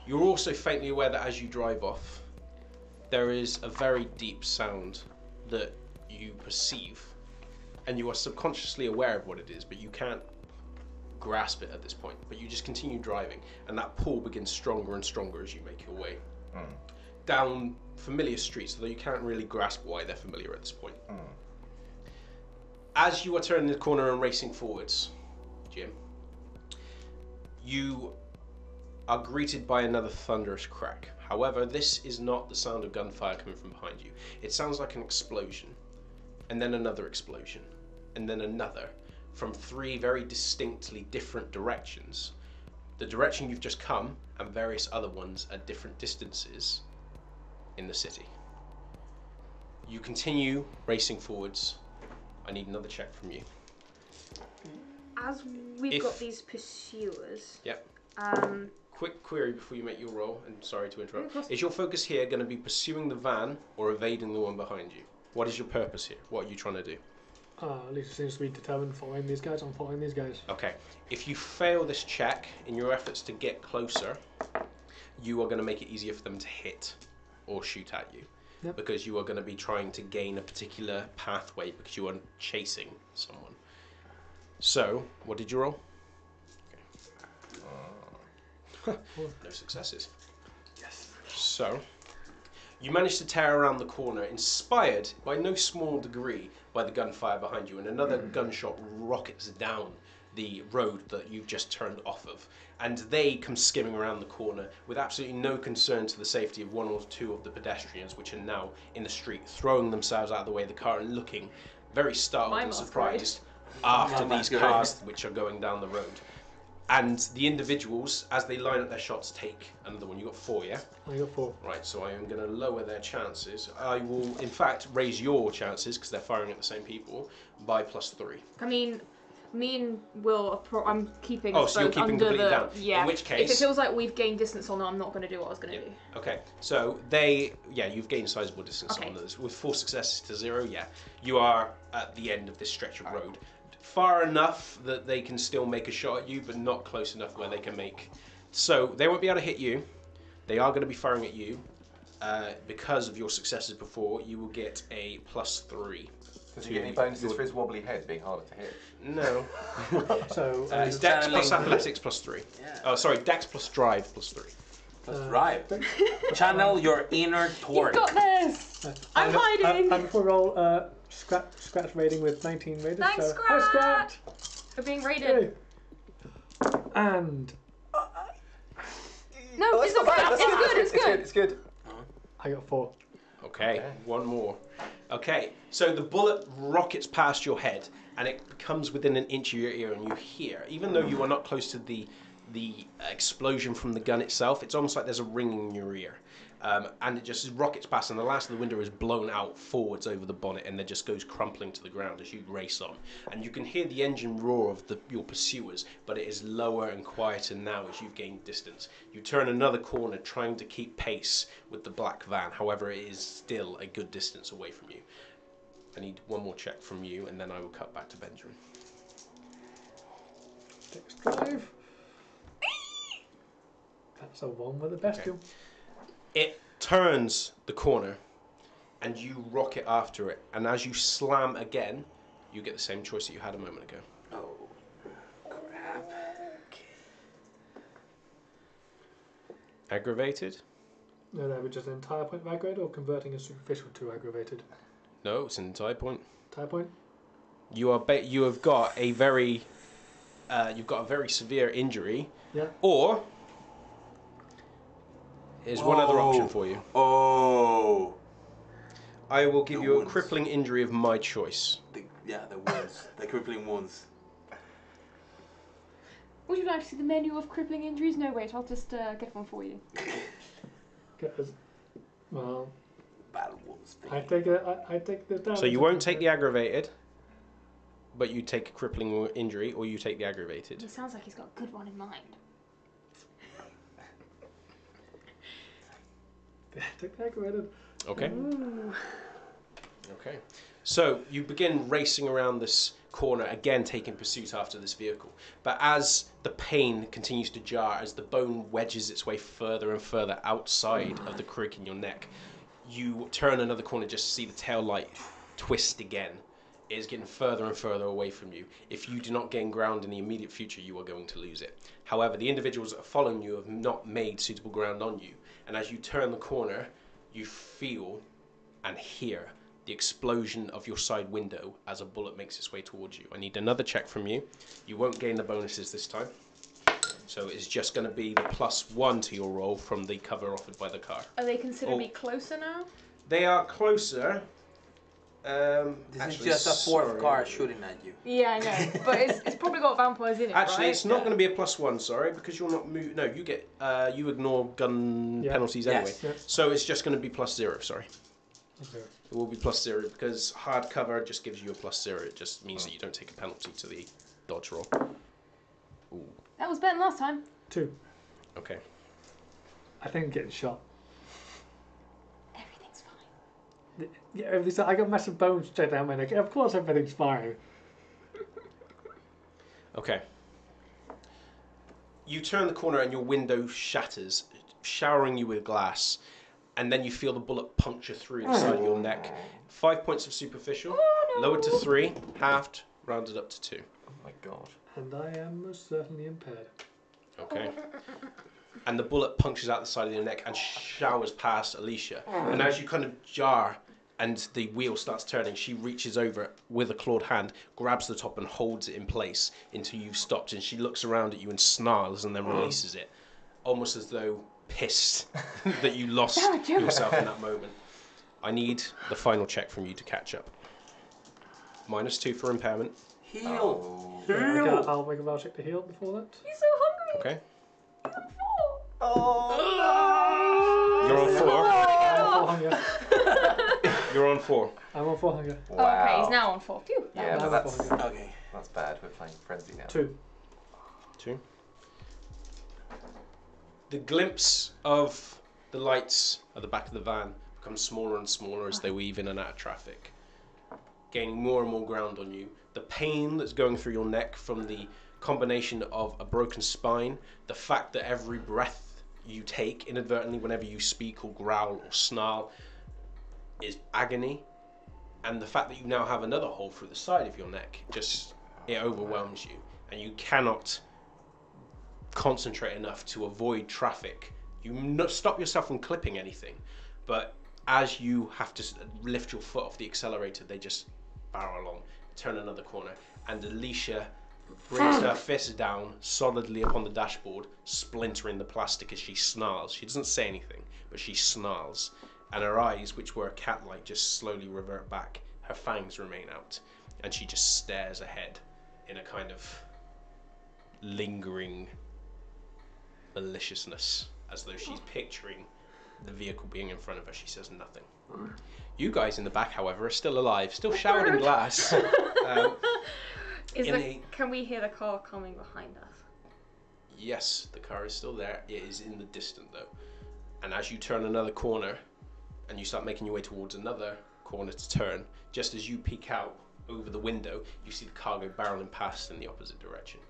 You're also faintly aware that as you drive off, there is a very deep sound that you perceive, and you are subconsciously aware of what it is, but you can't grasp it at this point. But you just continue driving, and that pull begins stronger and stronger as you make your way down familiar streets, although you can't really grasp why they're familiar at this point. As you are turning the corner and racing forwards, Jim, you are greeted by another thunderous crack. However, this is not the sound of gunfire coming from behind you. It sounds like an explosion, and then another explosion, and then another, from three very distinctly different directions. The direction you've just come, and various other ones at different distances in the city. You continue racing forwards. I need another check from you. As we've got these pursuers. Yep. Quick query before you make your roll, and sorry to interrupt. Is your focus here going to be pursuing the van or evading the one behind you? What is your purpose here? What are you trying to do? At least it seems to be determined following these guys. I'm following these guys. Okay. If you fail this check in your efforts to get closer, you are going to make it easier for them to hit or shoot at you. Yep. Because you are going to be trying to gain a particular pathway because you are chasing someone. So, what did you roll? Okay. No successes. Yes. So, you managed to tear around the corner, inspired by no small degree by the gunfire behind you, and another gunshot rockets down the road that you've just turned off of, and they come skimming around the corner with absolutely no concern to the safety of one or two of the pedestrians, which are now in the street, throwing themselves out of the way of the car and looking very startled and surprised after these cars which are going down the road. And the individuals, as they line up their shots, take another one. You got 4, yeah? I got 4. Right, so I am going to lower their chances. I will, in fact, raise your chances, because they're firing at the same people, by +3. I mean, me and Will, I'm keeping Oh, us so you're both keeping under completely the... down. Yeah. In which case... If it feels like we've gained distance on them, I'm not going to do what I was going to do. Okay, so they... Yeah, you've gained sizable distance on those. With 4 successes to 0, yeah. You are at the end of this stretch of road. Far enough that they can still make a shot at you, but not close enough where they can make... So, they won't be able to hit you. They are going to be firing at you. Because of your successes before, you will get a +3. Does he get any bonuses for his wobbly head being harder to hit? No. So It's Dex plus Athletics +3. Yeah. Oh, sorry, Dex plus Drive +3. Let's drive. Channel your inner torque. You've got this! I'm hiding! And before we roll, Scratch raiding with 19 raiders. Thanks, so, Scratch! Hi, Scratch! We're being raided. And No, it's not bad. It's good. It's good. I got 4. Okay, one more. Okay, so the bullet rockets past your head, and it comes within an inch of your ear, and you hear, even though you are not close to the explosion from the gun itself, it's almost like there's a ringing in your ear. And it just rockets past, and the last of the window is blown out forwards over the bonnet, and it just goes crumpling to the ground as you race on. And you can hear the engine roar of your pursuers, but it is lower and quieter now as you've gained distance. You turn another corner trying to keep pace with the black van, however it is still a good distance away from you. I need one more check from you, and then I will cut back to Benjamin. Dex drive. That's a 1 with a bestial. Okay. It turns the corner, and you rocket after it. And as you slam again, you get the same choice that you had a moment ago. Oh, crap. Aggravated? No, which is an entire point of aggravated, or converting a superficial to aggravated? No, it's an entire point. Entire point? You have got a very severe injury. Yeah. Or there's one other option for you. Oh. I will give The you a wounds. crippling injury of my choice. The wounds. The crippling wounds. Would you like to see the menu of crippling injuries? No, wait, I'll just get one for you. Well, Battle wounds. I take it. I take the damage. So you won't take the aggravated, but you take a crippling injury, or you take the aggravated. It sounds like he's got a good one in mind. Take the aggravated. Okay. Okay. So you begin racing around this corner, again taking pursuit after this vehicle. But as the pain continues to jar, as the bone wedges its way further and further outside of the crick in your neck, you turn another corner just to see the tail light twist again. It is getting further and further away from you. If you do not gain ground in the immediate future, you are going to lose it. However, the individuals that are following you have not made suitable ground on you. And as you turn the corner, you feel and hear the explosion of your side window as a bullet makes its way towards you. I need another check from you. You won't gain the bonuses this time. So it's just going to be the +1 to your roll from the cover offered by the car. Are they considered me closer now? They are closer. This is just a fourth car shooting at you. Yeah, I know. But it's probably got vampires in it, Actually, right? it's not going to be a +1, sorry, because you're not No, you get you ignore gun penalties anyway. Yes. So it's just going to be +0, sorry. Okay. It will be +0 because hard cover just gives you a +0. It just means that you don't take a penalty to the dodge roll. Ooh. That was better than last time. 2. Okay. I think I'm getting shot. Everything's fine. Yeah, everything's. I got massive bones straight down my neck. Of course, everything's fine. Okay. You turn the corner and your window shatters, showering you with glass, and then you feel the bullet puncture through the side of your neck. 5 points of superficial, lowered to 3, halved, rounded up to 2. Oh my god. And I am most certainly impaired. Okay. And the bullet punctures out the side of your neck and showers past Alicia. And as you kind of jar and the wheel starts turning, she reaches over with a clawed hand, grabs the top and holds it in place until you've stopped. And she looks around at you and snarls and then releases it, almost as though pissed that you lost yourself in that moment. I need the final check from you to catch up. -2 for impairment. Heal. Yeah, I'll make a val check to heal before that. He's so hungry. Okay. Oh! You're on 4. I'm on 4 hunger. You're on 4. I'm on 4 hunger. Wow. Oh, okay, he's now on 4. Phew. Yeah, Now but I'm on 4 hunger. Okay. that's bad. We're playing Frenzy now. 2. 2. The glimpse of the lights at the back of the van becomes smaller and smaller as they weave in and out of traffic, gaining more and more ground on you. The pain that's going through your neck from the combination of a broken spine, the fact that every breath you take inadvertently whenever you speak or growl or snarl is agony, and the fact that you now have another hole through the side of your neck, just it overwhelms you, and you cannot concentrate enough to avoid traffic. You not stop yourself from clipping anything, but as you have to lift your foot off the accelerator, they just barrel along, turn another corner, and Alicia brings her fist down solidly upon the dashboard, splintering the plastic as she snarls. She doesn't say anything, but she snarls, and her eyes, which were cat-like, just slowly revert back. Her fangs remain out, and she just stares ahead in a kind of lingering maliciousness, as though she's picturing the vehicle being in front of her. She says nothing. You guys in the back, however, are still alive, still showered in glass. Can we hear the car coming behind us? Yes, the car is still there. It is in the distance, though. And as you turn another corner, and you start making your way towards another corner to turn, just as you peek out over the window, you see the car go barreling past in the opposite direction.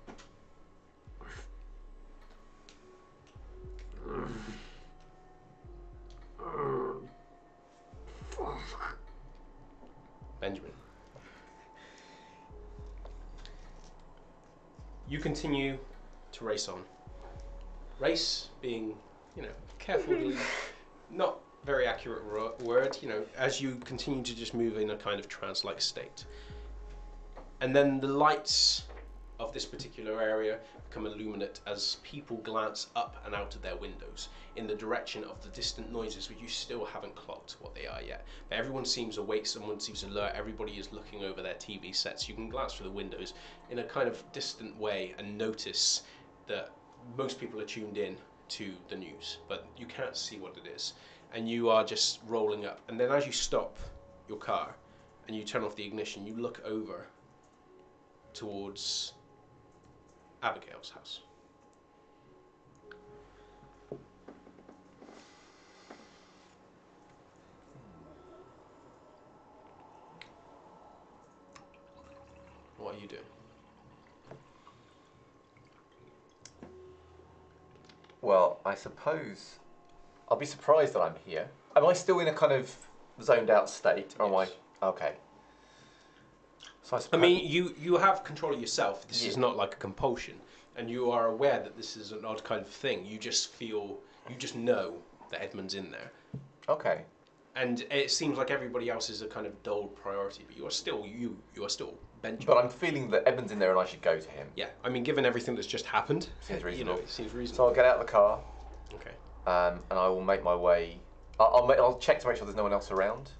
Benjamin. You continue to race on. Race being, carefully, not very accurate word, as you continue to just move in a kind of trance-like state. And then the lights of this particular area become illuminate as people glance up and out of their windows in the direction of the distant noises, which you still haven't clocked what they are yet. But everyone seems awake, someone seems alert, everybody is looking over their TV sets. You can glance through the windows in a kind of distant way and notice that most people are tuned in to the news, but you can't see what it is. And you are just rolling up. And then as you stop your car and you turn off the ignition, you look over towards Abigail's house. What are you doing? Well, I suppose I'll be surprised that I'm here. Am I still in a kind of zoned out state? Or Yes. am I? Okay. So I I suppose. mean, you have control of yourself. This is not like a compulsion, and you are aware that this is an odd kind of thing. You just know that Edmund's in there, Okay. and it seems like everybody else is a kind of dull priority. But you are still you. You are still Benjamin. But I'm feeling that Edmund's in there and I should go to him. Yeah, I mean, given everything that's just happened, Seems you reasonable. know, it seems So reasonable. I'll get out of the car, Okay. and I will make my way. I'll check to make sure there's no one else around.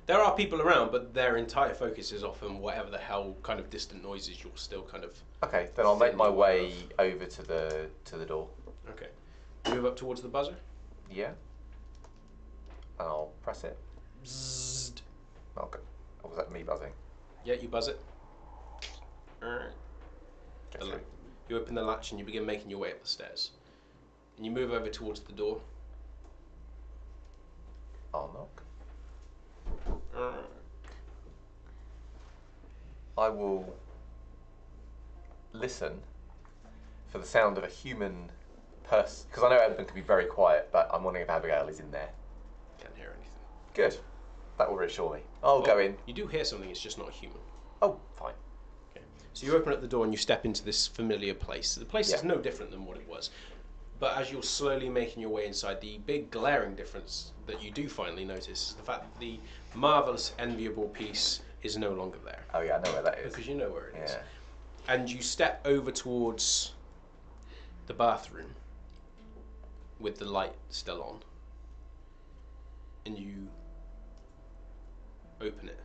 There are people around, but their entire focus is often whatever the hell kind of distant noises you're still kind of. Okay, then I'll make my Thin way over to the door. Okay. Move up towards the buzzer. Yeah. And I'll press it. Bzzzt. Okay. Or was that me buzzing? Yeah, you buzz it. Get The through. You open the latch and you begin making your way up the stairs. And you move over towards the door. I'll knock. I will listen for the sound of a human person, because I know Edmund can be very quiet, but I'm wondering if Abigail is in there. Can't hear anything. Good. That will reassure me. I'll go in. You do hear something, it's just not human. Oh, fine. Okay. So you open up the door and you step into this familiar place. The place is no different than what it was. But as you're slowly making your way inside, the big glaring difference that you do finally notice is the fact that the marvellous, enviable piece is no longer there. Oh yeah, I know where that is. Because you know where it is. Yeah. And you step over towards the bathroom with the light still on. And you open it.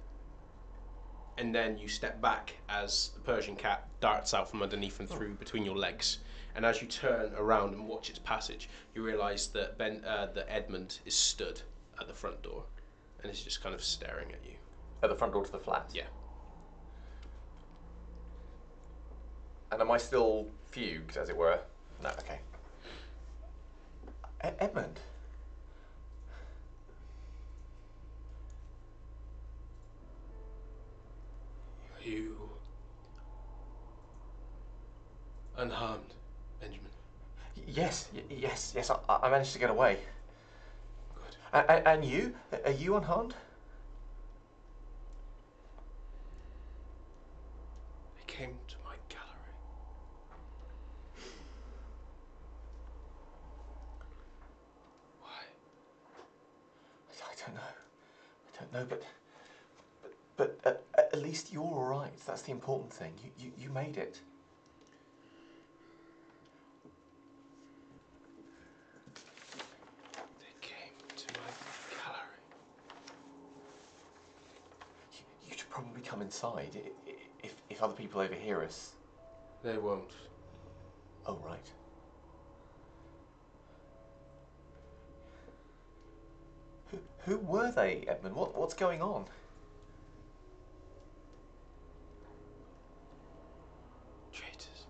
And then you step back as the Persian cat darts out from underneath and through between your legs. And as you turn around and watch its passage, you realise that that Edmund is stood at the front door and is just kind of staring at you. At the front door to the flat? Yeah. And am I still fugued, as it were? No, okay. Edmund? Are you unharmed, Benjamin? Yes. I managed to get away. Good. And you? Are you unharmed? I came to my gallery. Why? I don't know, but at least you're all right. That's the important thing. You made it. They came to my gallery. You should probably come inside if other people overhear us. They won't. Oh, right. Who were they, Edmund? What's going on? Traitors.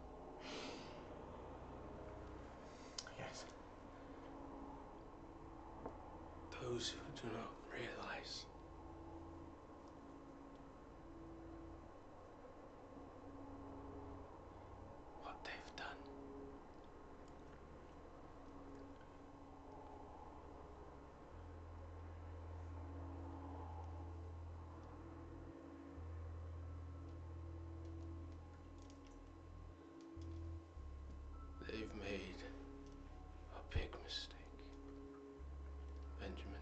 Yes. Those who do not realize what they've done. They've made a big mistake, Benjamin.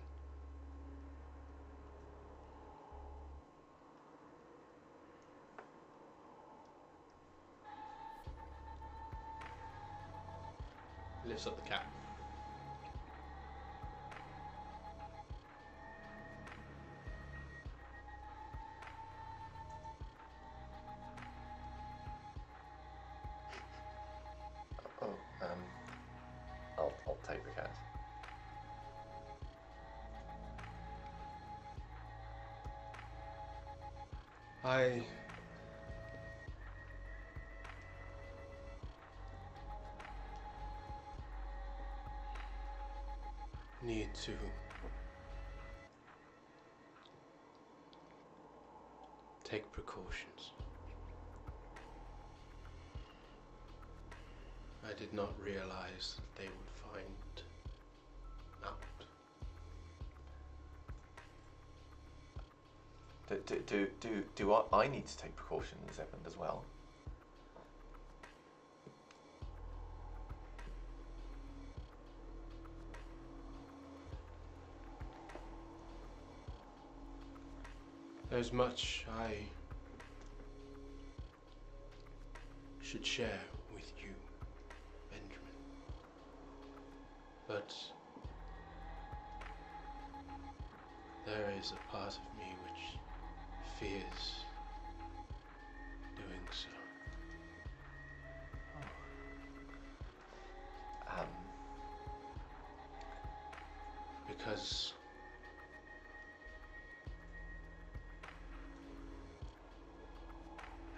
lifts up the cat. Oh, I'll take the cat. I need to take precautions. I did not realize that they would find out. Do I need to take precautions, Edmund, as well? There's much I should share with you, Benjamin. But there is a part of me which fears doing so. Because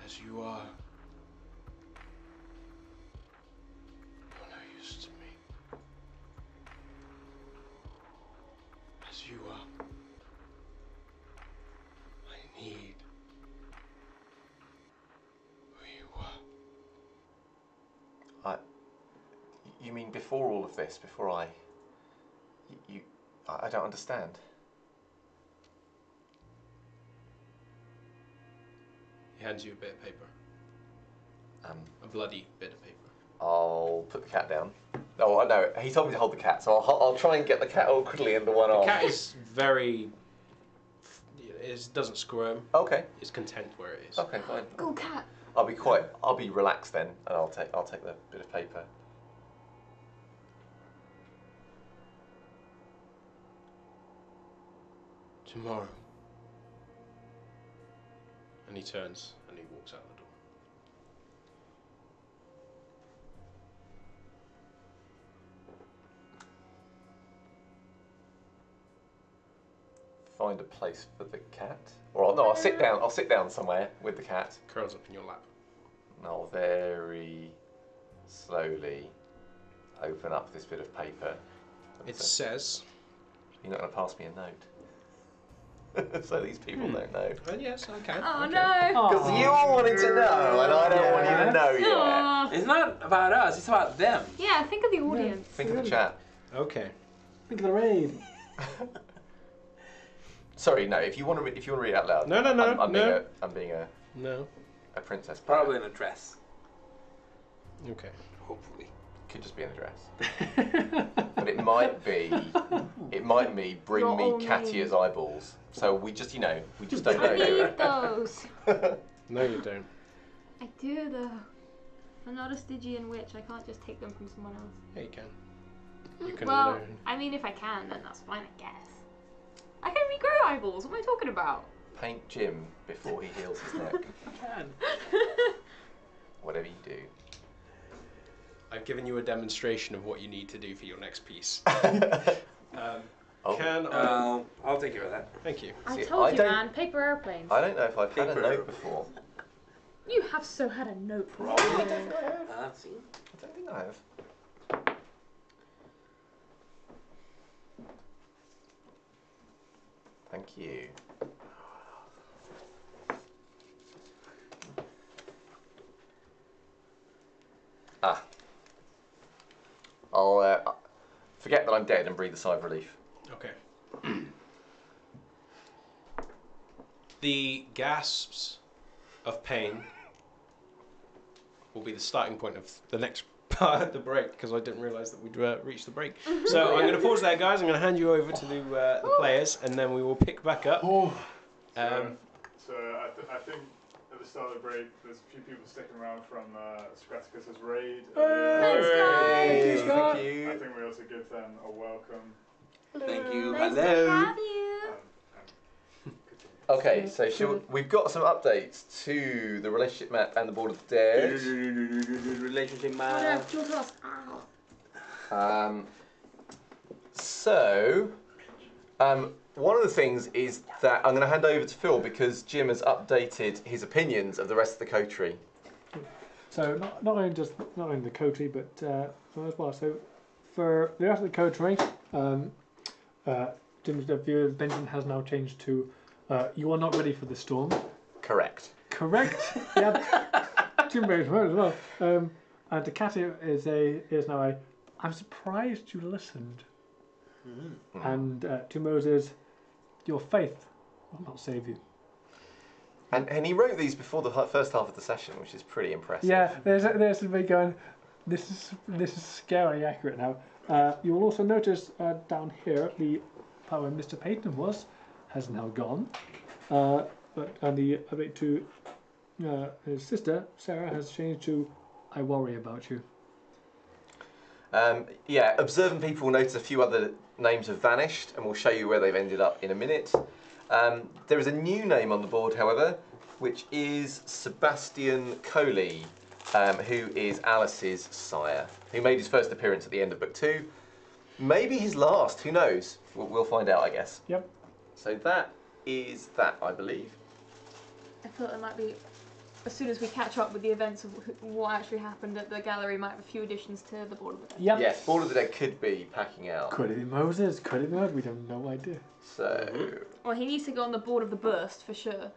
as you are no use to me, as you are, I need who you are. You mean before all of this, before I don't understand. He hands you a bit of paper. A bloody bit of paper. I'll put the cat down. Oh no, he told me to hold the cat, so I'll try and get the cat awkwardly into one arm. The cat is very. It doesn't squirm. Okay. It's content where it is. Okay, fine. Go cat. I'll be relaxed then, and I'll take the bit of paper. Tomorrow. And he turns and he walks out the door. Find a place for the cat, or no, I'll sit down. I'll sit down somewhere with the cat. Curls up in your lap. And I'll very slowly open up this bit of paper. It says. You're not going to pass me a note. So these people don't know. Yes, I can. Oh Okay. no! Because you all wanted to know, and I don't want you to know yet. Aw. It's not about us, it's about them. Yeah, think of the audience. Think of the chat. Okay. Think of the raid. Sorry, no. If you want to read it out loud. No. I'm being No. a princess. Probably in a dress. Okay. Hopefully. Could just be in a dress. But it might be bring Your me own Katia's name. eyeballs. So we just don't know. I need those. No, you don't. I do though. I'm not a Stygian witch. I can't just take them from someone else. Yeah, you can. You can Well, learn. I mean, if I can, then that's fine, I guess. I can regrow eyeballs. What am I talking about? Paint Jim before he heals his neck. Can. Whatever you do. I've given you a demonstration of what you need to do for your next piece. Oh. Can I? I'll take care of that. Thank you. I See, told I you, don't- man. Paper airplanes. I don't know if I've had a Paper. note before. You have so had a note. I don't think I have. See? I don't think I have. Thank you. I'll forget that I'm dead and breathe a sigh of relief. Okay. The gasps of pain will be the starting point of the next part of the break, because I didn't realise that we'd reached the break. So I'm going to pause there, guys. I'm going to hand you over to the players, and then we will pick back up. So Um, I think the start of the break, there's a few people sticking around from Scraticus's raid. Thanks, guys. Thank you. I think we also give them a welcome. Thank you. Nice Hello. to have you. Continue. Okay, so we've got some updates to the relationship map and the Board of the Dead. Relationship Oh, man. no, Jules lost. So, one of the things is that I'm going to hand over to Phil because Jim has updated his opinions of the rest of the coterie. So not only the coterie, but as well. So for the rest of the coterie, Jim's view of Benjamin has now changed to you are not ready for the storm. Correct. Correct. Yeah. Jim very smart as well. And the cat is now a I'm surprised you listened. And to Moses, your faith will not save you. And he wrote these before the first half of the session, which is pretty impressive. Yeah, there's me going. This is scarily accurate now. You will also notice down here the part where Mr. Payton has now gone, but the update to his sister Sarah has changed to I worry about you. Yeah, observant people will notice a few other names have vanished, and we'll show you where they've ended up in a minute. There is a new name on the board, however, which is Sebastian Coley, who is Alice's sire, who made his first appearance at the end of book 2. Maybe his last, who knows? We'll find out, I guess. Yep. So that is that, I believe. I thought there might be, as soon as we catch up with the events of what actually happened at the gallery, might have a few additions to the Board of the Dead. Yep. Yes, Board of the Dead could be packing out. Could it be Moses? Could it be Moses? We have no idea. So, Well, he needs to go on the Board of the Burst for sure.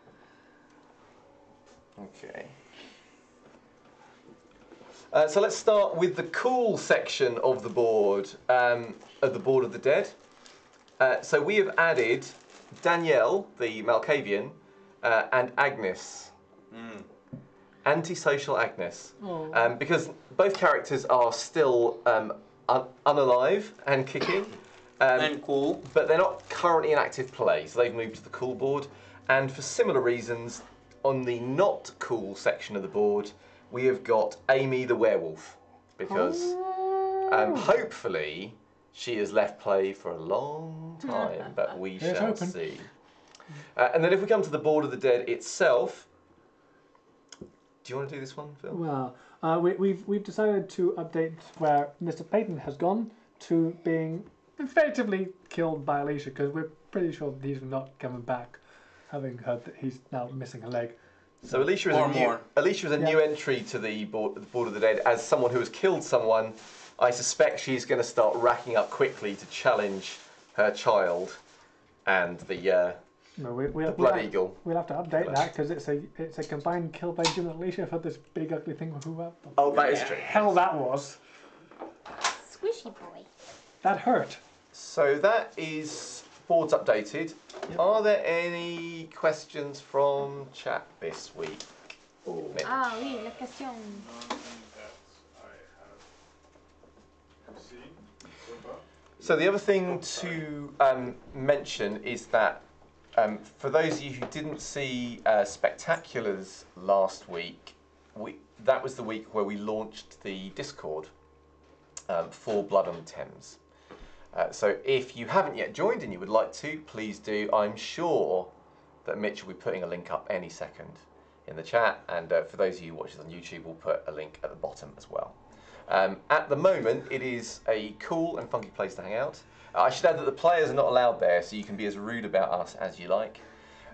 okay. So let's start with the cool section of the Board of the Dead. So we have added Danielle, the Malkavian, and Agnes. Antisocial Agnes. Because both characters are still unalive and kicking. And cool. But they're not currently in active play, so they've moved to the cool board. And for similar reasons, on the not cool section of the board, we have got Amy the werewolf. Because hopefully she has left play for a long time, but we shall see. And then if we come to the Board of the Dead itself, do you want to do this one, Phil? Well, we've decided to update where Mr. Payton has gone to being effectively killed by Alicia, because we're pretty sure that he's not coming back, having heard that he's now missing a leg. So Alicia is a new entry to the Board of the Dead as someone who has killed someone. I suspect she's going to start racking up quickly to challenge her child and the Blood Eagle. We'll have to update that because it's a combined kill by Jim and Alicia for this big ugly thing. Oh, that is true. Hell, that was. Squishy boy. That hurt. So that is boards updated. Yep. Are there any questions from chat this week? Oui, la question. So the other thing to mention is that for those of you who didn't see Spectaculars last week, that was the week where we launched the Discord for Blood on the Thames. So if you haven't yet joined and you would like to, please do. I'm sure that Mitch will be putting a link up any second in the chat, and for those of you who watch this on YouTube, we'll put a link at the bottom as well. At the moment, it is a cool and funky place to hang out. I should add that the players are not allowed there, so you can be as rude about us as you like.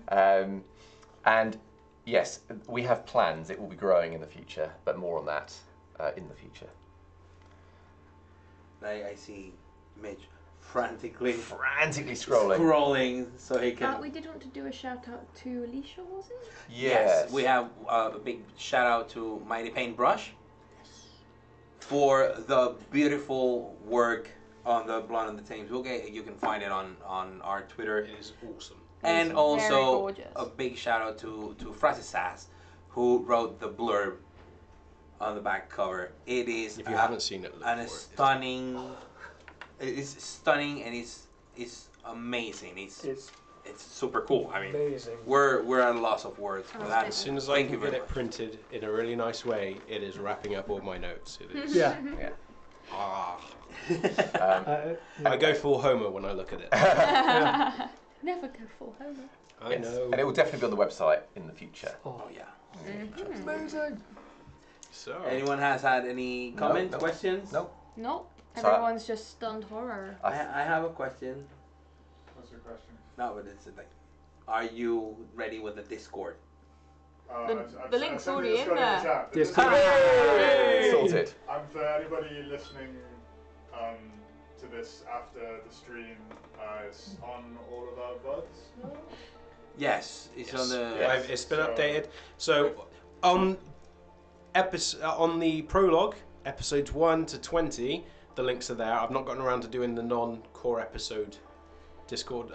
And yes, we have plans. It will be growing in the future, but more on that in the future. I see Mitch frantically scrolling so he can. We did want to do a shout out to Alicia, was it? Yes. We have a big shout out to Mighty Paintbrush for the beautiful work on the Blood on the Thames. You can find it on our Twitter. It is awesome. And also a big shout out to Francis Sass, who wrote the blurb on the back cover. It is if you haven't seen it, stunning. It's stunning and it's amazing. It's it's super cool. I mean, Amazing. we're at a loss of words for that. As soon as I Thank can you get very it printed in a really nice way, it is wrapping up all my notes. It is. Yeah. Yeah. Ah. Yeah. I go full Homer when I look at it. Never go full Homer. I Yes. know. And it will definitely be on the website in the future. Oh yeah. Amazing. So. Anyone has had any comments, no. questions? No. Nope. So- Everyone's just stunned horror. I have a question. What's your question? No, but it's like, are you ready with the Discord? The link's already in there. Discord. Hey! Sorted. And for anybody listening to this after the stream, it's on all of our VODs. Yes, it's on the. Yes. It's been updated. So on the prologue, episodes 1 to 20, the links are there. I've not gotten around to doing the non-core episode Discord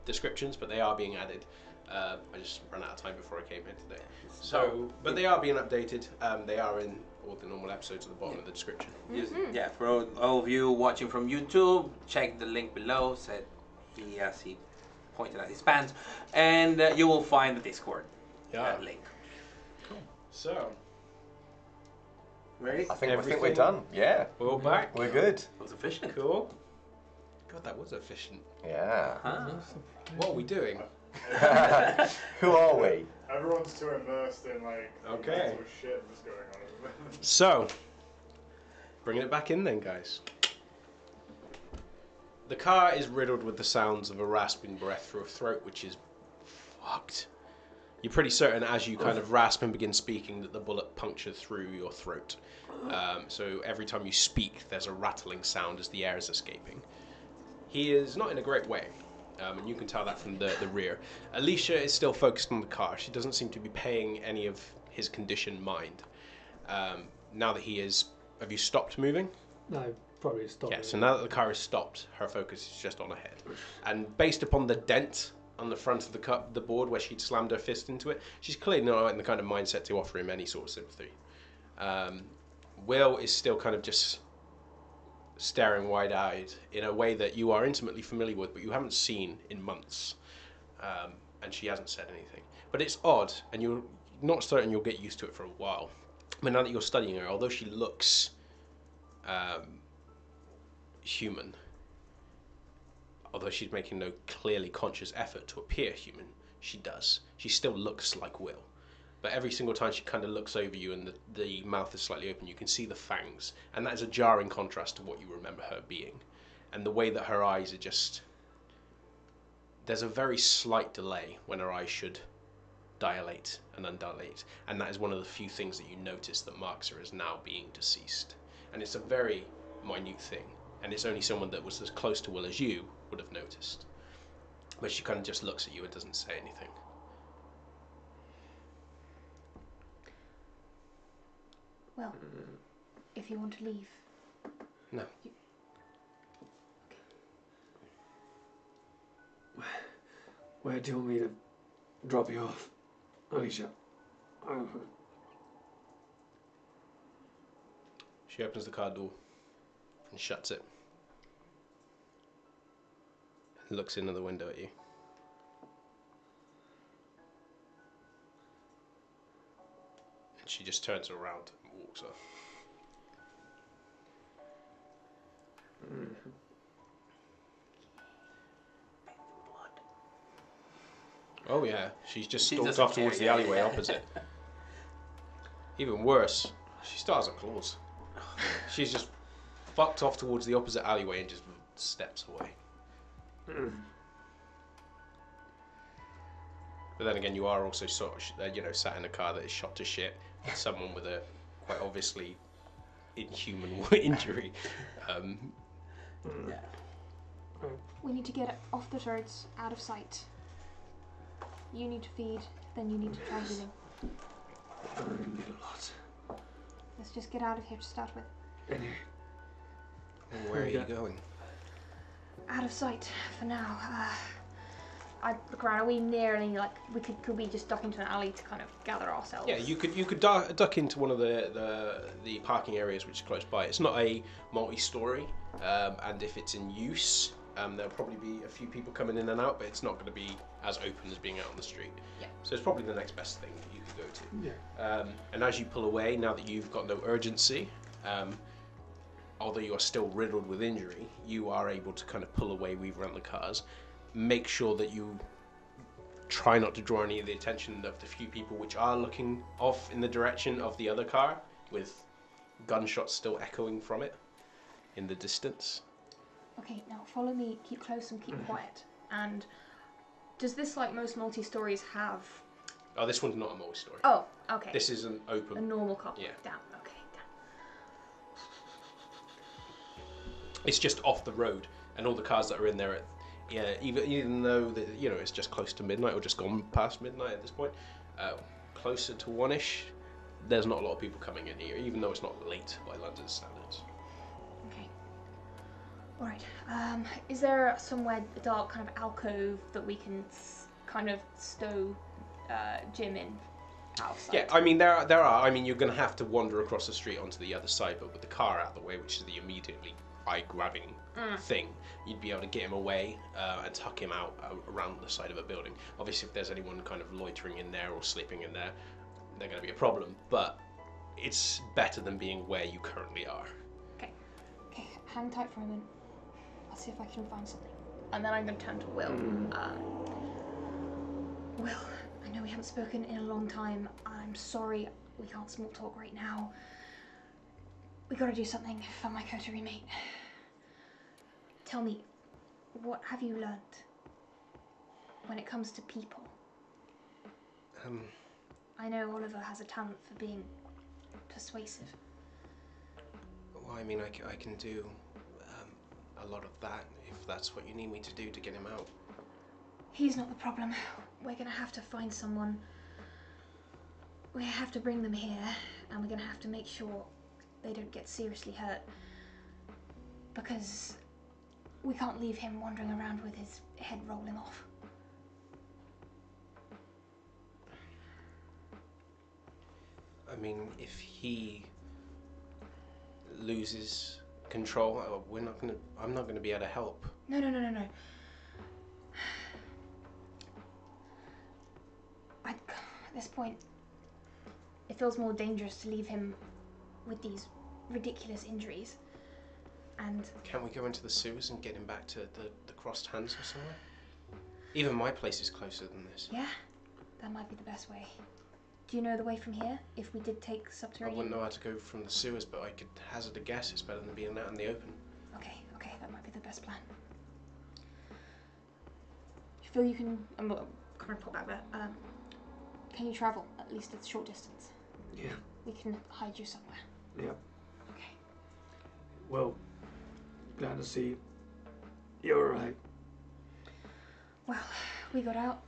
descriptions, but they are being added. I just ran out of time before I came here today. So, but they are being updated. They are in all the normal episodes at the bottom of the description. Yeah, for all of you watching from YouTube, check the link below. Said he pointed at his pants, and you will find the Discord link. So, Ready? I think Everything- we're done. Yeah. we're all back. We're good. It was efficient. Cool. God, that was efficient. Yeah. Huh? What are we doing? Who are we? Everyone's too immersed in like Okay. mental shit that's going on at the moment. So, bringing it back in then, guys. The car is riddled with the sounds of a rasping breath through a throat which is fucked. You're pretty certain as you kind of rasp and begin speaking that the bullet punctured through your throat. So every time you speak, there's a rattling sound as the air is escaping. He is not in a great way, and you can tell that from the rear. Alicia is still focused on the car. She doesn't seem to be paying any of his condition mind. Now that he is... Have you stopped moving? No, probably stop. Yeah, so now that the car is stopped, her focus is just on ahead. And based upon the dent on the front of the board where she'd slammed her fist into it, she's clearly not in the kind of mindset to offer him any sort of sympathy. Will is still kind of just staring wide-eyed in a way that you are intimately familiar with, but you haven't seen in months. And she hasn't said anything. But it's odd, and you're not certain you'll get used to it for a while. But now that you're studying her, although she looks human, although she's making no clearly conscious effort to appear human, she does. She still looks like Will. But every single time she kind of looks over you and the mouth is slightly open, you can see the fangs. And that is a jarring contrast to what you remember her being. And the way that her eyes are just... There's a very slight delay when her eyes should dilate and undilate. And that is one of the few things that you notice that marks her as now being deceased. And it's a very minute thing. And it's only someone that was as close to Will as you would have noticed. But she kind of just looks at you and doesn't say anything. Well, if you want to leave. No. Where do you want me to drop you off, Alicia? She opens the car door and shuts it. And looks into the window at you. And she just turns around and walks off. Oh yeah, she's just She stalked doesn't off towards care, the yeah, alleyway yeah. opposite. Even worse, she still has her claws. She's just fucked off towards the opposite alleyway and just steps away. But then again, you are also sort of, sat in a car that is shot to shit with someone with a quite obviously inhuman injury. Yeah. We need to get off the roads, out of sight. You need to feed, then you need to try healing. I need a lot. Let's just get out of here to start with. Where are you going? Out of sight for now. I look around. Are we nearly could we just duck into an alley to kind of gather ourselves? Yeah, you could duck into one of the parking areas which is close by. It's not a multi-story, and if it's in use, There'll probably be a few people coming in and out, but it's not going to be as open as being out on the street. Yeah. So it's probably the next best thing that you could go to. Yeah. And as you pull away, now that you've got no urgency, although you are still riddled with injury, you are able to kind of pull away, weave around the cars. Make sure that you try not to draw any of the attention of the few people which are looking off in the direction of the other car, with gunshots still echoing from it in the distance. Okay, now follow me, keep close and keep quiet. And does this, like most multi-stories, have... Oh, this one's not a multi-story. Oh, okay. This is an open... A normal car. Yeah. Down, okay, down. It's just off the road, and all the cars that are in there, even though it's just close to midnight or just gone past midnight at this point, closer to 1ish, there's not a lot of people coming in here, even though it's not late by London standards. Okay. All right. Is there somewhere a dark kind of alcove that we can kind of stow Jim in outside? Yeah, I mean there are. I mean you're going to have to wander across the street onto the other side, but with the car out of the way, which is the immediately eye-grabbing thing, you'd be able to get him away and tuck him out around the side of a building. Obviously, if there's anyone kind of loitering in there or sleeping in there, they're going to be a problem. But it's better than being where you currently are. Okay, hang tight for a moment. I'll see if I can find something. And then I'm going to turn to Will. Will, I know we haven't spoken in a long time. I'm sorry we can't small talk right now. We got to do something for my coterie mate. Tell me, what have you learned when it comes to people? I know Oliver has a talent for being persuasive. Well, I mean, I can do a lot of that if that's what you need me to do to get him out. He's not the problem. We're going to have to find someone. We have to bring them here, and we're going to have to make sure they don't get seriously hurt. Because we can't leave him wandering around with his head rolling off. I mean, if he loses control, I'm not gonna be able to help. No. At this point, it feels more dangerous to leave him with these ridiculous injuries. And Can't we go into the sewers and get him back to the crossed hands or somewhere? Even my place is closer than this. yeah, that might be the best way. Do you know the way from here? If we did take I subterranean... wouldn't know how to go from the sewers, but I could hazard a guess it's better than being out in the open. Okay, that might be the best plan. You feel you can... I'm going to put back there. Can you travel, at least a short distance? Yeah. We can hide you somewhere. Yeah. Okay. Well, glad to see you're alright. Well, we got out.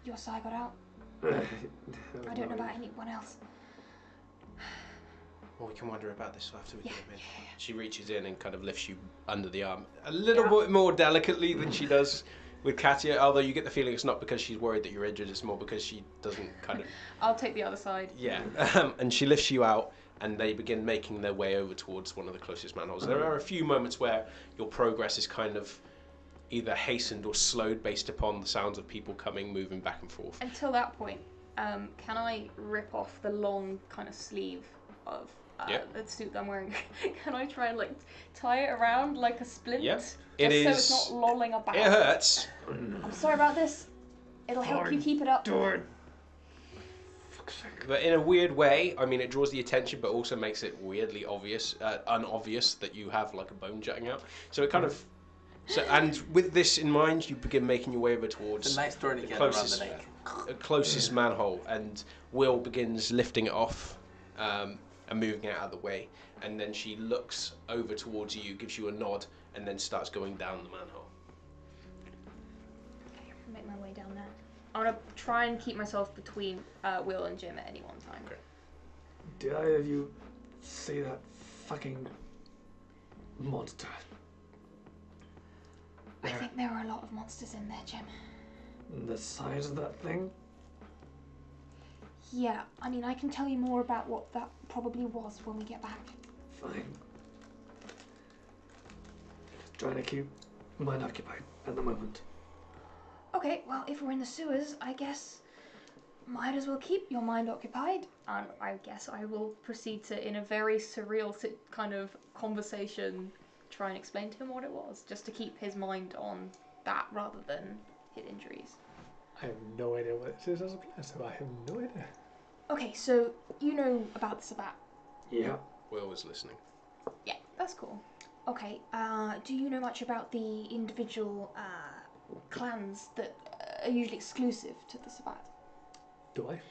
Your side got out. I don't know about anyone else. Well, we can wonder about this after we get him in. Yeah. She reaches in and kind of lifts you under the arm a little bit more delicately than she does with Katia, although you get the feeling it's not because she's worried that you're injured, it's more because she doesn't kind of... I'll take the other side. Yeah, and she lifts you out and they begin making their way over towards one of the closest manholes. There are a few moments where your progress is kind of either hastened or slowed based upon the sounds of people coming, moving back and forth. Until that point, can I rip off the long kind of sleeve of the suit that I'm wearing? Can I try and like tie it around like a splint? Yeah. So it's not lolling about. It hurts. I'm sorry about this. It'll help you keep it up. Do it. But in a weird way, I mean, it draws the attention, but also makes it weirdly unobvious that you have like a bone jutting out. So it kind of... So, and with this in mind, you begin making your way over towards It's a nice story to the get around closest, the neck. closest manhole, and Will begins lifting it off and moving it out of the way. And then she looks over towards you, gives you a nod, and then starts going down the manhole. Okay, make my way down there. I'm gonna try and keep myself between Will and Jim at any one time. Okay. Did either of you see that fucking monster? I think there are a lot of monsters in there, Jim. The size of that thing? Yeah, I mean, I can tell you more about what that probably was when we get back. Fine. Just trying to keep mind occupied at the moment. Okay, well, if we're in the sewers, I guess might as well keep your mind occupied. I guess I will proceed to, in a very surreal kind of conversation, try and explain to him what it was, just to keep his mind on that rather than his injuries. I have no idea what it is as a player, so I have no idea. Okay, so you know about the Sabbat? Yeah. Will was listening. Yeah, that's cool. Okay, do you know much about the individual clans that are usually exclusive to the Sabbat? Do I?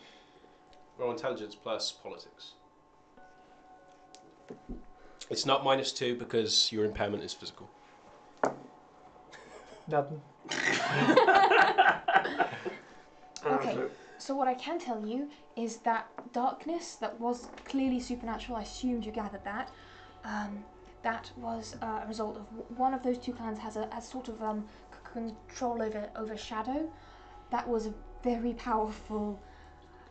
Roll intelligence plus politics. It's not -2 because your impairment is physical. Nothing. Okay, so what I can tell you is that darkness that was clearly supernatural, I assumed you gathered that, that was a result of one of those two clans has a sort of control over shadow. That was a very powerful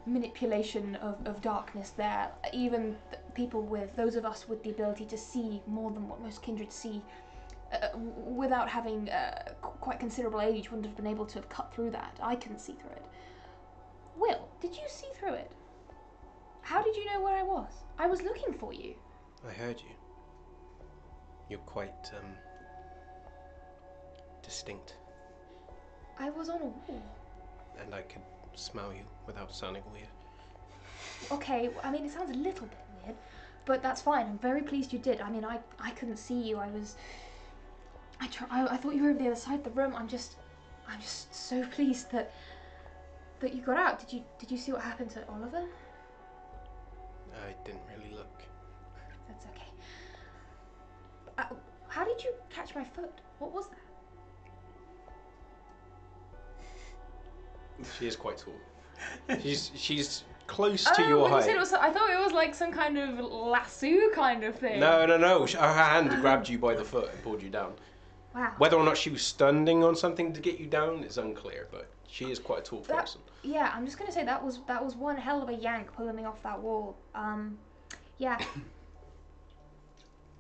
manipulation of darkness there. Even people with, those of us with the ability to see more than what most kindred see, without having quite considerable age, wouldn't have been able to have cut through that. I couldn't see through it. Will, did you see through it? How did you know where I was? I was looking for you. I heard you. You're quite, distinct. I was on a wall. And I could smell you without sounding weird. Okay, I mean, it sounds a little bit weird, but that's fine. I'm very pleased you did. I mean, I couldn't see you. I thought you were over the other side of the room. I'm just so pleased that you got out. Did you see what happened to Oliver? I didn't really look. That's okay. How did you catch my foot? What was that? She is quite tall. She's close to your when height. You said it was, I thought it was like some kind of lasso kind of thing. No. Her hand grabbed you by the foot and pulled you down. Wow. Whether or not she was standing on something to get you down is unclear, but she is quite a tall person. Yeah, I'm just gonna say that was one hell of a yank pulling me off that wall. Yeah.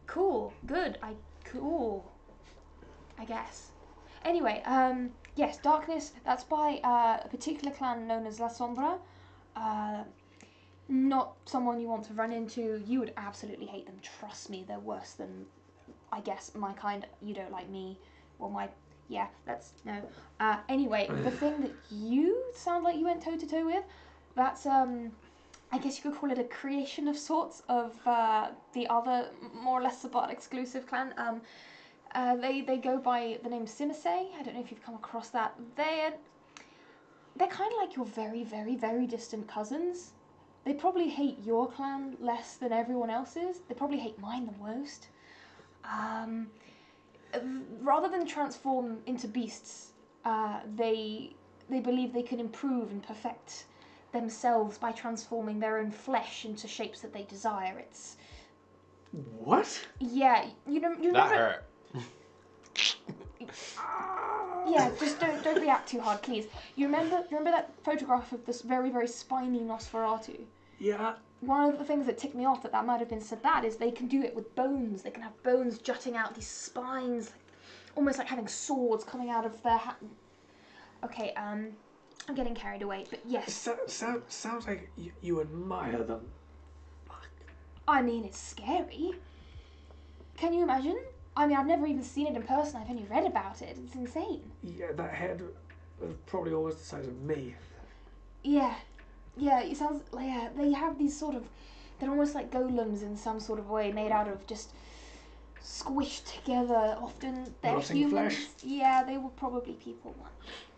Cool. Good. Cool. I guess. Anyway, yes, darkness. That's by a particular clan known as La Sombra. Not someone you want to run into. You would absolutely hate them. Trust me, they're worse than, I guess, my kind. You don't like me. Well, yeah, that's, no. Anyway, the thing that you sound like you went toe-to-toe with, that's, I guess you could call it a creation of sorts of the other, more or less Sabbat exclusive clan. They go by the name Simisei. I don't know if you've come across that. They're kind of like your very, very, very distant cousins. They probably hate your clan less than everyone else's. They probably hate mine the most. Rather than transform into beasts, they believe they can improve and perfect themselves by transforming their own flesh into shapes that they desire. It's... What? Yeah, you remember... That hurt. Yeah, just don't react too hard, please. You remember that photograph of this very, very spiny Nosferatu? Yeah. One of the things that ticked me off that might have been Sabbat is they can do it with bones. They can have bones jutting out, these spines, almost like having swords coming out of their hat. Okay, I'm getting carried away, but yes. Sounds like you admire them. Fuck. I mean, it's scary. Can you imagine? I mean, I've never even seen it in person. I've only read about it. It's insane. Yeah, that head was probably almost the size of me. Yeah, it sounds like, yeah, they have these sort of, they're almost like golems in some sort of way, made out of just squished together. Often they're Rotting humans. flesh? Yeah, they were probably people once.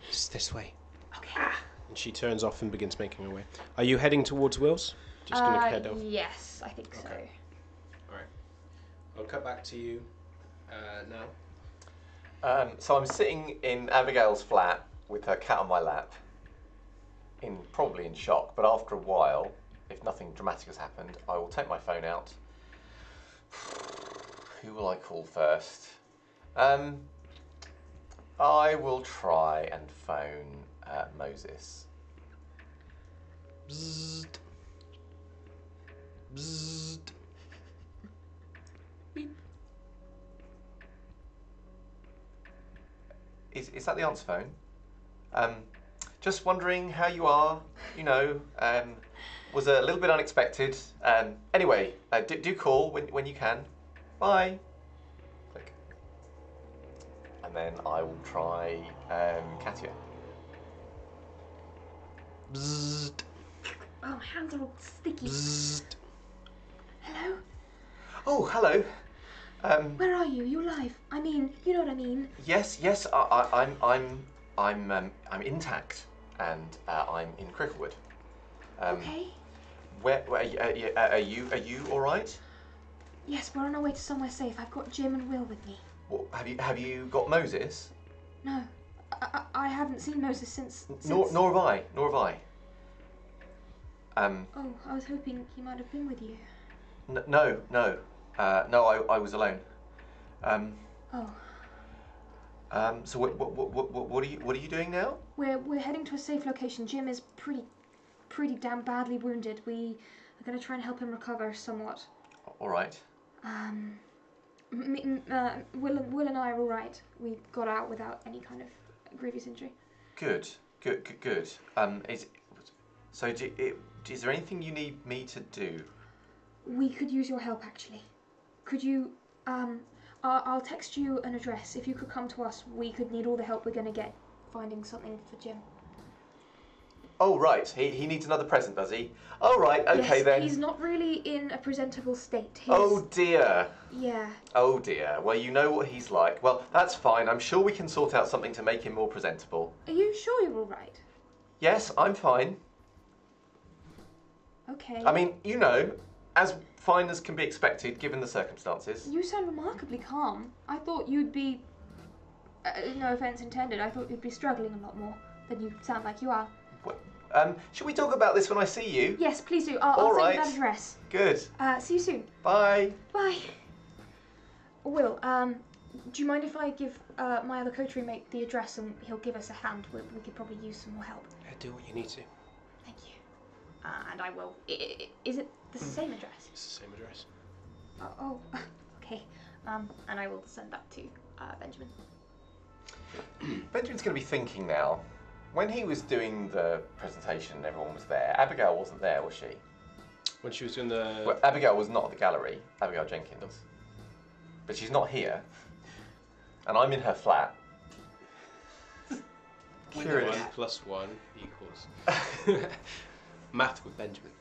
It's this way. Okay. And she turns off and begins making her way. Are you heading towards Will's? Just gonna head off. Yes, I think so. Okay. Alright. I'll cut back to you now. So I'm sitting in Abigail's flat with her cat on my lap, probably in shock, but after a while, if nothing dramatic has happened, I will take my phone out. Who will I call first? I will try and phone Moses. Bzzzt. Bzzzt. Beep. Is that the answer phone? Just wondering how you are. You know, was a little bit unexpected. Anyway, do call when you can. Bye. Click. And then I will try Katya. Bzzzt. Oh, my hands are all sticky. Bzzzt. Hello? Oh, hello. Where are you? You alive? I mean, you know what I mean. Yes. I'm intact, and I'm in Cricklewood. Okay. Where are you all right? Yes, we're on our way to somewhere safe. I've got Jim and Will with me. What, have you got Moses? No, I haven't seen Moses since. Nor have I. Oh, I was hoping he might have been with you. No. I was alone. Oh. So what are you doing now? We're heading to a safe location. Jim is pretty damn badly wounded. We are going to try and help him recover somewhat. All right. Will and I are all right. We got out without any kind of grievous injury. Good. Is there anything you need me to do? We could use your help, actually. Could you? I'll text you an address. If you could come to us, we could need all the help we're going to get finding something for Jim. Oh, right. He needs another present, does he? Oh, right. Okay, yes, then. He's not really in a presentable state. Oh, dear. Yeah. Oh, dear. Well, you know what he's like. Well, that's fine. I'm sure we can sort out something to make him more presentable. Are you sure you're all right? Yes, I'm fine. Okay. I mean, you know, as fine as can be expected given the circumstances. You sound remarkably calm. I thought you'd be... no offence intended. I thought you'd be struggling a lot more than you sound like you are. Should we talk about this when I see you? Yes, please do. I'll send you that address. Good. See you soon. Bye. Bye. Will, do you mind if I give my other coterie mate the address and he'll give us a hand? We could probably use some more help. Yeah, do what you need to. Thank you. And I will. Is it the same address? It's the same address. Oh, okay. And I will send that to Benjamin. Benjamin's going to be thinking now. When he was doing the presentation, everyone was there. Abigail wasn't there, was she? When she was doing the... Well, Abigail was not at the gallery. Abigail Jenkins. But she's not here. And I'm in her flat. Curious. 1 + 1 equals... Math with Benjamin.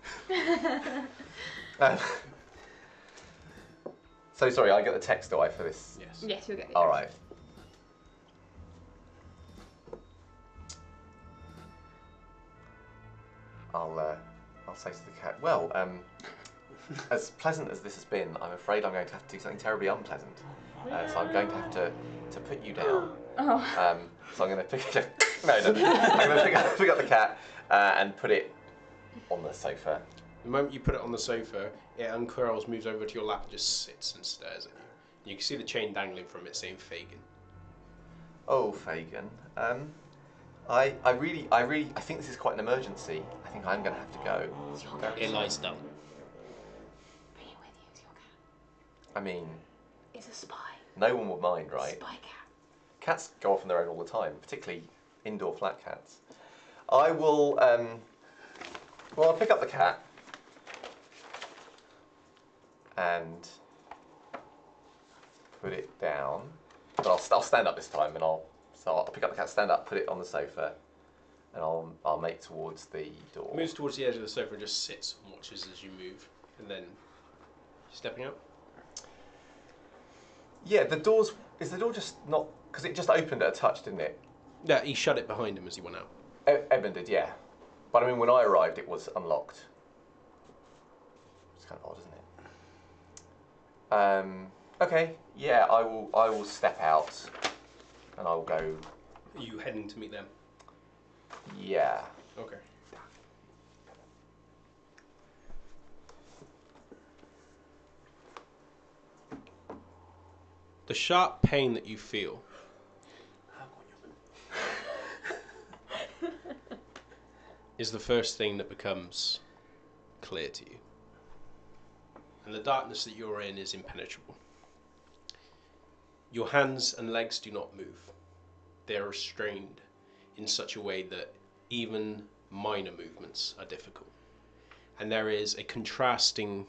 So sorry, I get the text, do I, for this? Yes. Yes, you'll get it. All right. I'll say to the cat, well, as pleasant as this has been, I'm afraid I'm going to have to do something terribly unpleasant. So I'm going to have to put you down. Oh. So I'm going to pick up, I'm going to pick up the cat and put it on the sofa. The moment you put it on the sofa, it uncurls, moves over to your lap, and just sits and stares at you. You can see the chain dangling from it, saying Fagin. Oh, Fagin. I think this is quite an emergency. I think I'm going to have to go. It lies down. Bring it with you, it's your cat. I mean... It's a spy. No one would mind, right? Spy cat. Cats go off on their own all the time, particularly indoor flat cats. I will, well, I'll pick up the cat and put it down. But I'll stand up this time, and I'll pick up the cat, stand up, put it on the sofa, and I'll make towards the door. Moves towards the edge of the sofa and just sits and watches as you move, and then stepping out. Yeah, is the door just not, because it just opened at a touch, didn't it? Yeah, he shut it behind him as he went out. Edmund did, yeah. But I mean, when I arrived, it was unlocked. It's kind of odd, isn't it? Okay, yeah, I will step out, and I will go. Are you heading to meet them? Yeah. Okay. The sharp pain that you feel is the first thing that becomes clear to you. And the darkness that you're in is impenetrable. Your hands and legs do not move. they're restrained in such a way that even minor movements are difficult. And there is a contrasting,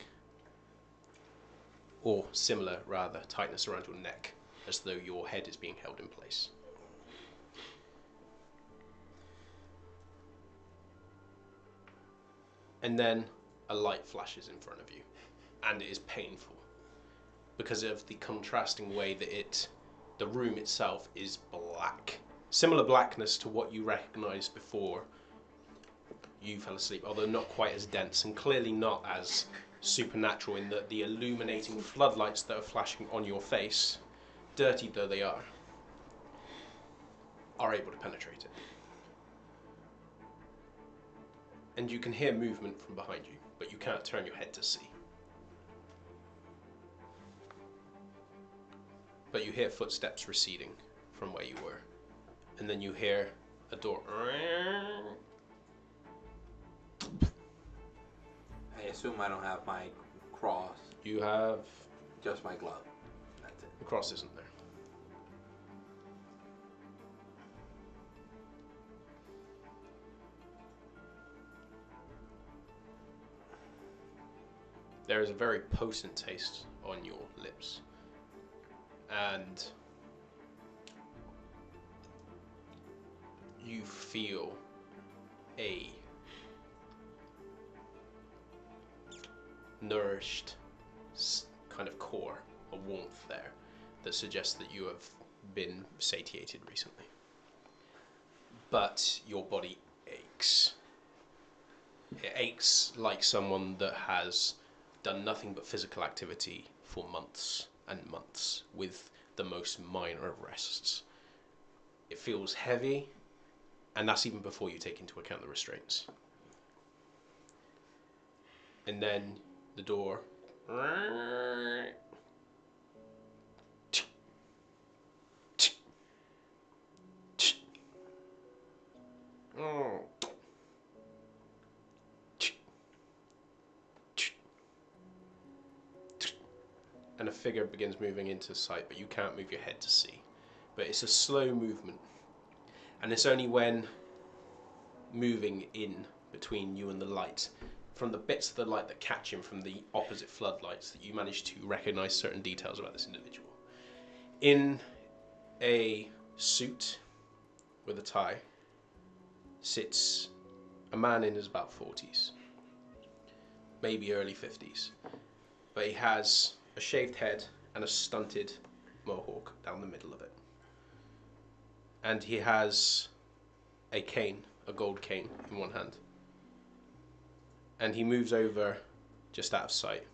or similar rather, tightness around your neck, as though your head is being held in place. And then a light flashes in front of you, and it is painful because of the contrasting way that the room itself is black. Similar blackness to what you recognised before you fell asleep, although not quite as dense and clearly not as supernatural in that the illuminating floodlights that are flashing on your face, dirty though they are able to penetrate it. And you can hear movement from behind you, but you can't turn your head to see. But you hear footsteps receding from where you were. And then you hear a door. I assume I don't have my cross, You have... just my glove. That's it. The cross isn't there. There is a very potent taste on your lips. And you feel a nourished kind of core, a warmth there that suggests that you have been satiated recently. But your body aches. It aches like someone that has done nothing but physical activity for months and months with the most minor of rests. It feels heavy, and that's even before you take into account the restraints. And then the door and a figure begins moving into sight, but you can't move your head to see. But it's a slow movement, and it's only when moving in between you and the light, from the bits of the light that catch him from the opposite floodlights, that you manage to recognize certain details about this individual. In a suit with a tie sits a man in his about 40s, maybe early 50s, but he has a shaved head and a stunted mohawk down the middle of it. And he has a cane, a gold cane, in one hand. And he moves over just out of sight.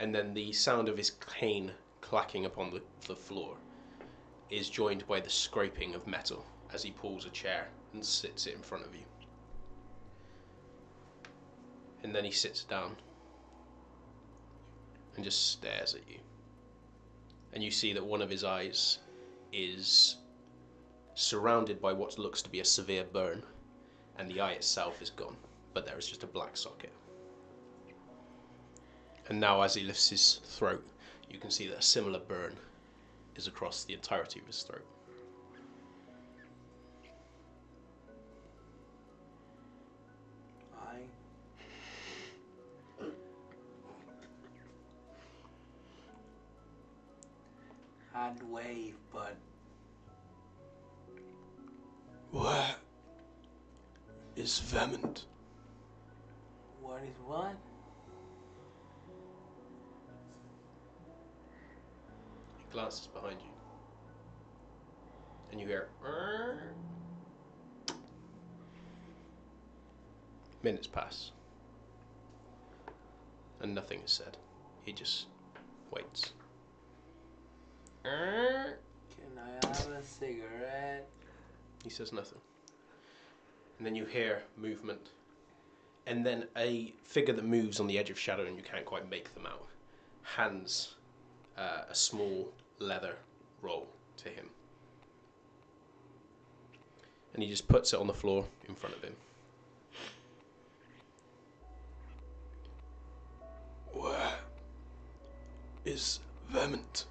And then the sound of his cane clacking upon the floor is joined by the scraping of metal as he pulls a chair and sits it in front of you. And then he sits down and just stares at you. And you see that one of his eyes is surrounded by what looks to be a severe burn, and the eye itself is gone, but there is just a black socket. And now as he lifts his throat, you can see that a similar burn is across the entirety of his throat. I'd wave, but Where is Vehement? what is what? He glances behind you, and you hear. Minutes pass, and nothing is said. He just waits. Can I have a cigarette? He says nothing. And then you hear movement, and then a figure that moves on the edge of shadow and you can't quite make them out hands a small leather roll to him. And he just puts it on the floor in front of him. Where is Vehement?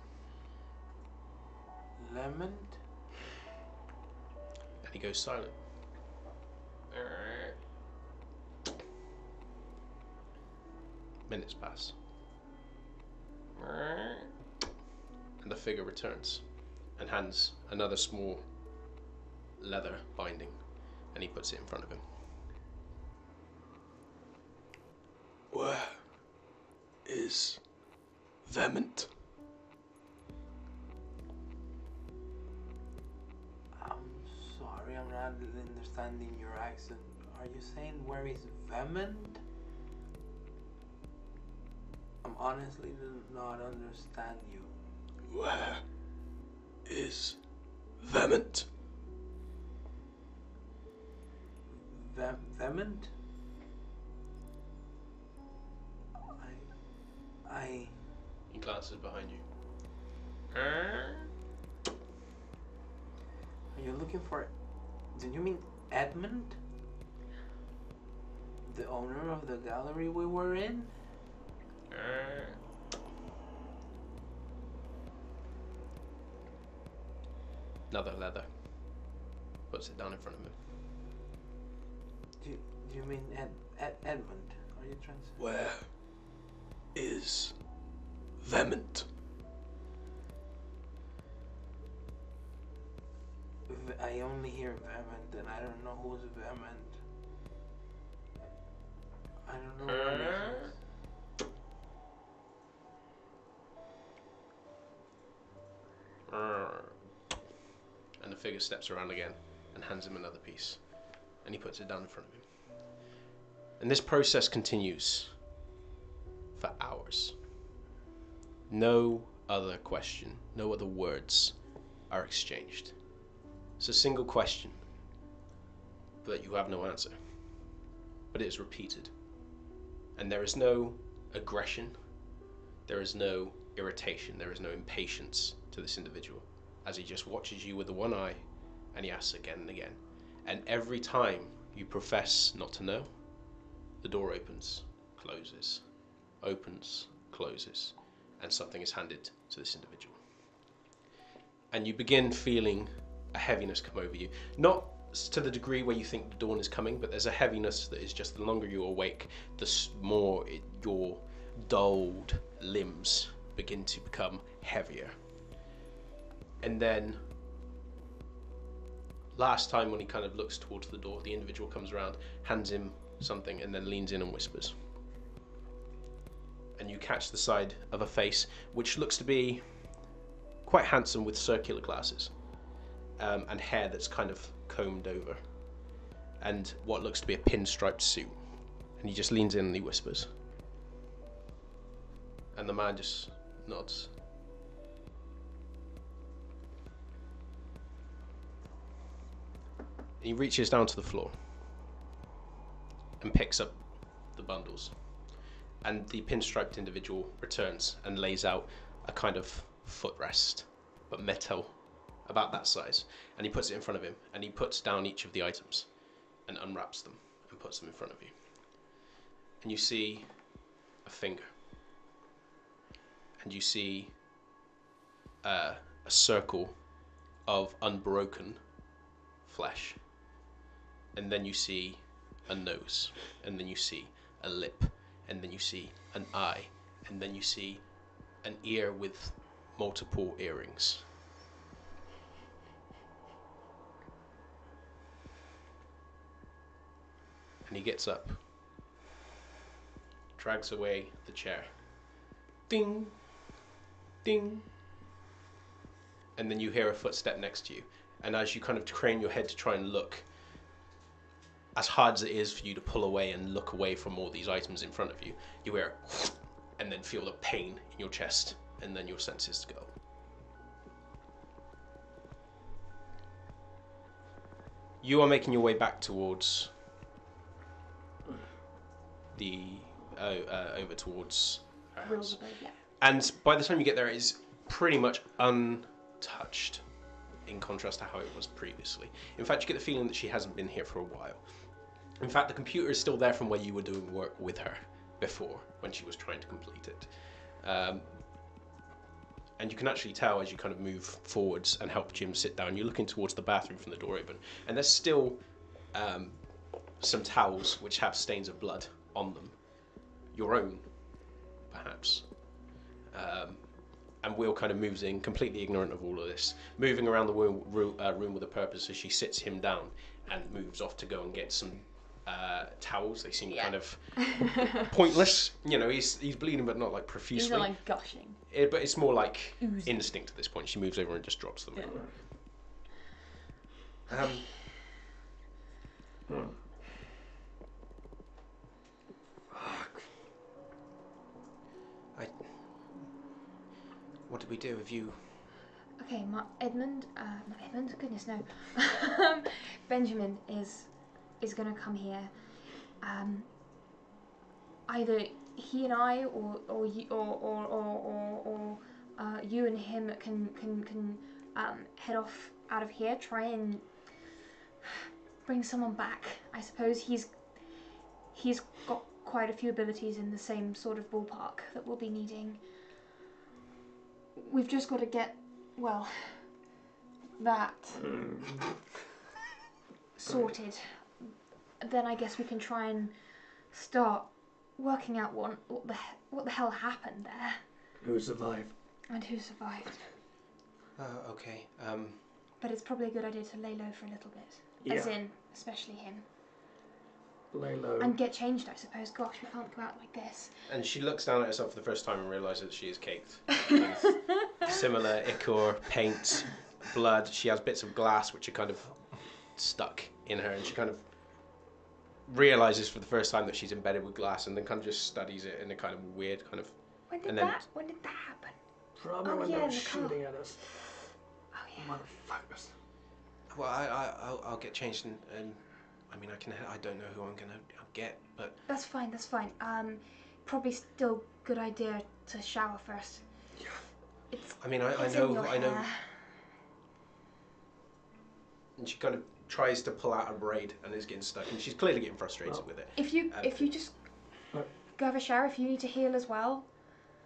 Lemon? And he goes silent. Minutes pass. And the figure returns and hands another small leather binding, and he puts it in front of him. Where is Vehement? I'm sorry, I'm not understanding your accent. Are you saying where is Vehement? I'm honestly do not understand you. Where is Vehement? Vehement? I... He glances behind you. Are you looking for... Do you mean Edmund? The owner of the gallery we were in? Another leather. Puts it down in front of him. Do you mean Edmund? Are you trying to say? Where is Vehement? I only hear Vehement and I don't know who's Vehement. I don't know what it is. And the figure steps around again and hands him another piece. And he puts it down in front of him. And this process continues for hours. No other question, no other words are exchanged. It's a single question, but you have no answer. But it is repeated. And there is no aggression, there is no irritation, there is no impatience to this individual, as he just watches you with the one eye, and he asks again and again. And every time you profess not to know, the door opens, closes, opens, closes, and something is handed to this individual. And you begin feeling a heaviness come over you. Not to the degree where you think the dawn is coming, but there's a heaviness that is just the longer you're awake, the more your dulled limbs begin to become heavier. And then last time when he kind of looks towards the door, the individual comes around, hands him something, and then leans in and whispers. And you catch the side of a face which looks to be quite handsome, with circular glasses, and hair that's kind of combed over, and what looks to be a pinstriped suit. And he just leans in and he whispers. And the man just nods. He reaches down to the floor and picks up the bundles. And the pinstriped individual returns and lays out a kind of footrest, but metal, about that size. And he puts it in front of him, and he puts down each of the items and unwraps them and puts them in front of you. And you see a finger. And you see a circle of unbroken flesh. And then you see a nose, and then you see a lip, and then you see an eye, and then you see an ear with multiple earrings. And he gets up, drags away the chair. Ding, ding. And then you hear a footstep next to you. And as you kind of crane your head to try and look, as hard as it is for you to pull away and look away from all these items in front of you, you hear and then feel the pain in your chest, and then your senses go. You are making your way back towards the over towards her house. Yeah. And by the time you get there, it is pretty much untouched, in contrast to how it was previously. In fact, you get the feeling that she hasn't been here for a while. In fact, the computer is still there from where you were doing work with her before, when she was trying to complete it. And you can actually tell as you kind of move forwards and help Jim sit down, you're looking towards the bathroom from the door open, and there's still some towels which have stains of blood on them. Your own, perhaps. And Will kind of moves in, completely ignorant of all of this, moving around the room with a purpose as she sits him down and moves off to go and get some towels. They seem kind of pointless. You know, he's bleeding, but not like profusely. He's not like gushing. But it's more like instinct at this point. She moves over and just drops them. What did we do? Have you? Okay, Edmund, not Edmund. Goodness no. Benjamin is going to come here. Either he and I, or you, or you and him can head off out of here. Try and bring someone back. I suppose he's got quite a few abilities in the same sort of ballpark that we'll be needing. We've just got to get, well, that sorted. Then I guess we can try and start working out what the hell happened there. Who survived? And who survived. Okay. But it's probably a good idea to lay low for a little bit. As in, especially him. Lay low. And get changed, I suppose. Gosh, we can't go out like this. And she looks down at herself for the first time and realises that she is caked. With similar ichor, paint, blood. She has bits of glass which are kind of stuck in her, and she kind of realises for the first time that she's embedded with glass, and then kind of just studies it in a kind of weird kind of. When did that happen? Probably when they were shooting at us. Oh yeah. Motherfuckers. Well, I'll get changed and I mean I don't know who I'm gonna get, but That's fine. Probably still good idea to shower first. Yeah. I mean I It's know in your hair. And she kind of tries to pull out a braid and is getting stuck, and she's clearly getting frustrated with it. If you just go have a shower, if you need to heal as well.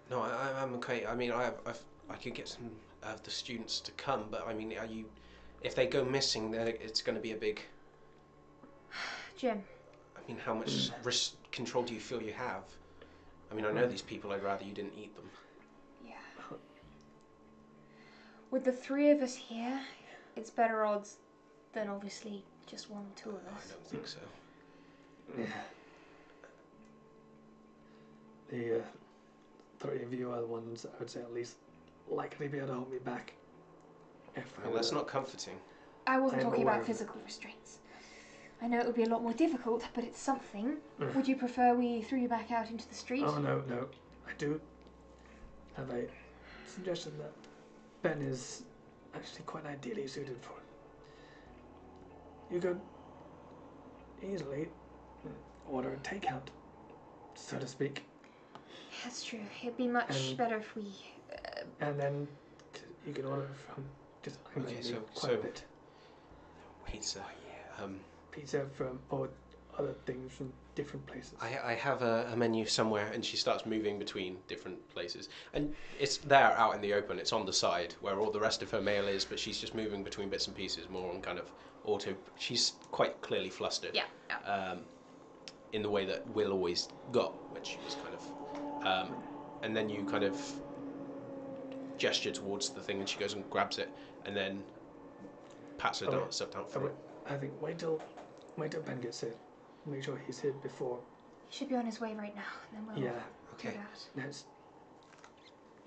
No, I'm okay. I mean I could get some of the students to come, but I mean if they go missing, then it's going to be a big. Jim. I mean, how much risk control do you feel you have? I mean, I know these people. I'd rather you didn't eat them. Yeah. With the three of us here, it's better odds than obviously just one or two of us. I don't think so. Yeah. The three of you are the ones I would say at least likely be able to hold me back. Well, that's not comforting. I wasn't I'm talking aware about of it. physical restraints. I know it would be a lot more difficult, but it's something. Would you prefer we threw you back out into the street? Oh no. I do have a suggestion that Ben is actually quite ideally suited for it. You could easily order a takeout, so to speak. That's true. It'd be much better if we... And then you can order from just Okay, quite a bit. Pizza. Pizza from or other things from different places. I have a menu somewhere, and she starts moving between different places, and it's there out in the open. It's on the side where all the rest of her mail is, but she's just moving between bits and pieces, more on kind of auto. She's quite clearly flustered. Yeah. In the way that Will always got, which she was kind of, and then you kind of gesture towards the thing, and she goes and grabs it, and then pats her stuff down for it. I think wait till Ben gets here. Make sure he's here before. He should be on his way right now, and then we'll do Okay. that.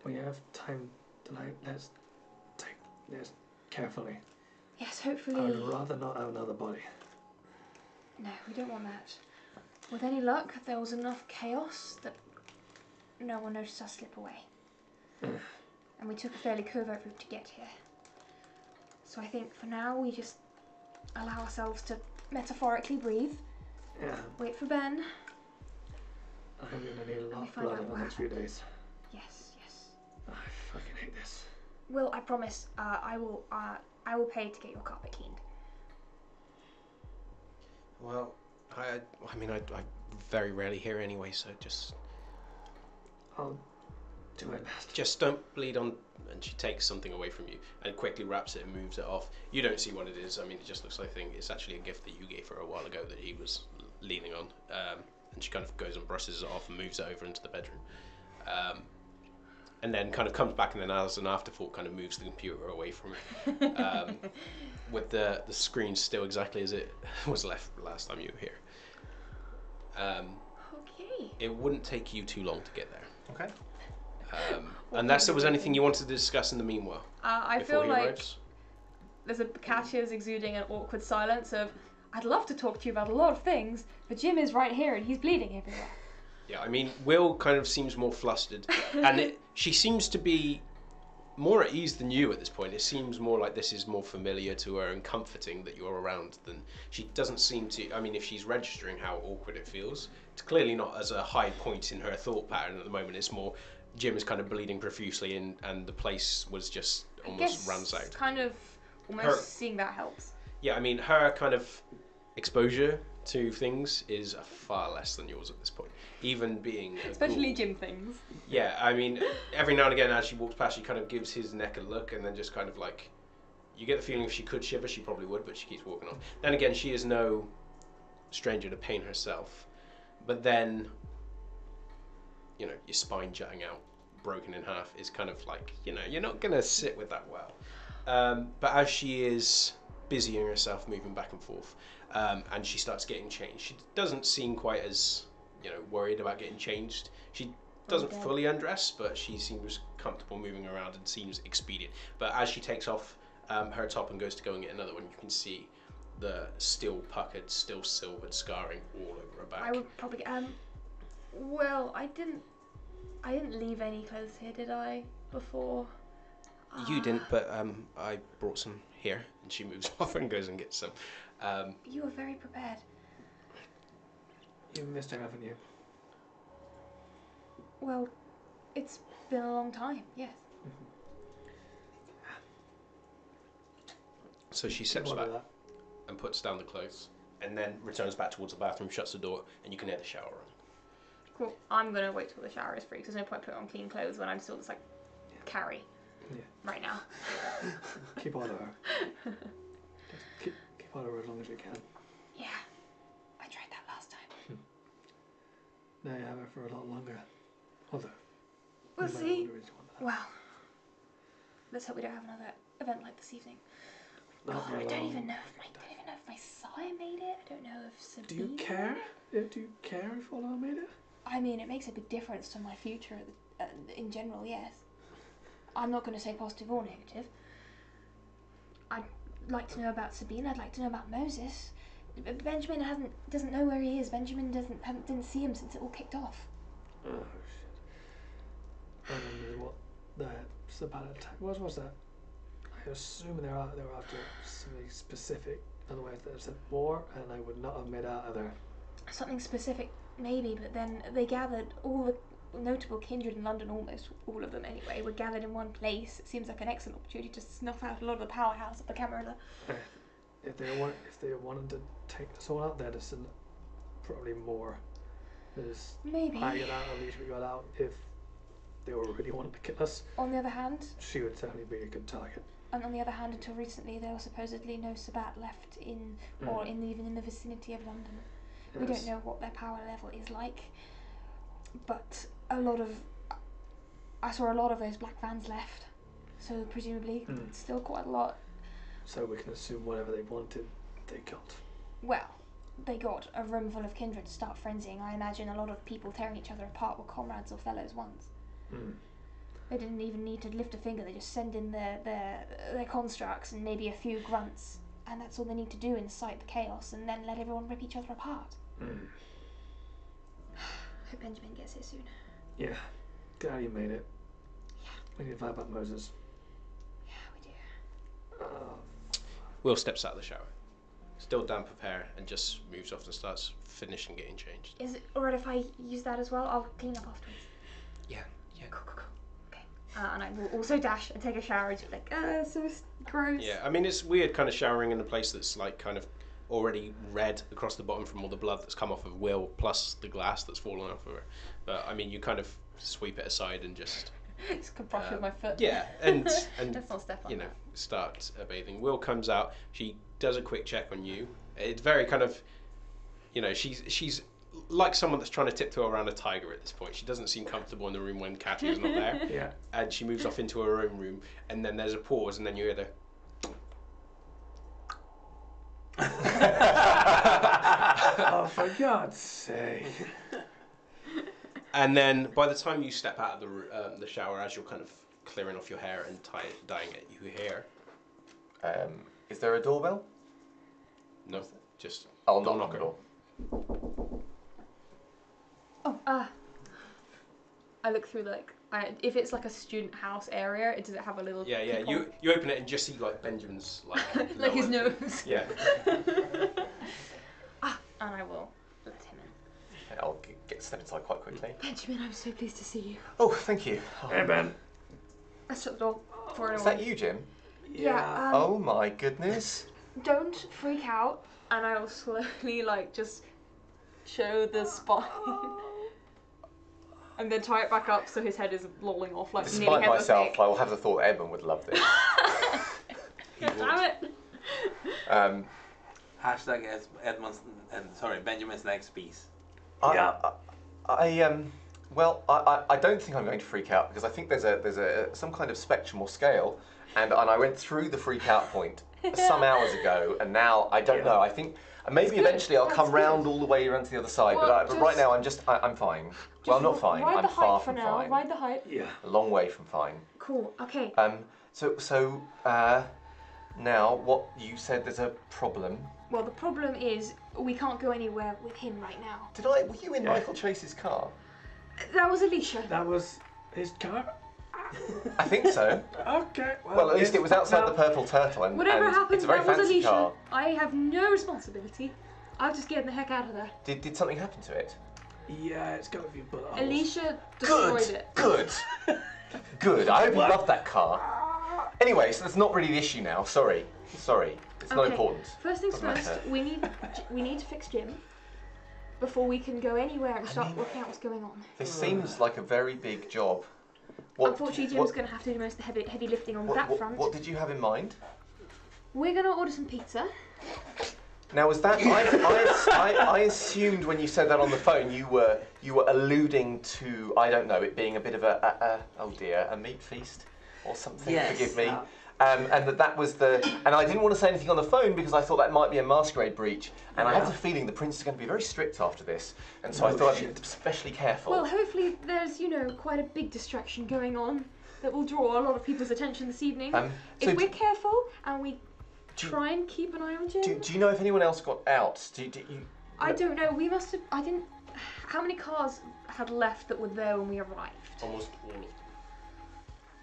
We have time tonight. Let's take this carefully. Yes, hopefully... I'd rather not have another body. No, we don't want that. With any luck, there was enough chaos that no one noticed us slip away. And we took a fairly covert route to get here. So I think for now we just allow ourselves to metaphorically breathe. Yeah. Wait for Ben. I'm gonna need a lot of find blood out in the what next few days. Yes. I fucking hate this. Will, I promise, I will pay to get your carpet cleaned. Well, I mean, I very rarely hear anyway, so just. I'll Do my best. Just don't bleed on. And she takes something away from you and quickly wraps it and moves it off. You don't see what it is. I mean, it just looks like it's actually a gift that you gave her a while ago that he was leaning on. And she kind of goes and brushes it off and moves it over into the bedroom. And then kind of comes back and then as an afterthought kind of moves the computer away from it. With the screen still exactly as it was left last time you were here. Okay. It wouldn't take you too long to get there. Okay. Unless there was anything you wanted to discuss in the meanwhile. I before feel he like arrives. there's a Katya's exuding an awkward silence of, I'd love to talk to you about a lot of things, but Jim is right here and he's bleeding everywhere. Yeah, I mean, Will kind of seems more flustered, and she seems to be more at ease than you at this point. It seems more like this is more familiar to her and comforting that you're around than she doesn't seem to. I mean, if she's registering how awkward it feels, it's clearly not as a high point in her thought pattern at the moment. It's more Jim is kind of bleeding profusely, and the place was just almost ransacked. Kind of almost seeing that helps. Yeah, I mean, her kind of exposure to things is far less than yours at this point. Even being especially Jim things. Yeah, I mean, every now and again as she walks past, she kind of gives his neck a look, and then just kind of like, you get the feeling if she could shiver, she probably would, but she keeps walking on. Then again, she is no stranger to pain herself, but then, you know, your spine jutting out, broken in half, is kind of like, you know, you're not gonna sit with that well. But as she is busying herself, moving back and forth, and she starts getting changed, she doesn't seem quite as, you know, worried about getting changed. She doesn't fully undress, but she seems comfortable moving around and seems expedient. But as she takes off her top and goes to go and get another one, you can see the still puckered, still silvered scarring all over her back. I would probably well, I didn't leave any clothes here, did I? Before. You didn't, but I brought some here, and she moves off and goes and gets some. You were very prepared. You missed her, haven't you? Well, it's been a long time, yes. So she steps back and puts down the clothes, and then returns back towards the bathroom, shuts the door, and you can hear the shower running. Cool. I'm gonna wait till the shower is free, because there's no point putting on clean clothes when I'm still just like carry right now. Keep on her. Just keep on her as long as you can. Yeah, I tried that last time. Now you have her for a lot longer. Although, We'll you might see. not really want that. Well, let's hope we don't have another event like this evening. Not God, for I a don't long even know if my sire made it. I don't know if Sabine. Do you care? Do you care if Ola made it? I mean, it makes a big difference to my future in general, yes. I'm not going to say positive or negative. I'd like to know about Sabine. I'd like to know about Moses. Benjamin doesn't know where he is. Benjamin didn't see him since it all kicked off. Oh shit! I don't know what the Sabbat attack was. What's that? I assume they were after something specific. Otherwise, they'd have said war, and I would not have made out of there. Something specific, maybe, but then they gathered all the notable kindred in London, almost all of them anyway, were gathered in one place. It seems like an excellent opportunity to snuff out a lot of the powerhouse of the Camarilla. If they wanted to take us all out there, there's probably more. There's Maybe. I got out, at least we got out. If they were really wanting to kill us, On the other hand, she would certainly be a good target. and on the other hand, until recently, there was supposedly no Sabbat left in, or even in the vicinity of London. We don't know what their power level is like, but I saw a lot of those black vans left, so presumably still quite a lot. So we can assume whatever they wanted, they got. Well, they got a room full of kindred to start frenzying. I imagine a lot of people tearing each other apart were comrades or fellows once. They didn't even need to lift a finger. They just send in their constructs and maybe a few grunts, and that's all they need to do incite the chaos, and then let everyone rip each other apart. Hope Benjamin gets here soon. Yeah, glad you made it. Yeah. We need to find about Moses. Yeah, we do. Will steps out of the shower, still damp of hair, and just moves off and starts finishing getting changed. Is it alright if I use that as well? I'll clean up afterwards. Yeah. Cool. Okay. And I will also dash and take a shower and just be like, so gross. Yeah, I mean, it's weird kind of showering in a place that's like kind of already red across the bottom from all the blood that's come off of Will, plus the glass that's fallen off of her. But I mean, you kind of sweep it aside and just Just can brush with my foot. Yeah, and Let's not step on that. start bathing. Will comes out. She does a quick check on you. It's very kind of, she's like someone that's trying to tiptoe around a tiger at this point. She doesn't seem comfortable in the room when Katia is not there. Yeah. And she moves off into her own room, and then there's a pause, and then you hear the. Oh, for God's sake. And then by the time you step out of the shower, as you're kind of clearing off your hair and dyeing it, you hear. Is there a doorbell? No, just I'll door knock on the knocker. door. Oh, I look through if it's like a student house area, does it have a little? Yeah. peephole? You open it and just see like Benjamin's like. Like his lower- nose. Yeah. And I will let him in. Okay, I'll step inside quite quickly. Benjamin, I'm so pleased to see you. Oh, thank you. Hey, Ben. Let's shut the door for Is anyone. that you, Jim? Yeah. Oh my goodness. Don't freak out, and I will slowly just show the spine. And then tie it back up so his head is lolling off nearly Despite head myself, I will have the thought that Edmund would love this. Damn it! Hashtag Benjamin's next piece. I don't think I'm going to freak out because I think there's some kind of spectrum or scale, and I went through the freak out point some hours ago, and now I don't know. I think maybe eventually I'll come round all the way around to the other side, but right now I'm fine. Well, not fine. Ride I'm the far height for from now. fine. Ride the height. Yeah. A long way from fine. Cool. Okay. So now what you said there's a problem. Well, the problem is we can't go anywhere with him right now. Were you in Michael Chase's car? That was Alicia. That was his car? I think so. Okay. Well, at least it was outside the Purple Turtle, and Whatever and happened, it's a very that was fancy Alicia. car. I have no responsibility. I'll just get the heck out of there. Did something happen to it? Yeah, it's got a few bullet holes. Alicia destroyed it. Good. Good. I hope you loved that car. Anyway, so that's not really the issue now. Sorry. It's not important. First things Doesn't first, matter. we need to fix Jim before we can go anywhere and start working out what's going on. This seems like a very big job. What, Unfortunately, Jim's going to have to do most of the heavy lifting on that front. What did you have in mind? We're going to order some pizza. Now, was that I assumed when you said that on the phone you were alluding to, I don't know, it being a bit of a meat feast or something. Yes. Forgive me. And that was and I didn't want to say anything on the phone because I thought that might be a Masquerade breach, and I have the feeling the prince is going to be very strict after this, and so I thought I'd be especially careful. Well, hopefully there's, quite a big distraction going on that will draw a lot of people's attention this evening. If we're careful and we try and keep an eye on Jim. Do you know if anyone else got out? I don't know. We must have. I didn't. How many cars had left that were there when we arrived? Almost all of them.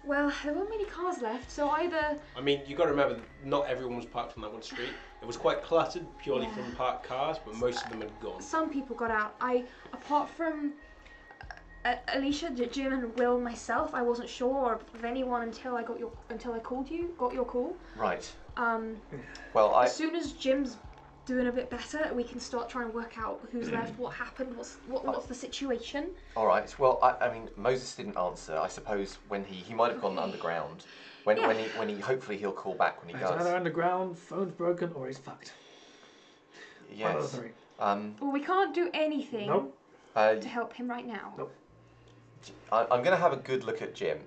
Well, there weren't many cars left, so either. I mean, you got to remember, not everyone was parked on that one street. It was quite cluttered purely from parked cars, but most of them had gone. Some people got out. Apart from Alicia, Jim, and Will, and myself, I wasn't sure of anyone until I got your call. Right. Well, as soon as Jim's doing a bit better, we can start trying to work out who's left, what happened, what's the situation. All right. Well, I mean, Moses didn't answer. I suppose when he might have gone underground. When he hopefully he'll call back when he He's does. either underground, phone's broken, or he's fucked. Yes. One of the three. Well, we can't do anything Nope. to help him right now. Nope. I'm going to have a good look at Jim.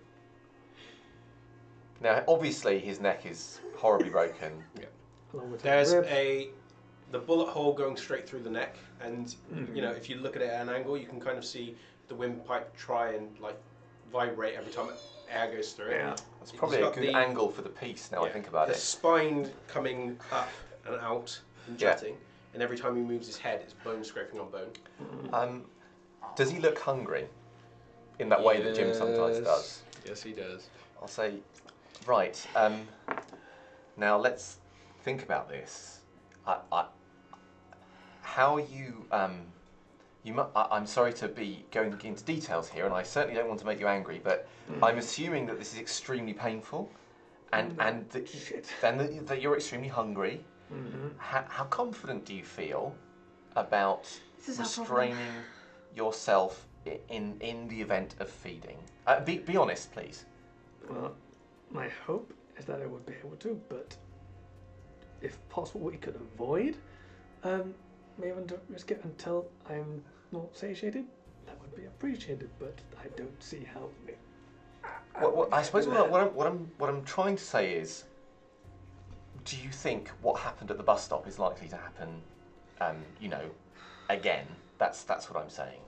Now, obviously, his neck is horribly broken. Along with There's his ribs. the bullet hole going straight through the neck, and if you look at it at an angle, you can kind of see the windpipe try and vibrate every time air goes through it. Yeah. That's probably a good angle for the piece. Now I think about the it. spine coming up and out and jutting, and every time he moves his head, it's bone scraping on bone. Does he look hungry? In that way that Jim sometimes does. Yes, he does. I'll say, right. Now let's think about this. How are you? I'm sorry to be going into details here, and I certainly don't want to make you angry, but I'm assuming that this is extremely painful, and that you're extremely hungry. Mm-hmm. How confident do you feel about This is our problem. restraining yourself in the event of feeding? Be honest, please. Well, my hope is that I would be able to, but if possible, we could avoid having to risk it until I'm not satiated. That would be appreciated, but I don't see how. Well, I suppose what I'm trying to say is, do you think what happened at the bus stop is likely to happen, again? That's what I'm saying.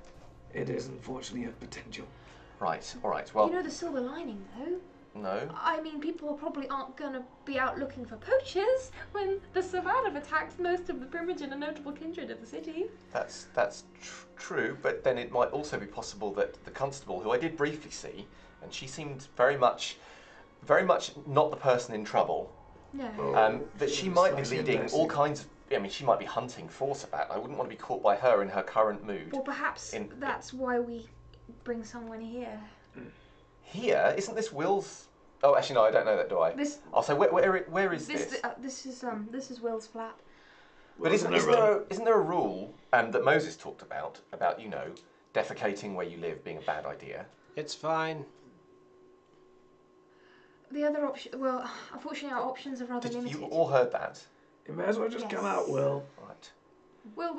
It is unfortunately a potential. Right. All right. Well. You know the silver lining, though. No. I mean, people probably aren't going to be out looking for poachers when the Sabbat have attacked most of the primogenitor and notable kindred of the city. That's true, but then it might also be possible that the constable, who I did briefly see, and she seemed very much not the person in trouble. No. That she might be leading all kinds of. I mean, she might be hunting for Sabbat. I wouldn't want to be caught by her in her current mood. Or perhaps that's why we bring someone here. Here? Isn't this Will's? Oh, actually, no, I don't know that, do I? I'll say, where is this? This is Will's flat. But isn't there a rule that Moses talked about defecating where you live being a bad idea? It's fine. The other option, well, unfortunately our options are rather limited. You all heard that? You may as well just come out, Will. Right. Well,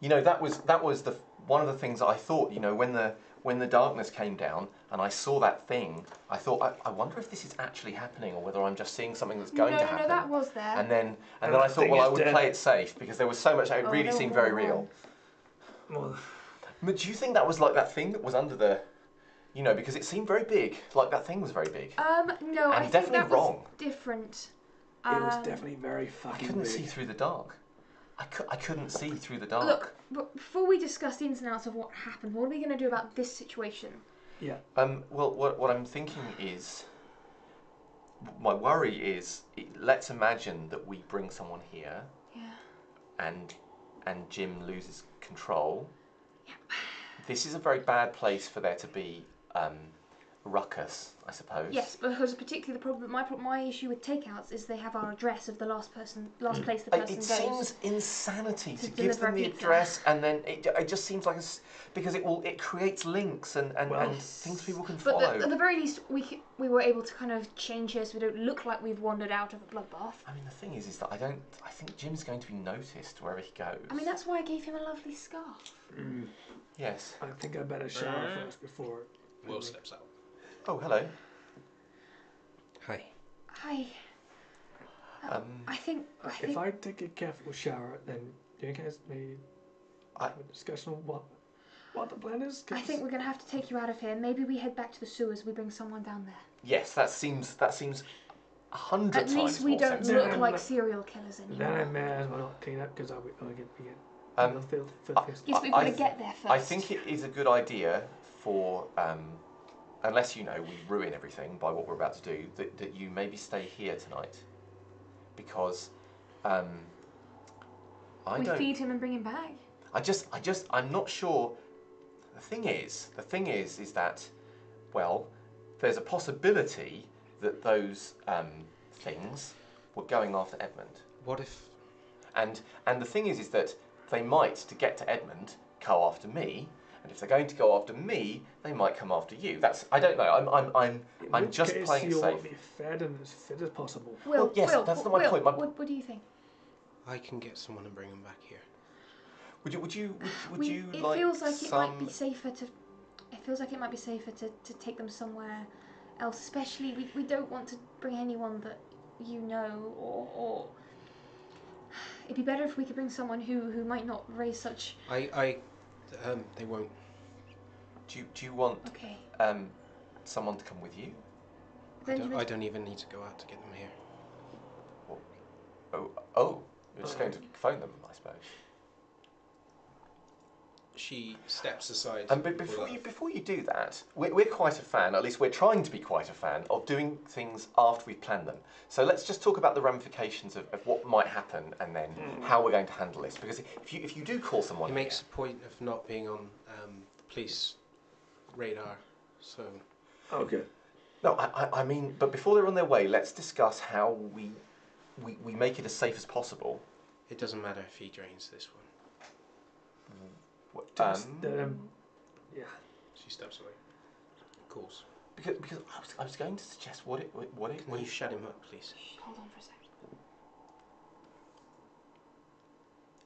that was one of the things that I thought, when the darkness came down and I saw that thing, I thought, I wonder if this is actually happening or whether I'm just seeing something that's going to happen. No, that was there. And then I thought, well, I would play it safe because there was so much, it really seemed very real. Well, But do you think that was like that thing that was under the, because it seemed very big, like that thing was very big. No, I think definitely that wrong. was different. it was definitely very fucking I couldn't big. see through the dark. I couldn't see through the dark. Look, but before we discuss the ins and outs of what happened, what are we going to do about this situation? Yeah. Well, what I'm thinking is, my worry is, let's imagine that we bring someone here. Yeah. And Jim loses control. Yeah. This is a very bad place for there to be ruckus, I suppose. Yes, because particularly the problem, my issue with takeouts is they have our address of the last place the person It goes. seems insanity to give deliver them a the pizza. address and then it just seems like because it creates links and things people can follow. But at the very least, we were able to kind of change here so we don't look like we've wandered out of a bloodbath. I mean, the thing is that I think Jim's going to be noticed wherever he goes. I mean, that's why I gave him a lovely scarf. Yes. I think I better shower first before. Will steps out. Oh, hello. Hi. Hi. I think. If I take a careful shower, then you guys may have a discussion on what the plan is. I think we're going to have to take you out of here. Maybe we head back to the sewers. We bring someone down there. Yes, that seems 100 At times least we more don't sensible. look like serial killers then I anymore. may as well not clean up because I'll get Yes, we've got to get there first. I think it is a good idea for, unless we ruin everything by what we're about to do, that you maybe stay here tonight, because we feed him and bring him back. I'm not sure. The thing is that, well, there's a possibility that those things were going after Edmund. What if? And the thing is that they might, to get to Edmund, go after me. And if they're going to go after me, they might come after you. I don't know. I'm just playing it you safe. want me fed and as fit as possible. Well, yes, that's not my point. What do you think? I can get someone and bring him back here. Would you It like feels like some? it might be safer to. It feels like it might be safer to take them somewhere else. Especially, we don't want to bring anyone that you know, or it'd be better if we could bring someone who might not raise such. They won't. Do you want Okay. someone to come with you? I don't even need to go out to get them here. Oh, you're just going to phone them, I suppose. She steps aside. But before you do that, we're quite a fan, at least we're trying to be quite a fan, of doing things after we've planned them. So let's just talk about the ramifications of what might happen and then how we're going to handle this. Because if you do call someone He makes a point of not being on the police radar, so... Okay. No, I mean, but before they're on their way, let's discuss how we make it as safe as possible. It doesn't matter if he drains this one. Yeah. She steps away. Of course. Because I was going to suggest what it. Can you shut him up, please? Hold on for a sec.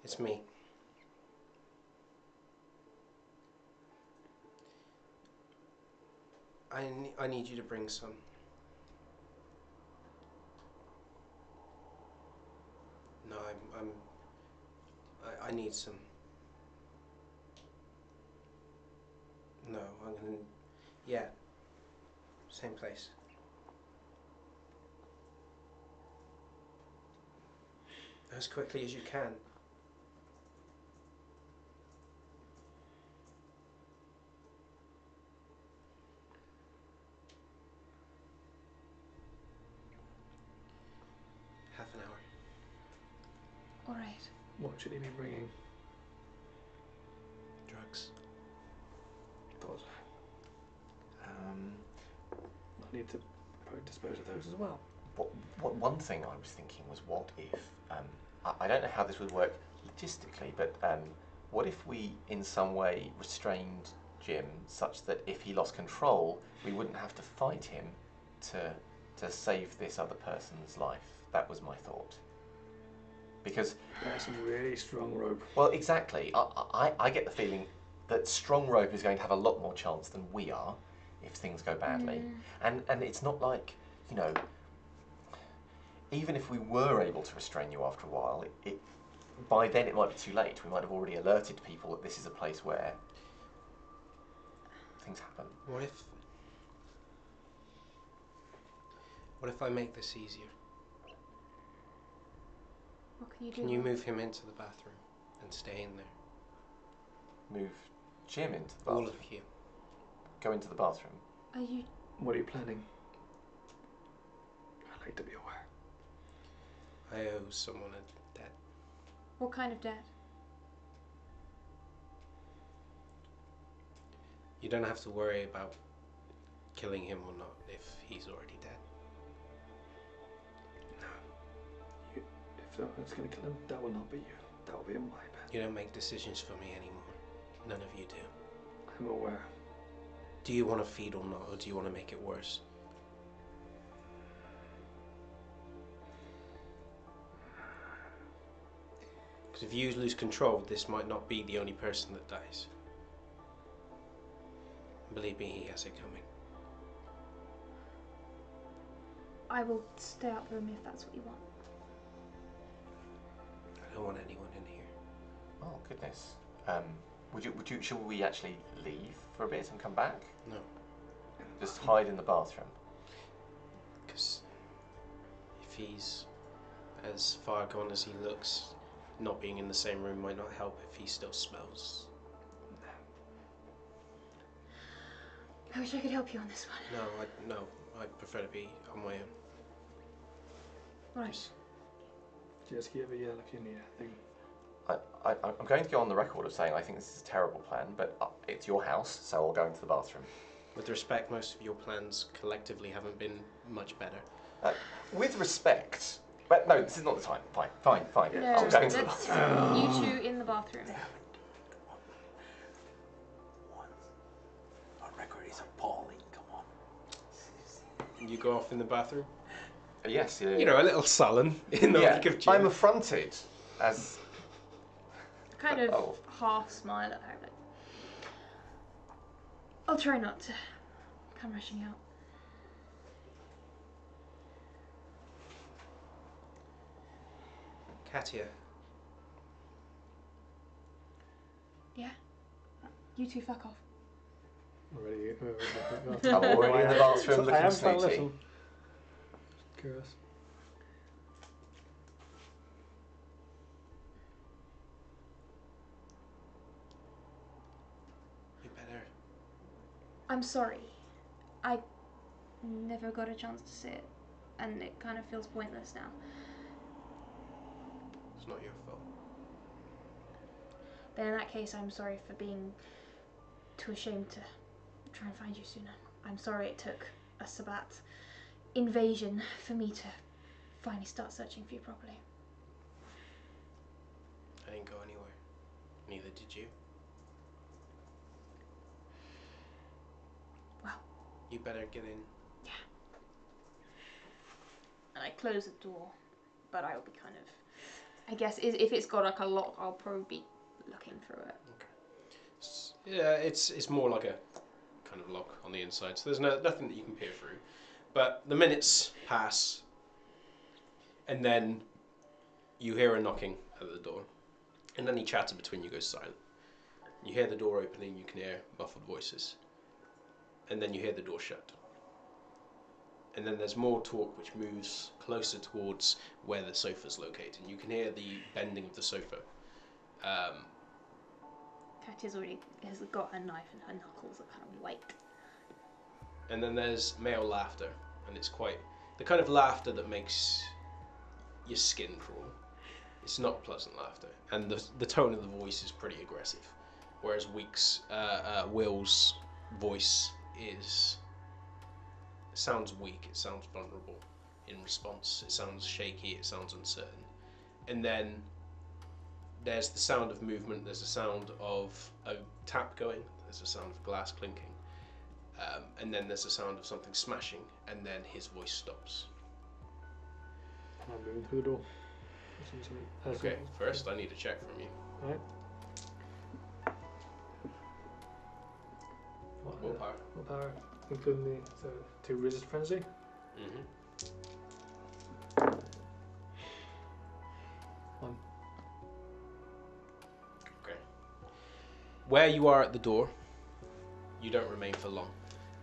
It's me. I need you to bring some. No, I need some. No, I'm gonna. Yeah. Same place. As quickly as you can. Half an hour. All right. What should he be bringing? Drugs. Thought. I need to dispose of those as well. What one thing I was thinking was, what if I don't know how this would work logistically, but what if we in some way restrained Jim such that if he lost control, we wouldn't have to fight him to save this other person's life? That was my thought. Because that's a really strong rope. Well, exactly. I get the feeling that strong rope is going to have a lot more chance than we are if things go badly. And it's not like, you know, even if we were able to restrain you after a while, by then it might be too late. We might have already alerted people that this is a place where things happen. What if I make this easier? What can you do? Can you move him into the bathroom and stay in there? Move Jim into the bathroom? All of you. Go into the bathroom? Are you... What are you planning? I'd like to be aware. I owe someone a debt. What kind of debt? You don't have to worry about killing him or not if he's already dead. If someone's going to kill him, that will not be you. That will be in my bed. You don't make decisions for me anymore. None of you do. I'm aware. Do you want to feed or not, or do you want to make it worse? Because if you lose control, this might not be the only person that dies. Believe me, he has it coming. I will stay out the room if that's what you want. I don't want anyone in here. Oh goodness. Should we actually leave for a bit and come back? No. Just hide in the bathroom. Because if he's as far gone as he looks, not being in the same room might not help if he still smells. I wish I could help you on this one. No, I'd prefer to be on my own. Right. Just give a yell if you need anything. I'm going to go on the record of saying I think this is a terrible plan, but it's your house, so I'll go into the bathroom. With respect, most of your plans collectively haven't been much better. With respect, but no, this is not the time. Fine. No, I'll go into the let's bathroom. you two in the bathroom. Our record is appalling. Come on. You go off in the bathroom? Yes, yeah. You know, a little sullen in the wake of Jim. I'm affronted as... Kind of half smile at her. Like, I'll try not to come rushing out. Katia. Yeah? You two fuck off. Already. I'm already in the bathroom I looking am trying to snooty. listen. Curious. You better. I'm sorry. I never got a chance to say it, and it kind of feels pointless now. It's not your fault. Then in that case, I'm sorry for being too ashamed to try and find you sooner. I'm sorry it took a Sabbat invasion for me to finally start searching for you properly. I didn't go anywhere. Neither did you. You better get in. And I close the door, but I will be kind of. I guess if it's got like a lock, I'll probably be looking through it. Okay. Yeah, it's more like a kind of lock on the inside, so there's nothing that you can peer through. But the minutes pass, and then you hear a knocking at the door, and any chatter between you goes silent. You hear the door opening, you can hear muffled voices, and then you hear the door shut. And then there's more talk which moves closer towards where the sofa's located. And you can hear the bending of the sofa. Katya's already has got a knife and her knuckles are kind of white. And then there's male laughter, and it's quite the kind of laughter that makes your skin crawl. It's not pleasant laughter, and the tone of the voice is pretty aggressive. Whereas Will's voice sounds weak, it sounds vulnerable in response, it sounds shaky, it sounds uncertain. And then there's the sound of movement, there's the sound of a tap going, there's the sound of glass clinking, and then there's the sound of something smashing, and then his voice stops. I'm moving through the door. Okay, first I need a check from you. Alright. Willpower. Willpower, including the to resist frenzy. One. Okay. Where you are at the door, you don't remain for long,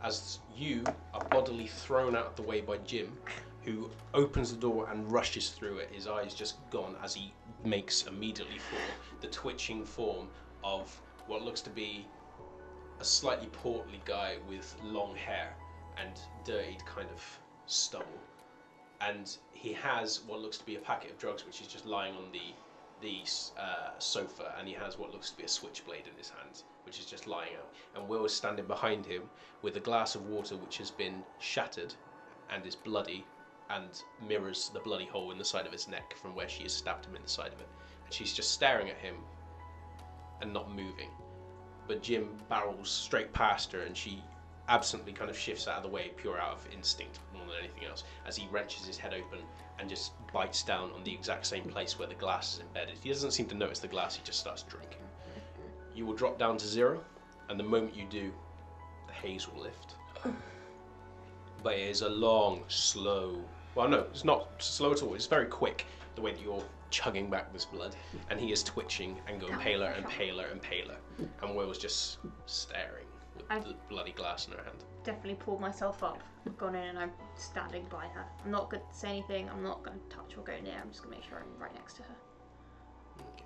as you are bodily thrown out of the way by Jim, who opens the door and rushes through it, his eyes just gone as he makes immediately for the twitching form of what looks to be a slightly portly guy with long hair and dirtied kind of stubble. And he has what looks to be a packet of drugs which is just lying on the sofa, and he has what looks to be a switchblade in his hand which is just lying out. And Will is standing behind him with a glass of water which has been shattered and is bloody and mirrors the bloody hole in the side of his neck from where she has stabbed him in the side of it. And she's just staring at him and not moving. But Jim barrels straight past her, and she absently kind of shifts out of the way, pure out of instinct more than anything else, as he wrenches his head open and just bites down on the exact same place where the glass is embedded. He doesn't seem to notice the glass, he just starts drinking. You will drop down to 0, and the moment you do, the haze will lift. But it is a long, slow... Well, no, it's not slow at all, it's very quick, the way that you're chugging back this blood, and he is twitching and going paler and paler and paler, and Will's just staring with the bloody glass in her hand. Definitely pulled myself up, I've gone in and I'm standing by her. I'm not going to say anything, I'm not going to touch or go near, I'm just going to make sure I'm right next to her. Okay.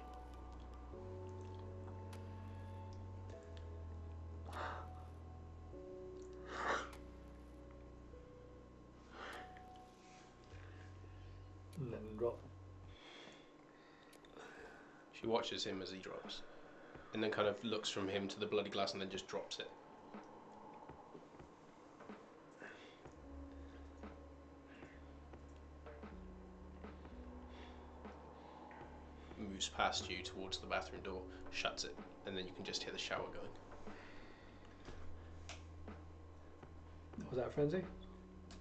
And then drop. She watches him as he drops, and then kind of looks from him to the bloody glass and then just drops it. Moves past you towards the bathroom door, shuts it, and then you can just hear the shower going. Was that a frenzy?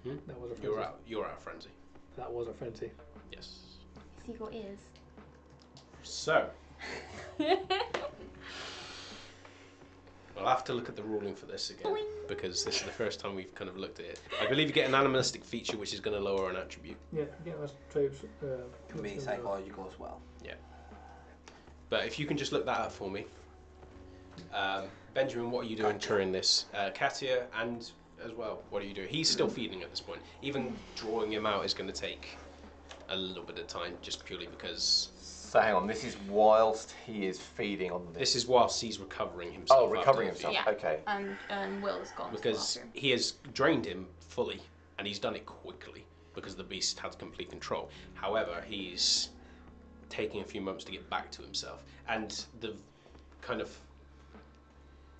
That was a frenzy. You're out of frenzy. That was a frenzy. Yes. See your ears. So, we'll have to look at the ruling for this again, because this is the first time we've kind of looked at it. I believe you get an animalistic feature which is going to lower an attribute. Yeah, that's traits. Can be psychological as well. Yeah. But if you can just look that up for me. Benjamin, what are you doing during this? Katya, and as well, what are you doing? He's still feeding at this point. Even drawing him out is going to take a little bit of time, just purely because... So hang on, this is whilst he is feeding on this. This is whilst he's recovering himself. Oh, recovering after the himself. Yeah. Okay. And Will's gone because to the bathroom. he has drained him fully, and he's done it quickly because the beast has complete control. However, he's taking a few moments to get back to himself, and the kind of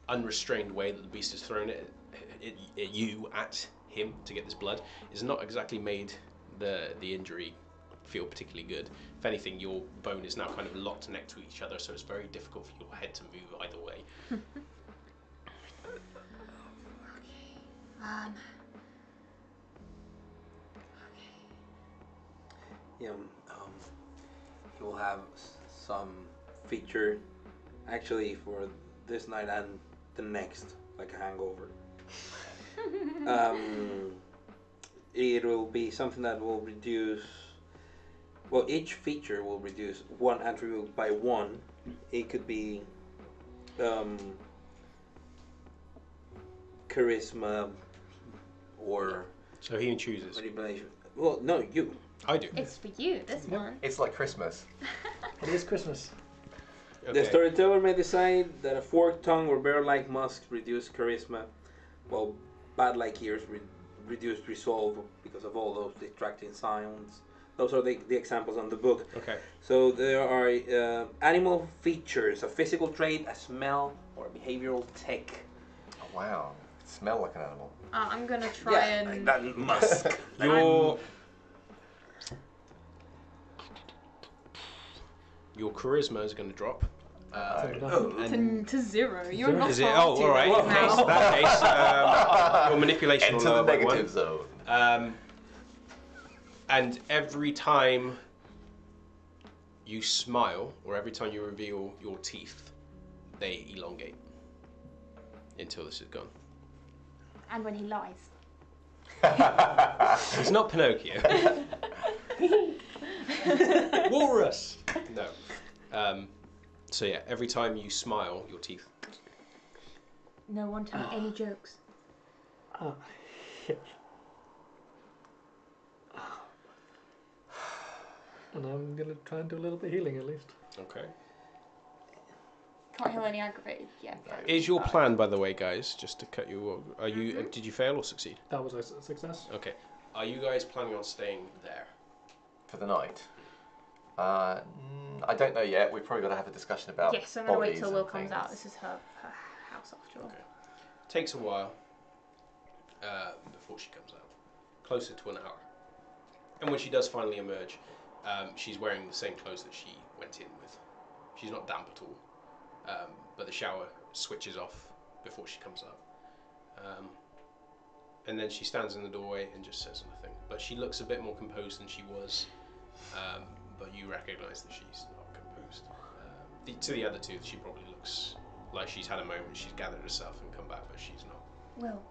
unrestrained way that the beast has thrown it at him to get this blood is not exactly made the injury feel particularly good. If anything, your bone is now kind of locked next to each other, so it's very difficult for your head to move either way. Yeah, you will have some feature actually for this night and the next, like a hangover. It will be something that will reduce. Well, each feature will reduce one attribute by one. It could be charisma or So he chooses. manipulation. Well, no, you. I do. It's for you, this one. It's like Christmas. It is Christmas. The storyteller may decide that a forked tongue or bear-like musk reduce charisma, while bat-like ears reduce resolve because of all those distracting sounds. Those are the examples on the book. Okay. So there are animal features, a physical trait, a smell, or a behavioral tick. Oh, wow. Smell like an animal. I'm gonna try and. like that musk. Your charisma is going to drop. To 0. You're Zero? not. Is it? Oh, all right. In that case, your manipulation will Enter lower the by 1. negative zone. And every time you smile, or every time you reveal your teeth, they elongate until this is gone. And when he lies. It's not Pinocchio. Walrus. No. So yeah, every time you smile, your teeth. No one tell any jokes. Ah, shit. And I'm gonna try and do a little bit of healing at least. Okay. Can't heal any aggravated. Yeah. Is your plan, by the way, guys? Just to cut you off. Are you? Did you fail or succeed? That was a success. Okay. Are you guys planning on staying there? For the night. I don't know yet. We've probably got to have a discussion about. Yes, I'm gonna wait bodies till and Will comes things. out. This is her house after all. Okay. Takes a while before she comes out. Closer to an hour. And when she does finally emerge, she's wearing the same clothes that she went in with. She's not damp at all. But the shower switches off before she comes out. And then she stands in the doorway and just says nothing. But she looks a bit more composed than she was. But you recognise that she's not composed. To the other two, she probably looks like she's had a moment, she's gathered herself and come back, but she's not. Will,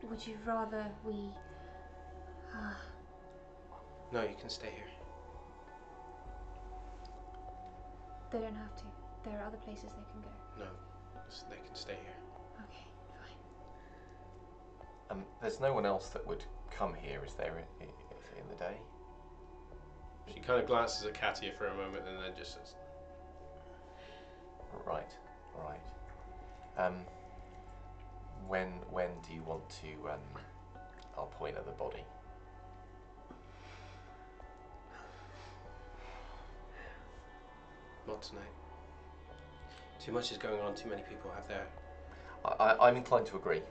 would you rather we... No, you can stay here. They don't have to. There are other places they can go. No, they can stay here. Okay, fine. There's no one else that would come here, is there, in the day? She kind of glances at Katia for a moment and then just says, Right. When do you want to? I'll point at the body. not tonight. Too much is going on, too many people have their... I'm inclined to agree.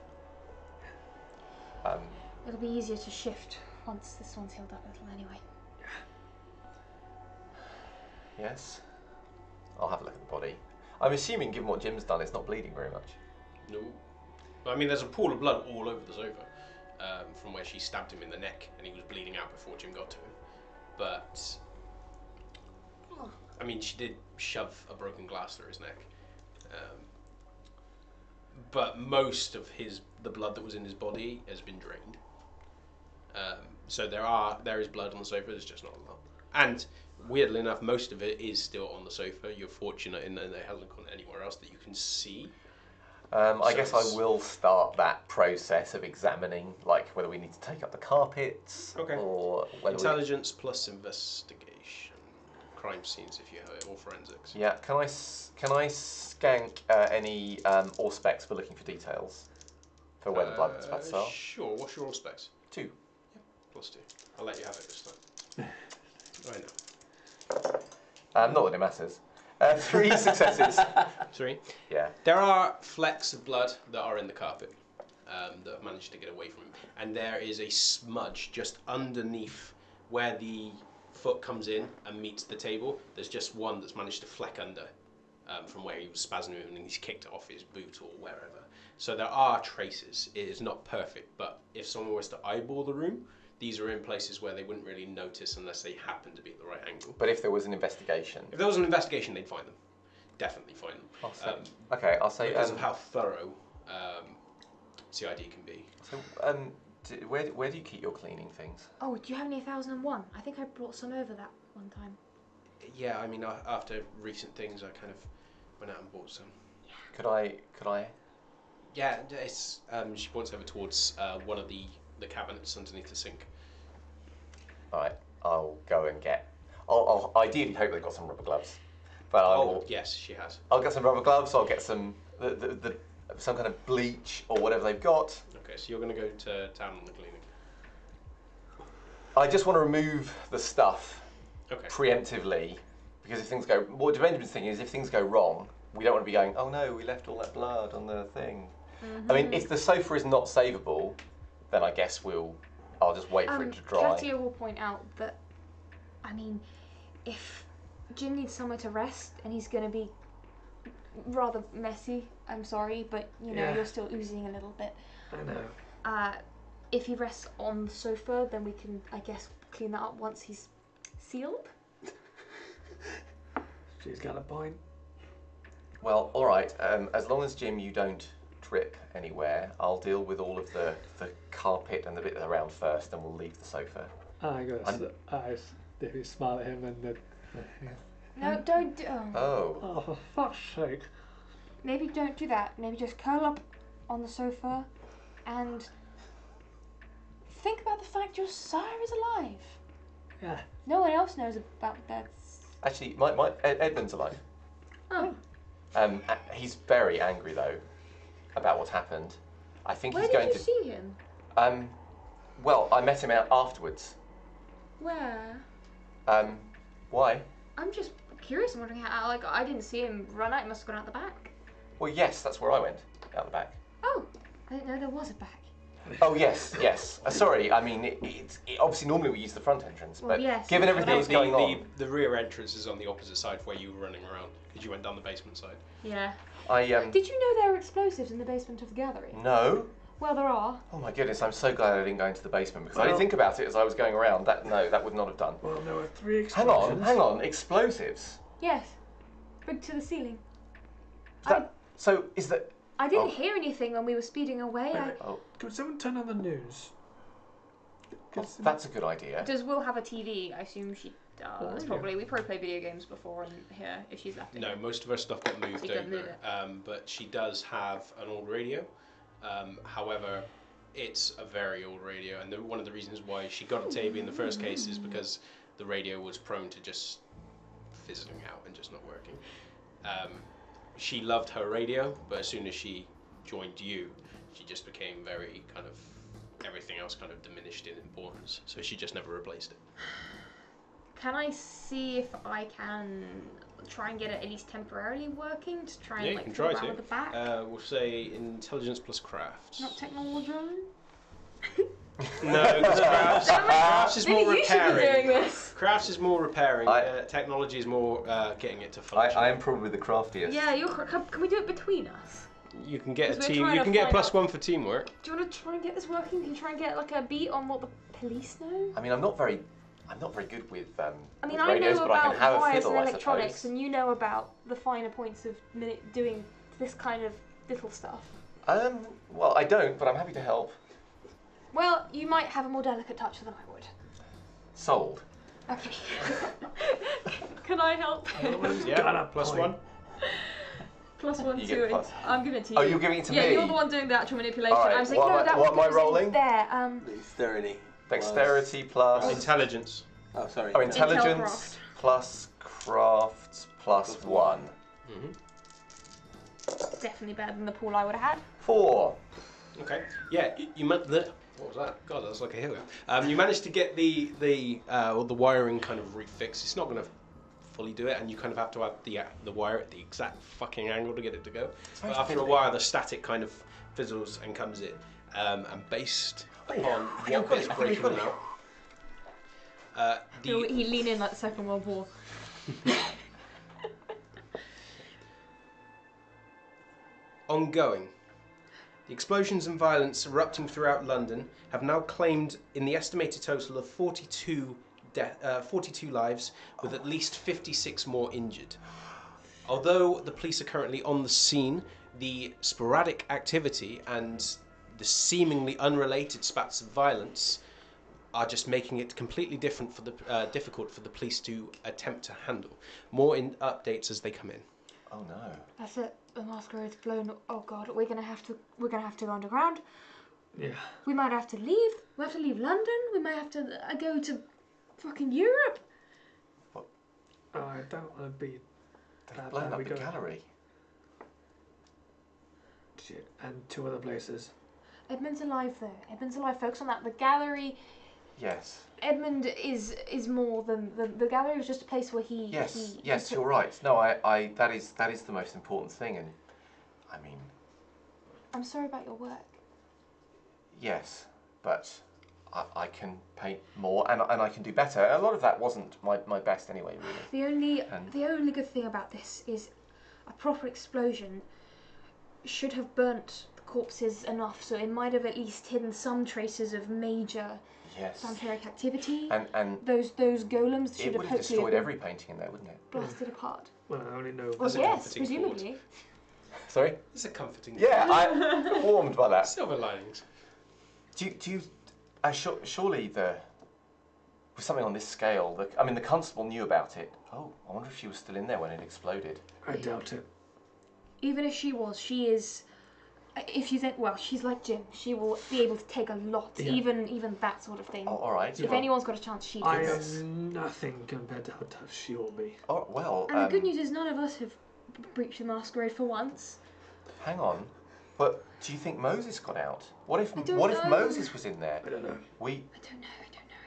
It'll be easier to shift once this one's healed up a little anyway. Yes. I'll have a look at the body. I'm assuming, given what Jim's done, it's not bleeding very much. No. I mean, there's a pool of blood all over the sofa from where she stabbed him in the neck, and he was bleeding out before Jim got to him. But, I mean, she did shove a broken glass through his neck. But most of the blood that was in his body has been drained. So there is blood on the sofa, there's just not a lot. And weirdly enough, most of it is still on the sofa. You're fortunate in that it hasn't gone anywhere else that you can see. I guess I will start that process of examining, like whether we need to take up the carpets, Okay. or whether Intelligence plus investigation, crime scenes if you have it, or forensics. Yeah. Can I skank any auspex for looking for details for where the blood spots are? Sure. What's your all specs? 2. +2. I'll let you have it this time. I know. Not that it matters. 3 successes. 3. Yeah. There are flecks of blood that are in the carpet that have managed to get away from him. And there is a smudge just underneath where the foot comes in and meets the table. There's just one that's managed to fleck under from where he was spasming and he's kicked it off his boot or wherever. So there are traces. It is not perfect, but if someone was to eyeball the room, these are in places where they wouldn't really notice unless they happen to be at the right angle. But if there was an investigation? If there was an investigation, they'd find them. Definitely find them. Okay, I'll say... Because of how thorough CID can be. So, where do you keep your cleaning things? Oh, do you have any 1001? I think I brought some over that one time. Yeah, I mean, after recent things, I kind of went out and bought some. Could I? Yeah, it's she points over towards one of the cabinets underneath the sink. All right, I'll go and get. I'll ideally hope they've got some rubber gloves, but I will. Yes, she has. I'll get some rubber gloves. I'll get some some kind of bleach or whatever they've got. Okay, so you're going to go to town on the cleaning. I just want to remove the stuff Okay. preemptively, because if things go, what Benjamin's thinking is if things go wrong, we don't want to be going, oh no, we left all that blood on the thing. I mean, if the sofa is not savable, then I guess I'll just wait for it to dry. Katia will point out that, I mean, if Jim needs somewhere to rest and he's going to be rather messy, I'm sorry, but you know, you're still oozing a little bit. I know. If he rests on the sofa, then we can, I guess, clean that up once he's sealed. She's got a point. Well, all right. As long as Jim, you don't trip anywhere, I'll deal with all of the carpet and the bit around first, and we'll leave the sofa. I definitely smile at him and then. No, don't do. Oh. For fuck's sake! Maybe don't do that. Maybe just curl up on the sofa and think about the fact your sire is alive. Yeah. No one else knows about that. Actually, Edmund's alive. Oh. He's very angry though about what's happened. I think Where he's did going you to. see him? Well, I met him out afterwards. Where? Why? I'm just curious. I'm wondering how. Like, I didn't see him run out. He must have gone out the back. Well, yes, that's where I went, out the back. Oh, I didn't know there was a back. Oh yes. Sorry, I mean, it obviously normally we use the front entrance, Well, but yes, given everything that's going on, the rear entrance is on the opposite side where you were running around because you went down the basement side. Yeah. Did you know there are explosives in the basement of the gallery? No. Well, there are. Oh my goodness, I'm so glad I didn't go into the basement because I didn't think about it as I was going around. That would not have done. Well, there were 3 explosions. Hang on, explosives. Yes. Big to the ceiling. So is that? I didn't hear anything when we were speeding away. Could someone turn on the news? That's a good idea. Does Will have a TV? I assume she does. Oh, yeah. Probably. We probably play video games before and here if she's left it. No, most of her stuff got moved She didn't move over. it. But she does have an old radio. However, it's a very old radio, and one of the reasons why she got a TV in the first case is because the radio was prone to just fizzling out and just not working. She loved her radio, but as soon as she joined you, she just became very kind of, everything else kind of diminished in importance, so she just never replaced it. Can I see if I can try and get it at least temporarily working to try and you can fiddle try around to. with the back? We'll say intelligence plus crafts. Not technology. No, because crafts is more Maybe you should be doing repairing. this. Crafts is more repairing. Technology is more getting it to function. I am probably the craftiest. Yeah, can we do it between us? You can get a 'Cause we're team. trying You to can get a find out- +1 for teamwork. Do you want to try and get this working? We can try and get like a beat on what the police know. I mean, I'm not very good with I mean, with I radios, know but I about can have a wires fiddle, and I electronics, suppose. and you know about the finer points of doing this kind of little stuff. Well, I don't, but I'm happy to help. Well, you might have a more delicate touch than I would. Sold. Okay. Can I help? Yeah, +1. +1 You to get it. plus. I'm giving it to you. Oh, you're giving it to yeah, me? you're the one doing the actual manipulation. All right, I'm saying, what no, am I- that what am I goes rolling? there. Dexterity. Dexterity plus. Intelligence. Oh, sorry. Oh, intelligence Intelcraft. plus crafts plus 1. Definitely better than the pool I would have had. 4. Okay. Yeah, you meant the. What was that? God, that was like a halo. You managed to get the wiring kind of refixed. It's not going to fully do it, and you kind of have to have the wire at the exact fucking angle to get it to go. But after a while, the static kind of fizzles and comes in, and based upon what bits breaking out. He lean in like the Second World War. Ongoing. The explosions and violence erupting throughout London have now claimed in the estimated total of 42 lives, with at least 56 more injured. Although the police are currently on the scene, the sporadic activity and the seemingly unrelated spats of violence are just making it completely different for the difficult for the police to attempt to handle. More in updates as they come in. Oh no. That's it. The Masquerade's blown. Oh god, we're gonna have to go underground. Yeah. We might have to leave. We have to leave London. We might have to go to fucking Europe. I don't want to be They've blown up the gallery. Shit. And 2 other places. Edmund's alive though. Edmund's alive. Focus on that. The gallery. Yes. Edmund is more than the gallery is just a place where he. Yes, you're right. No, I that is the most important thing, and I mean. I'm sorry about your work. Yes, but I can paint more, and I can do better. A lot of that wasn't my best anyway, really. The only good thing about this is a proper explosion should have burnt the corpses enough, so it might have at least hidden some traces of major vampiric activity. And those golems should it would have have destroyed every painting in there, wouldn't it? blasted apart. Well, I only know. Well, a yes, comforting presumably. Sorry? It's a comforting. Yeah, I'm warmed by that. Silver linings. Do you surely with something on this scale, the constable knew about it. Oh, I wonder if she was still in there when it exploded. I doubt it. Even if she was, she is. If she's she's like Jim. She will be able to take a lot, even that sort of thing. Oh, all right. If anyone's got a chance, she I does. am nothing compared to how tough she will be. Oh, well. And the good news is none of us have breached the Masquerade for once. Hang on, but do you think Moses got out? What if I don't if know. Moses was in there? I don't know. I don't know.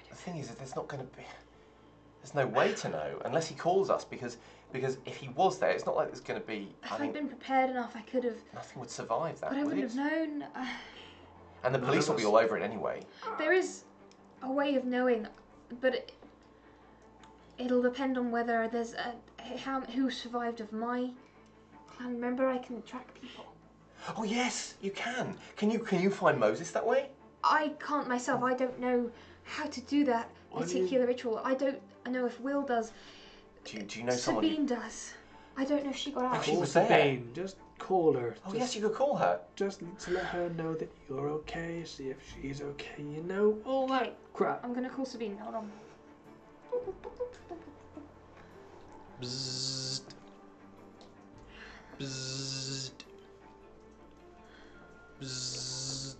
The thing is that there's no way to know unless he calls us, because if he was there, it's not like there's going to be. If I'd been prepared enough, I could have. Nothing would survive that. But I would wouldn't it? have known. And the police will be all over it anyway. There is a way of knowing, but it'll depend on whether there's who survived of my clan. Remember, I can track people. Oh yes, you can. Can you find Moses that way? I can't myself. I don't know how to do that particular ritual. I don't know if Will does. Do you know someone? Sabine does. I don't know if she got out. She was there. Sabine, just call her. Oh yes, you could call her. Just to let her know that you're okay, see if she's okay, all that crap. I'm gonna call Sabine. Hold on. Bzzzt. Bzzzt. Bzzzt.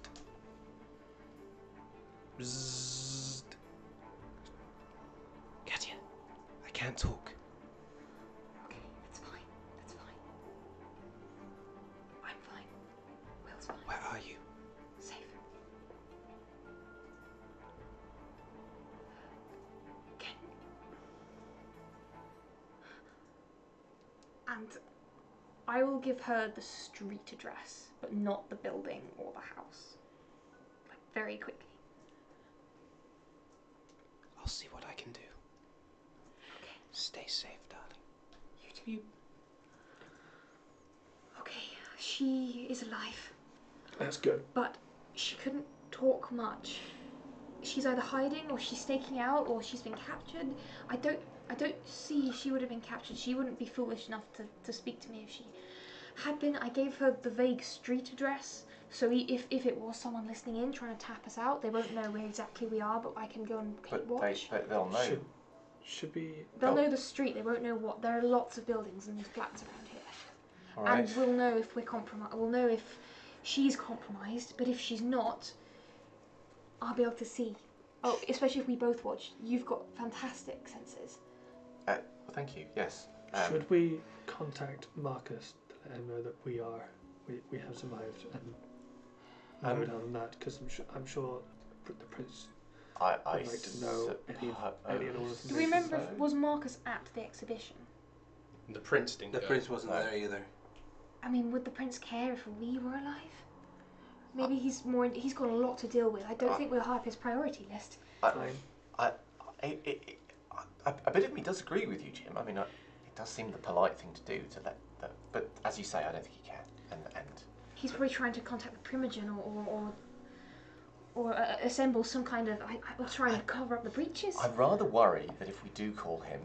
Bzzzt. Katya, I can't talk. Okay, that's fine. That's fine. I'm fine. Will's fine. Where are you? Safe. And I will give her the street address, but not the building or the house. Like, very quickly. I'll see what I can do. Okay. Stay safe, darling. You too. Okay, she is alive, That's good. but she couldn't talk much. She's either hiding or she's staking out or she's been captured. I don't see she would have been captured. She wouldn't be foolish enough to speak to me if she had been. I gave her the vague street address, so if it was someone listening in trying to tap us out, they won't know where exactly we are, but I can go and keep watch. They'll know. Should be. They'll know the street, they won't know what. There are lots of buildings and there's flats around here. All right. And we'll know if we're compromised. We'll know if she's compromised, but if she's not, I'll be able to see. Oh, especially if we both watch. You've got fantastic senses. Well, thank you. Yes. Should we contact Marcus to let him know that we have survived and no more than that? Because I'm sure the prince I would like to know any and all of the Do we remember if was Marcus at the exhibition? The prince didn't The go. prince wasn't there either. I mean, would the prince care if we were alive? Maybe he's got a lot to deal with. I don't think we're high up his priority list. Fine. A bit of me does agree with you, Jim. I mean, it does seem the polite thing to do to let. But as you say, I don't think he can. And He's probably trying to contact the Primogen or assemble some kind of... or trying to cover up the breaches. I'm rather worried that if we do call him,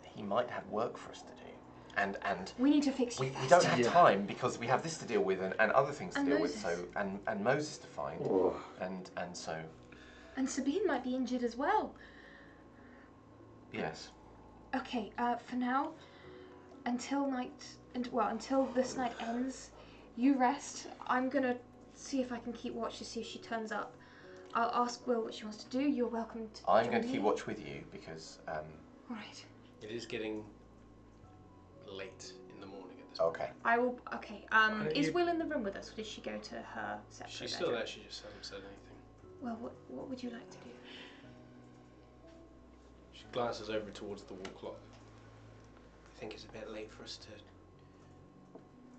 he might have work for us to do. And we need to fix you we first. don't have time because we have this to deal with and other things to deal Moses. with. So and Moses to find, and so. And Sabine might be injured as well. Yes. Okay. For now, until this night ends, you rest. I'm gonna see if I can keep watch to see if she turns up. I'll ask Will what she wants to do. You're welcome to. I'm going to keep watch with you because. All right. It is getting late in the morning at this point. Okay. I will. Okay. Is Will in the room with us, or did she go to her separate? She's still there. She just hasn't said anything. Well, what would you like to do? She glances over towards the wall clock. I think it's a bit late for us to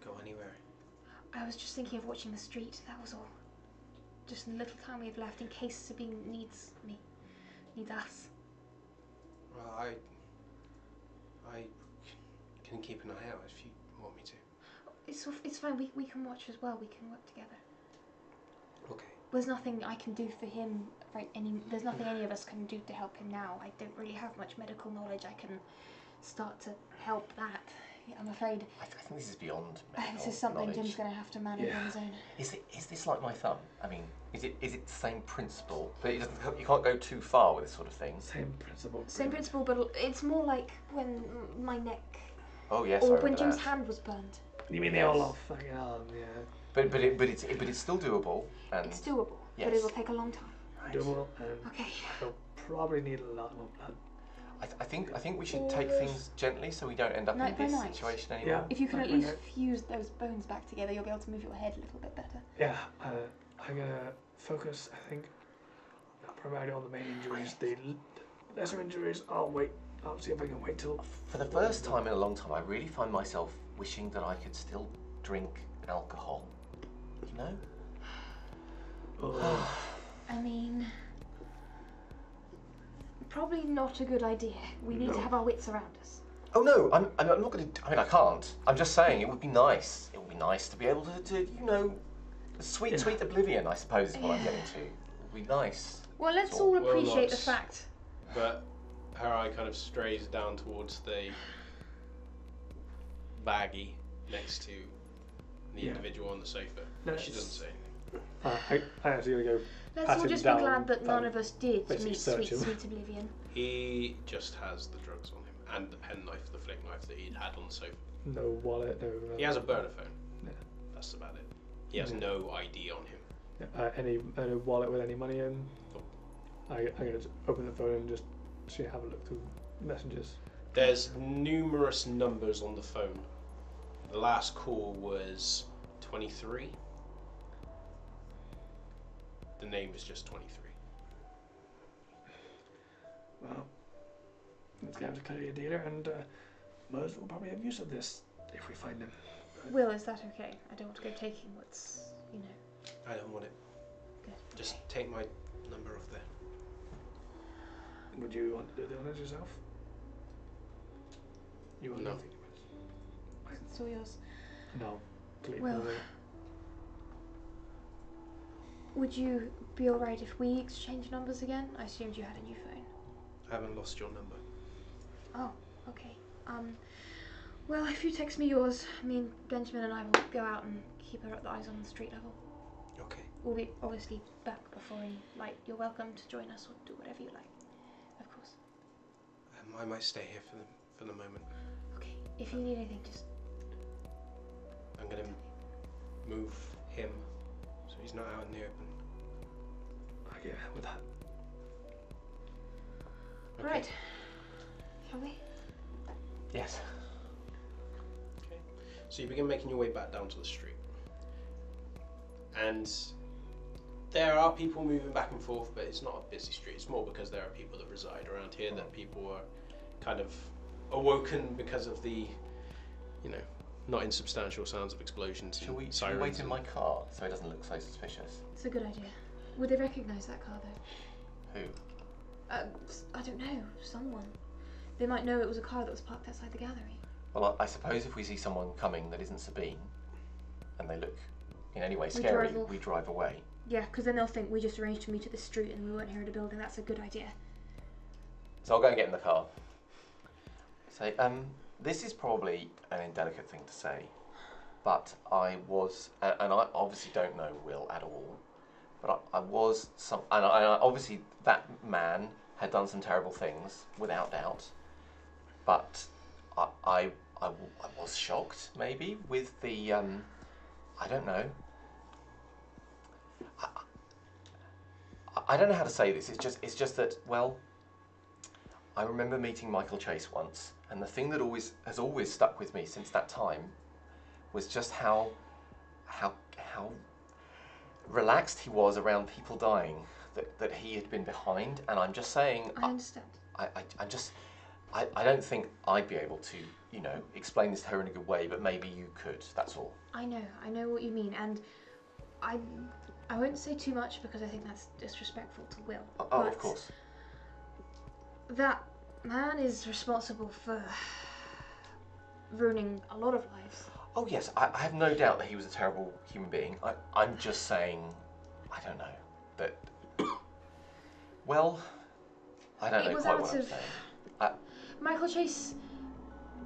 go anywhere. I was just thinking of watching the street. That was all. Just the little time we have left in case Sabine needs us. Well, I can keep an eye out if you want me to. It's fine. We can watch as well. We can work together. Okay. There's nothing I can do for him. There's nothing any of us can do to help him now. I don't really have much medical knowledge. I can start to help that. I'm afraid. I think this is beyond medical this is something knowledge. Jim's going to have to manage on his own. Is this like my thumb? I mean, is it the same principle? But you can't go too far with this sort of thing. Same principle. Same principle, but it's more like when my neck. Oh yes. Or I when remember Jim's that. hand was burned. You mean the all off fucking arm? Yeah. But it's still doable. And It's doable, yes. but it will take a long time. Doable. Okay. I'll probably need a lot more blood. I think we should take things gently so we don't end up Night in by this night. situation anymore. If you can at Night by least night. fuse those bones back together, you'll be able to move your head a little bit better. Yeah. I'm gonna focus. I think primarily on the main injuries. The lesser injuries, I'll wait. I'll see if I can wait till. For the first time in a long time, I really find myself wishing that I could still drink alcohol. You know? Oh. I mean, probably not a good idea. We need to have our wits around us. Oh no, I'm not going to. I mean, I can't. I'm just saying it would be nice. It would be nice to be able to sweet oblivion. I suppose is what I'm getting to. It would be nice. Well, let's Sort all of. Well, appreciate the lots. fact. But her eye kind of strays down towards the baggie next to the individual on the sofa. No, She doesn't say anything. I actually gotta go. Let's pat all him just down, be glad that none of us did basically meet search him. sweet oblivion. He just has the drugs on him and the penknife, the flick knife that he'd had on the sofa. No wallet. No. He has a burner phone. Yeah. That's about it. He has Yeah. no ID on him. Any wallet with any money in? Nope. I'm gonna just open the phone and just have a look through messages. There's numerous numbers on the phone. The last call was 23. The name is just 23. Well, let's get him to clearly a dealer, and Mose will probably have use of this if we find him. Will, is that okay? I don't want to go taking what's, I don't want it. Good. Just take my number off there. Would you want to do the honours yourself? You want No. nothing? It's all yours. No. Clearly. Well, would you be alright if we exchange numbers again? I assumed you had a new phone. I haven't lost your number. Oh, okay. Well, if you text me yours, me and Benjamin and I will go out and keep our eyes on the street level. Okay. We'll be obviously back before any light. You're welcome to join us or do whatever you like. Of course. I might stay here for the moment. Okay. If you need anything, just... I'm gonna move him so he's not out in the open. I get with that. Okay. Right. Shall we? Yes. Okay. So you begin making your way back down to the street. And there are people moving back and forth, but it's not a busy street. It's more because there are people that reside around here that people are kind of awoken because of the, not insubstantial sounds of explosions Shall we and sirens. wait in my car so it doesn't look so suspicious? It's a good idea. Would they recognise that car though? Who? I don't know. Someone. They might know it was a car that was parked outside the gallery. Well, I suppose if we see someone coming that isn't Sabine, and they look in any way We scary, drive off. we drive away. Yeah, because then they'll think we just arranged to meet at the street and we weren't here at a building. That's a good idea. So I'll go and get in the car. Say, this is probably an indelicate thing to say, but I was, and I obviously don't know Will at all, but I was and obviously that man had done some terrible things, without doubt, but I was shocked, maybe, with the, I don't know. I don't know how to say this. It's just that, well, I remember meeting Michael Chase once, and the thing that has always stuck with me since that time was just how relaxed he was around people dying that he had been behind. And I'm just saying, I understand. I don't think I'd be able to, you know, explain this to her in a good way, but maybe you could. That's all. I know what you mean, and I won't say too much because I think that's disrespectful to Will. Oh, of course. That man is responsible for ruining a lot of lives. Oh yes, I have no doubt that he was a terrible human being. I'm just saying, I don't know, that, well, I don't know quite what I'm saying. Michael Chase,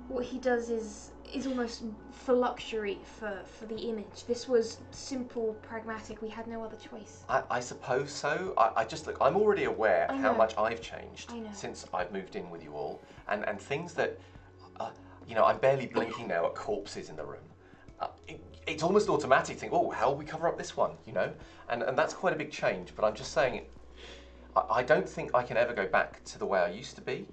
what he does is almost for luxury, for the image. This was simple, pragmatic. We had no other choice. I suppose so. I just look. I'm already aware of how much I've changed since I've moved in with you all, and things that, you know, I'm barely blinking now at corpses in the room. It's almost automatic. Think, oh, how will we cover up this one? You know, and that's quite a big change. But I'm just saying, I don't think I can ever go back to the way I used to be.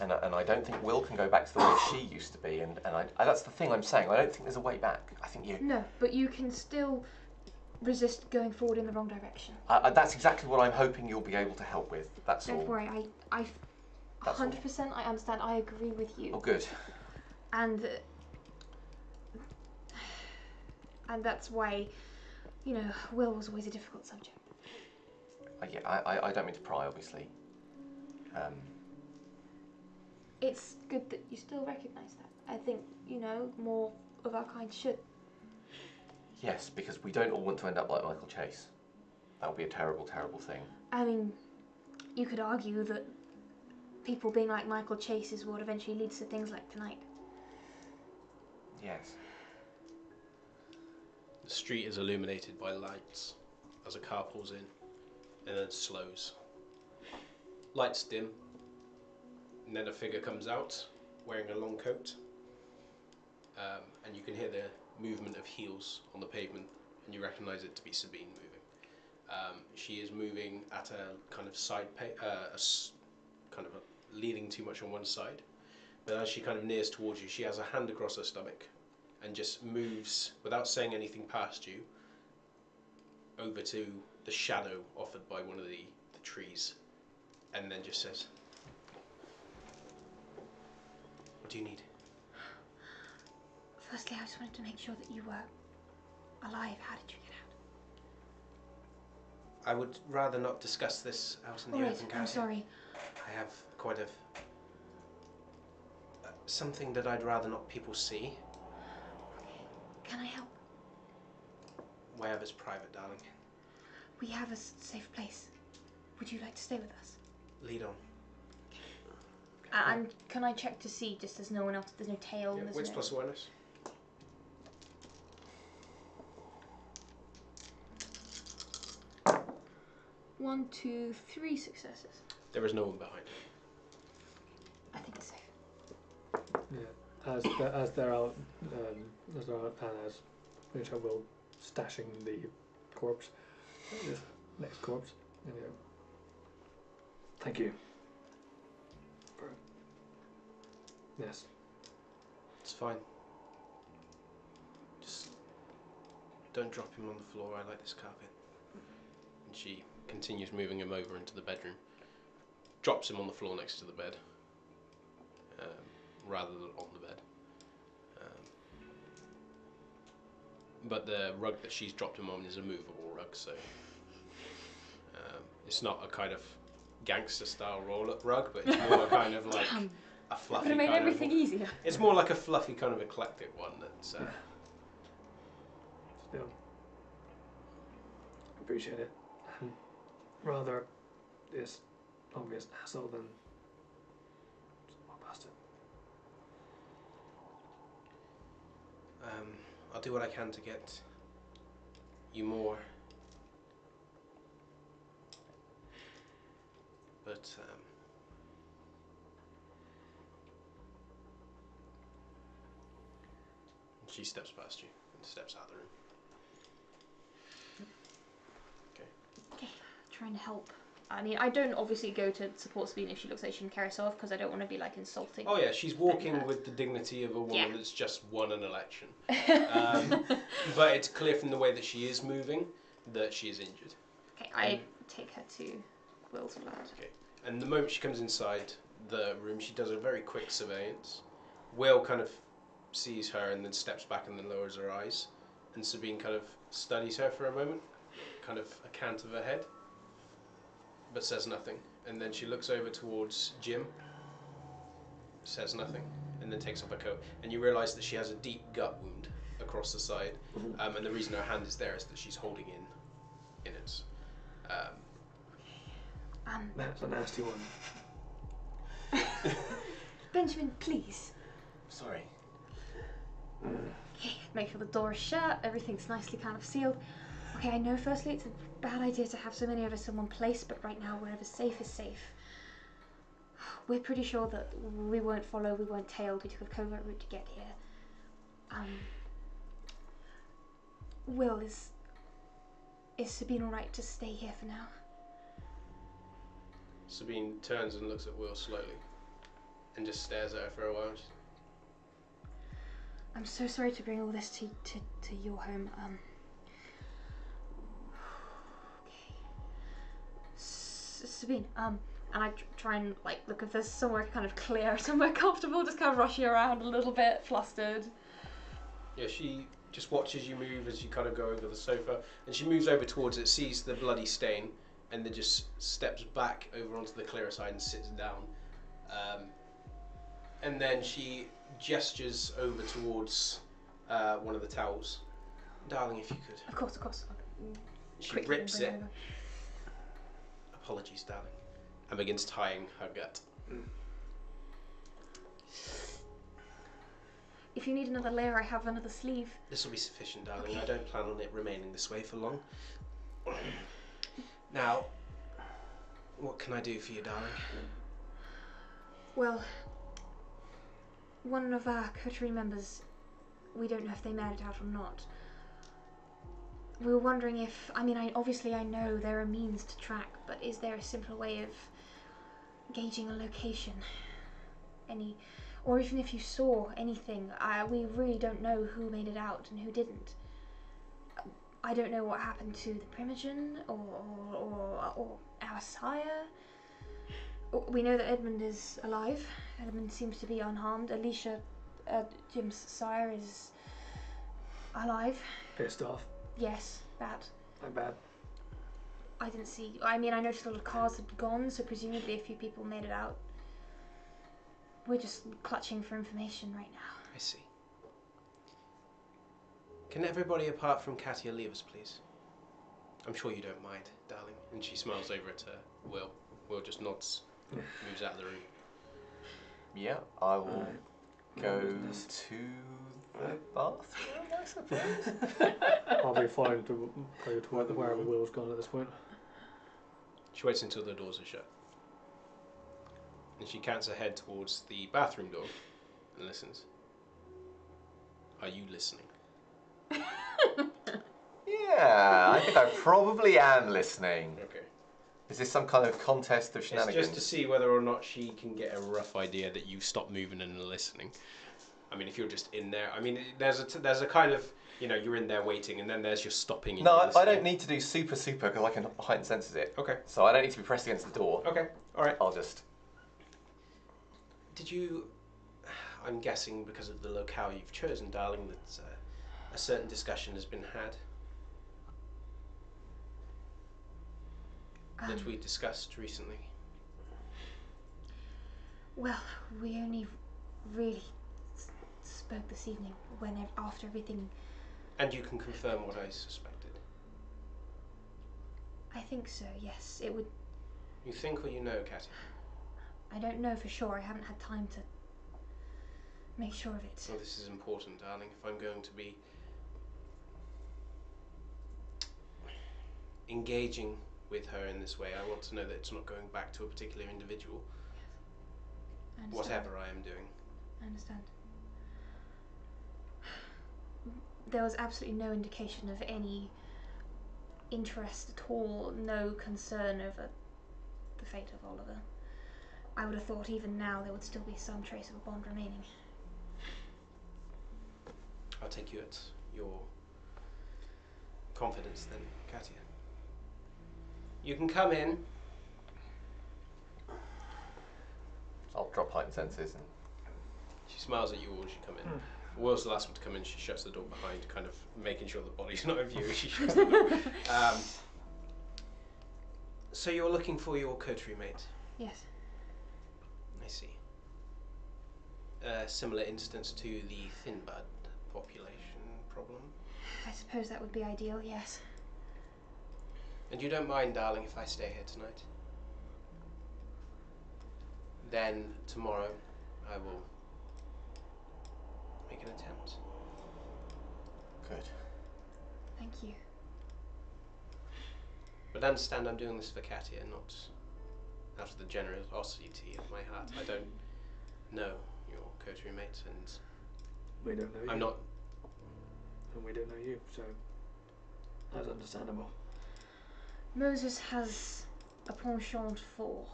And I don't think Will can go back to the way she used to be, and that's the thing I'm saying. I don't think there's a way back. I think you. No, but you can still resist going forward in the wrong direction. That's exactly what I'm hoping you'll be able to help with. That's all. Don't worry, I 100% I understand. I agree with you. Oh, good. And that's why, you know, Will was always a difficult subject. Yeah, I don't mean to pry, obviously. It's good that you still recognise that. I think, you know, more of our kind should. Yes, because we don't all want to end up like Michael Chase. That would be a terrible, terrible thing. I mean, you could argue that people being like Michael Chase is what eventually leads to things like tonight. Yes. The street is illuminated by lights as a car pulls in and then slows. Lights dim. And then a figure comes out wearing a long coat, and you can hear the movement of heels on the pavement, and you recognise it to be Sabine moving. She is moving at a kind of kind of leaning too much on one side, but as she kind of nears towards you, she has a hand across her stomach and just moves without saying anything past you over to the shadow offered by one of the trees, and then just says, "What do you need?" Firstly, I just wanted to make sure that you were alive. How did you get out? I would rather not discuss this out in the open, Captain. I'm sorry. I have quite a something that I'd rather not people see. Okay. Can I help? Wherever's private, darling. We have a safe place. Would you like to stay with us? Lead on. And can I check to see, just there's no one else, there's no tail? Yeah, there's wits no... plus awareness. One, 2, 3 successes. There is no one behind. I think it's safe. Yeah, as they're out, and as Rachel will stashing the corpse, this next corpse, and you go, thank you. Yes. It's fine. Just don't drop him on the floor. I like this carpet. And she continues moving him over into the bedroom. Drops him on the floor next to the bed, rather than on the bed. But the rug that she's dropped him on is a movable rug, so it's not a kind of gangster-style roll-up rug, but it's more a kind of like a fluffy. Would have made kind everything of, easier. It's more like a fluffy kind of eclectic one that's. Still. appreciate it. Rather this obvious asshole than a bastard. I'll do what I can to get you more. But she steps past you and steps out of the room. Okay, trying to help. I mean, I don't obviously go to support Sabine if she looks like she can carry herself because I don't want to be like insulting. Oh yeah, she's walking with the dignity of a woman that's just won an election. But it's clear from the way that she is moving that she is injured. Okay, I take her to Will's flat. Okay, and the moment she comes inside the room, she does a very quick surveillance. Will kind of sees her and then steps back and then lowers her eyes, and Sabine kind of studies her for a moment, kind of a cant of her head, but says nothing. And then she looks over towards Jim, says nothing, and then takes off her coat. And you realise that she has a deep gut wound across the side, and the reason her hand is there is that she's holding in it. That's a nasty one. Benjamin, please. Sorry. Okay, make sure the door is shut, everything's nicely kind of sealed. Okay, I know firstly it's a bad idea to have so many of us in one place, but right now wherever's safe is safe. We're pretty sure that we won't follow, we won't tail, we took a covert route to get here. Will, is Sabine alright to stay here for now? Sabine turns and looks at Will slowly, and just stares at her for a while. I'm so sorry to bring all this to your home. Okay. Sabine, and I try and like look if there's somewhere kind of clear, somewhere comfortable, just kind of rushing around a little bit, flustered. Yeah, she just watches you move as you kind of go over the sofa, and she moves over towards it, sees the bloody stain, and then just steps back over onto the clearer side and sits down. And then she gestures over towards one of the towels. Darling, if you could. Of course. She rips it. Apologies, darling. And begins tying her gut. If you need another layer, I have another sleeve. This will be sufficient, darling. Okay. I don't plan on it remaining this way for long. Now, what can I do for you, darling? Well, one of our coterie members, we don't know if they made it out or not. We were wondering if, obviously I know there are means to track, but is there a simpler way of gauging a location? Or even if you saw anything, we really don't know who made it out and who didn't. I don't know what happened to the Primogen or our sire. We know that Edmund is alive. Edmund seems to be unharmed. Alicia, Jim's sire, is alive. Pissed off. Yes, that. Not bad. I didn't see. I noticed a lot of cars had gone, so presumably a few people made it out. We're just clutching for information right now. I see. Can everybody apart from Katia leave us, please? I'm sure you don't mind, darling. And she smiles over at Will. Will just nods, moves out of the room. Yeah, I will go to the bathroom, I suppose. I'll be fine to go to wherever Will's gone at this point. She waits until the doors are shut. And she cants her head towards the bathroom door and listens. Are you listening? Yeah, I think I probably am listening. Okay. Is this some kind of contest of shenanigans? It's just to see whether or not she can get a rough idea that you've stopped moving and are listening. If you're just in there, there's a kind of, you're in there waiting, and then there's your stopping. And No, I don't need to do super because I can heighten senses it. Okay. So I don't need to be pressed against the door. Okay. All right. I'll just. Did you? I'm guessing because of the locale you've chosen, darling, that a certain discussion has been had that we discussed recently. Well, we only really spoke this evening after everything. And you can confirm what I suspected. I think so, yes. It would... You think or you know, Katia? I don't know for sure. I haven't had time to make sure of it. Well, this is important, darling. If I'm going to be engaging with her in this way, I want to know that it's not going back to a particular individual. I understand. Whatever I am doing. I understand. There was absolutely no indication of any interest at all, no concern over the fate of Oliver. I would have thought even now there would still be some trace of a bond remaining. I'll take you at your confidence then, Katia. You can come in. I'll drop heightened senses and... She smiles at you all as you come in. Will's the last one to come in. She shuts the door behind, kind of making sure the body's not in view as she shuts the door. So you're looking for your coterie mate? Yes. I see. A similar instance to the thin bud population problem? I suppose that would be ideal, yes. And you don't mind, darling, if I stay here tonight? Then tomorrow I will make an attempt. Good. Thank you. But understand I'm doing this for Katia, not out of the generosity of my heart. I don't know your coterie mate, and We don't know you. I'm not... And we don't know you, so that's understandable. Moses has a penchant for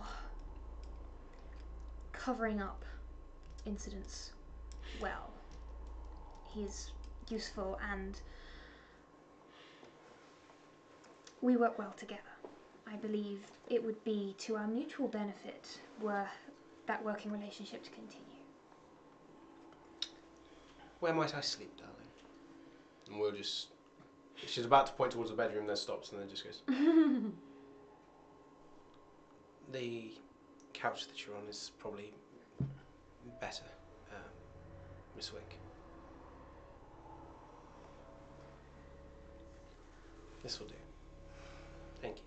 covering up incidents well. He's useful and we work well together. I believe it would be to our mutual benefit were that working relationship to continue. Where might I sleep, darling? And we'll just... She's about to point towards the bedroom, then stops and then just goes... The couch that you're on is probably better, Miss Wick. This will do. Thank you.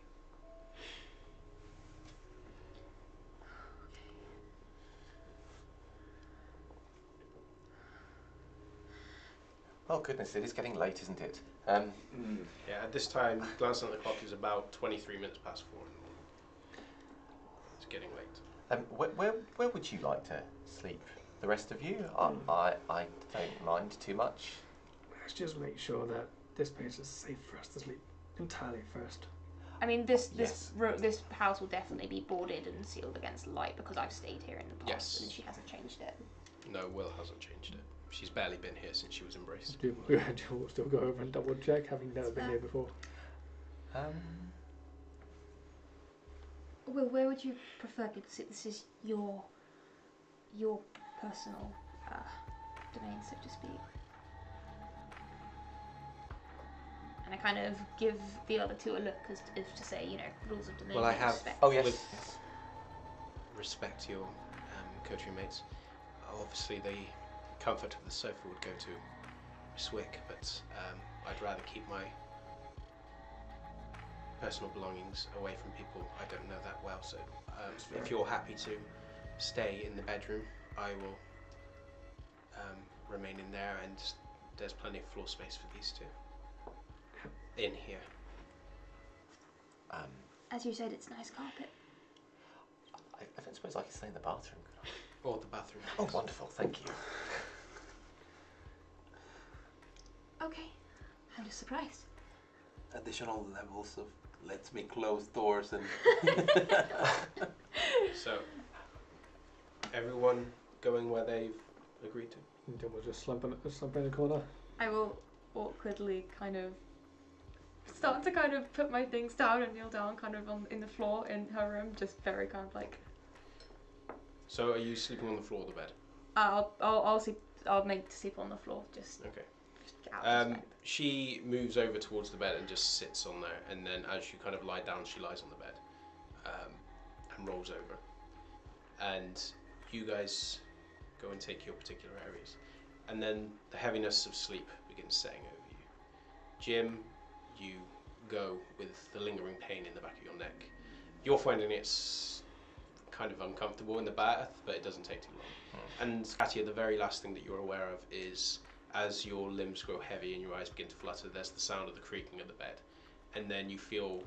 Oh goodness, it is getting late, isn't it? Yeah, at this time, glancing at the clock, is about 23 minutes past 4 in the morning. It's getting late. Where would you like to sleep? The rest of you? I don't mind too much. Let's just make sure that this place is safe for us to sleep entirely first. I mean, this Yes. this house will definitely be boarded and sealed against light because I've stayed here in the past Yes. and she hasn't changed it. No, Will hasn't changed it. She's barely been here since she was embraced. Do we still go over and double check, having never been here before? Will, where would you prefer people to sit? This is your personal domain, so to speak. And I kind of give the other two a look as to say, you know, rules of domain. Well, I have... respect. Oh yes. With respect to your coterie mates, obviously the comfort of the sofa would go to Miss Wick, but I'd rather keep my personal belongings away from people I don't know that well, so if you're happy to stay in the bedroom, I will remain in there, and there's plenty of floor space for these two in here. As you said, it's nice carpet. I don't suppose I could stay in the bathroom, could I? Or the bathroom. Oh, wonderful, thank you. Okay, I'm just surprised. Additional levels of lets me close doors and... So, everyone going where they've agreed to? And then we'll just slump in the corner. I will awkwardly kind of start to kind of put my things down and kneel down kind of in the floor in her room, just very kind of like... So are you sleeping on the floor or the bed? I'll make to sleep on the floor, just Okay. out of respect. She moves over towards the bed and just sits on there, and then as you kind of lie down, she lies on the bed and rolls over. And you guys go and take your particular areas. And then the heaviness of sleep begins setting over you. Jim, you go with the lingering pain in the back of your neck. You're finding it's kind of uncomfortable in the bath, but it doesn't take too long. And Katia, the very last thing that you're aware of is as your limbs grow heavy and your eyes begin to flutter, there's the sound of the creaking of the bed. And then you feel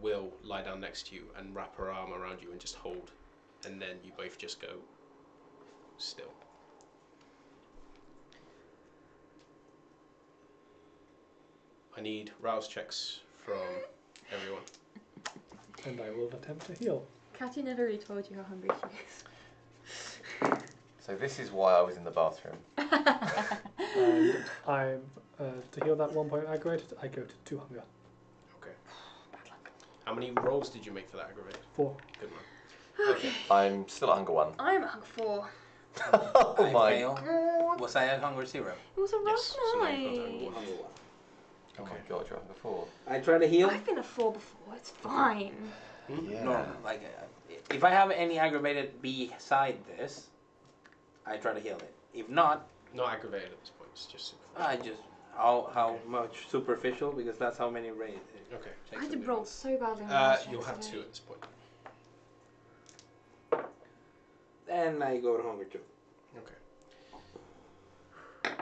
Will lie down next to you and wrap her arm around you and just hold. And then you both just go still. I need rouse checks from everyone. And I will attempt to heal. Katia never really told you how hungry she is. So this is why I was in the bathroom. And I'm to heal that 1 point aggravated, I go to 2 hunger. Okay. How many rolls did you make for that aggravated? 4. Good one. Okay. I'm still at hunger 1. I'm at hunger 4. Oh I my fail. God. Was I at hunger 0? It was a rough Yes, so now night. you've got hunger 1. Hunger 1. Oh my god, you're at hunger 4. I try to heal. I've been a 4 before. It's fine. Yeah. Normal. Like, if I have any aggravated beside this, I try to heal it. If not, Not aggravated at this point, it's just superficial. I just how much superficial, because that's how many Okay. I had to roll so badly. on the You'll checks have today. 2 at this point. And I go to hunger 2. Okay.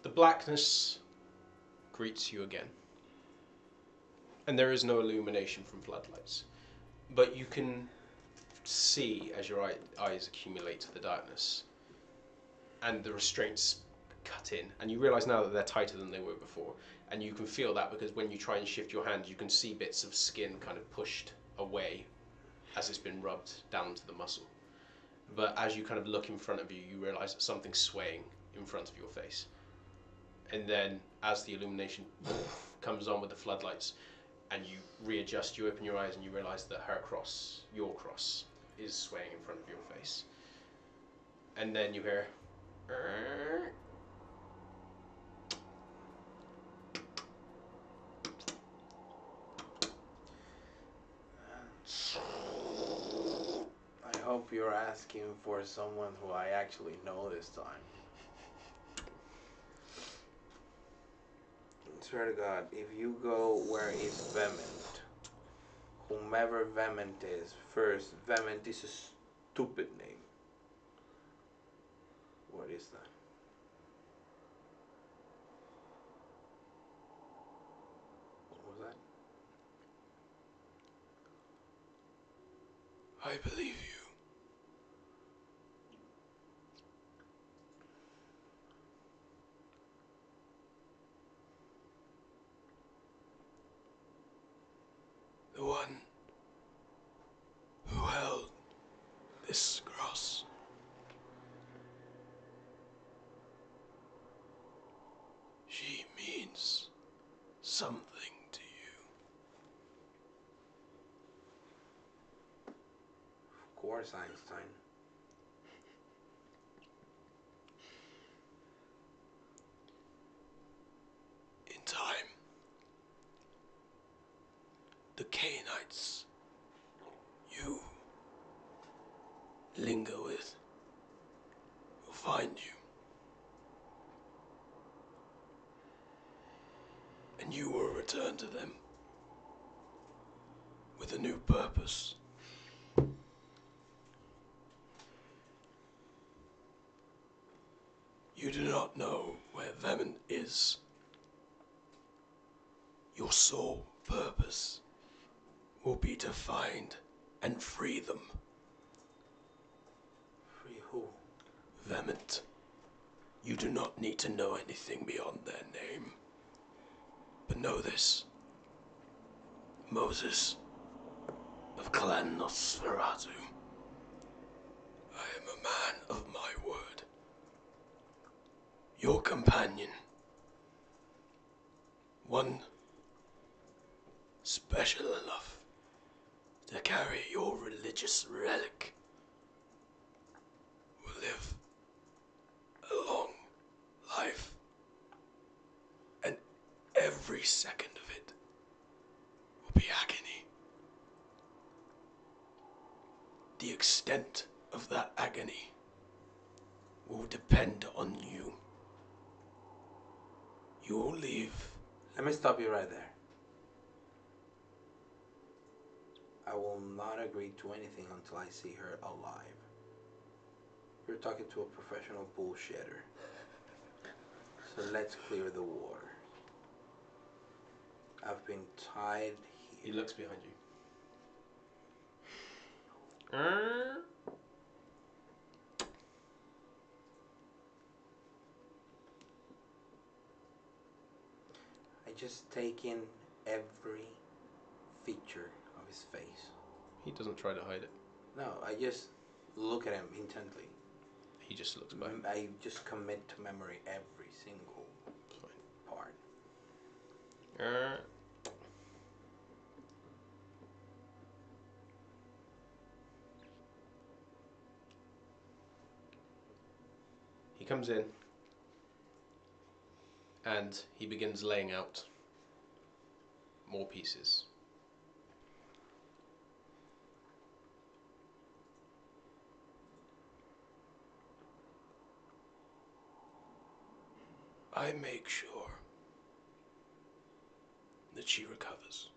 The blackness greets you again. And there is no illumination from floodlights. But you can see as your eyes accumulate to the darkness and the restraints cut in, and you realise now that they're tighter than they were before, and you can feel that because when you try and shift your hand you can see bits of skin kind of pushed away as it's been rubbed down to the muscle. But as you kind of look in front of you, you realise that something's swaying in front of your face, and then as the illumination comes on with the floodlights and you readjust, you open your eyes and you realise that her cross, your cross, is swaying in front of your face. And then you hear I hope you're asking for someone who I actually know this time. I swear to God, if you go where is Vehement, whomever Vehement is, first, Vehement is a stupid name. What is that? What was that? I believe you. The one who held this cross. She means something to you. Of course, Einstein. In time, the Cainites you linger with will find you. And you will return to them with a new purpose. You do not know where Vehement is. Your sole purpose will be to find and free them. Free who? Vehement. You do not need to know anything beyond their name. But know this. Moses of Clan Nosferatu. I am a man of my word. Your companion. One special enough to carry your religious relic will live a long life, and every second of it will be agony. The extent of that agony will depend on you. You will leave. Let me stop you right there. will not agree to anything until I see her alive. You're talking to a professional bullshitter. So let's clear the water. I've been tied here. He looks behind you. I just take in every feature of his face. He doesn't try to hide it. No, I just look at him intently. He just looks back. I just commit to memory every single part. He comes in and he begins laying out more pieces. I make sure that she recovers.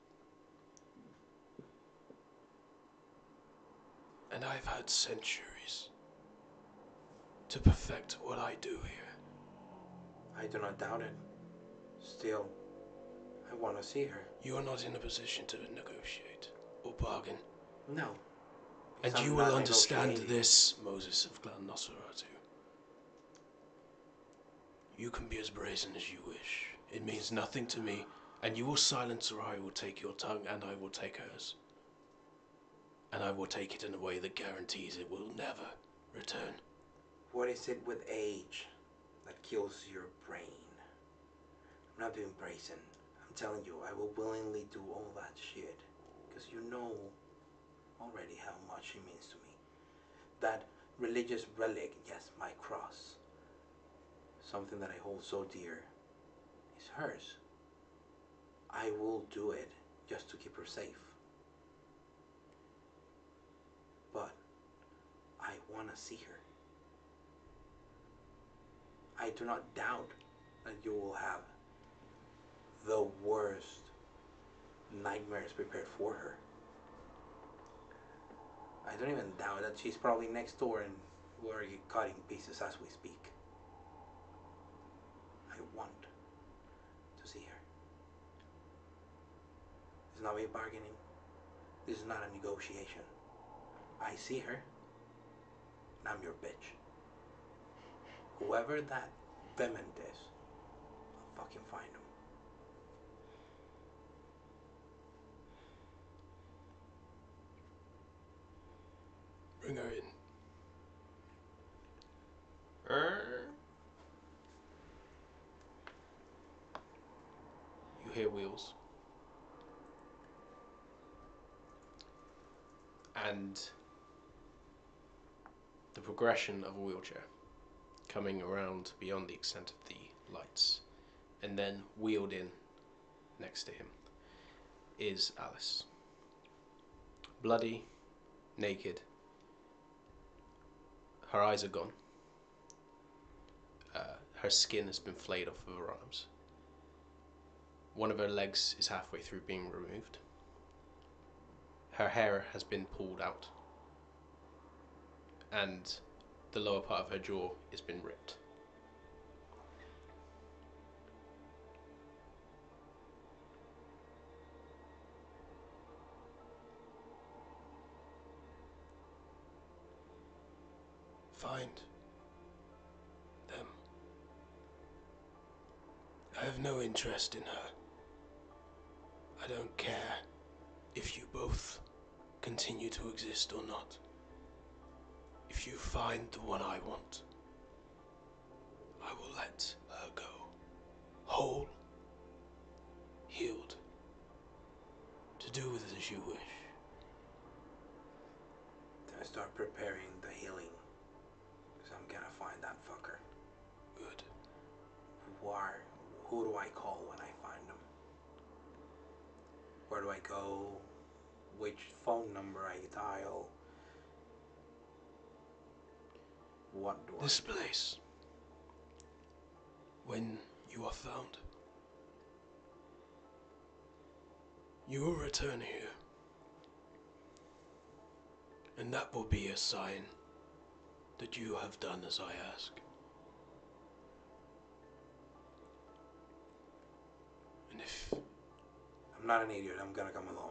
And I've had centuries to perfect what I do here. I do not doubt it. Still, I want to see her. You are not in a position to negotiate or bargain. No. And because you I'm will not understand negotiating. this, Moses of Clan Nosferatu. You can be as brazen as you wish. It means nothing to me, and you will silence or I will take your tongue and I will take hers. And I will take it in a way that guarantees it will never return. What is it with age that kills your brain? I'm not being brazen. I'm telling you, I will willingly do all that shit. Because you know already how much she means to me. That religious relic, yes, my cross. Something that I hold so dear is hers. I will do it just to keep her safe. But I want to see her. I do not doubt that you will have the worst nightmares prepared for her. I don't even doubt that she's probably next door and we're cutting pieces as we speak. I want to see her. It's not me bargaining. This is not a negotiation. I see her, and I'm your bitch. Whoever that demon is, I'll fucking find him. Bring her in. You hear wheels. And the progression of a wheelchair coming around beyond the extent of the lights and then wheeled in next to him is Alice. Bloody, naked. Her eyes are gone. Her skin has been flayed off of her arms. One of her legs is halfway through being removed. Her hair has been pulled out. And the lower part of her jaw has been ripped. Find them. I have no interest in her. I don't care if you both continue to exist or not. If you find the one I want, I will let her go. Whole, healed, to do with it as you wish. Then I start preparing the healing. Because I'm gonna find that fucker. Good. Who do I call when I find him? Where do I go? Which phone number I dial? What do This place. When you are found, you will return here And that will be a sign that you have done as I ask. And if... I'm not an idiot, I'm gonna come alone.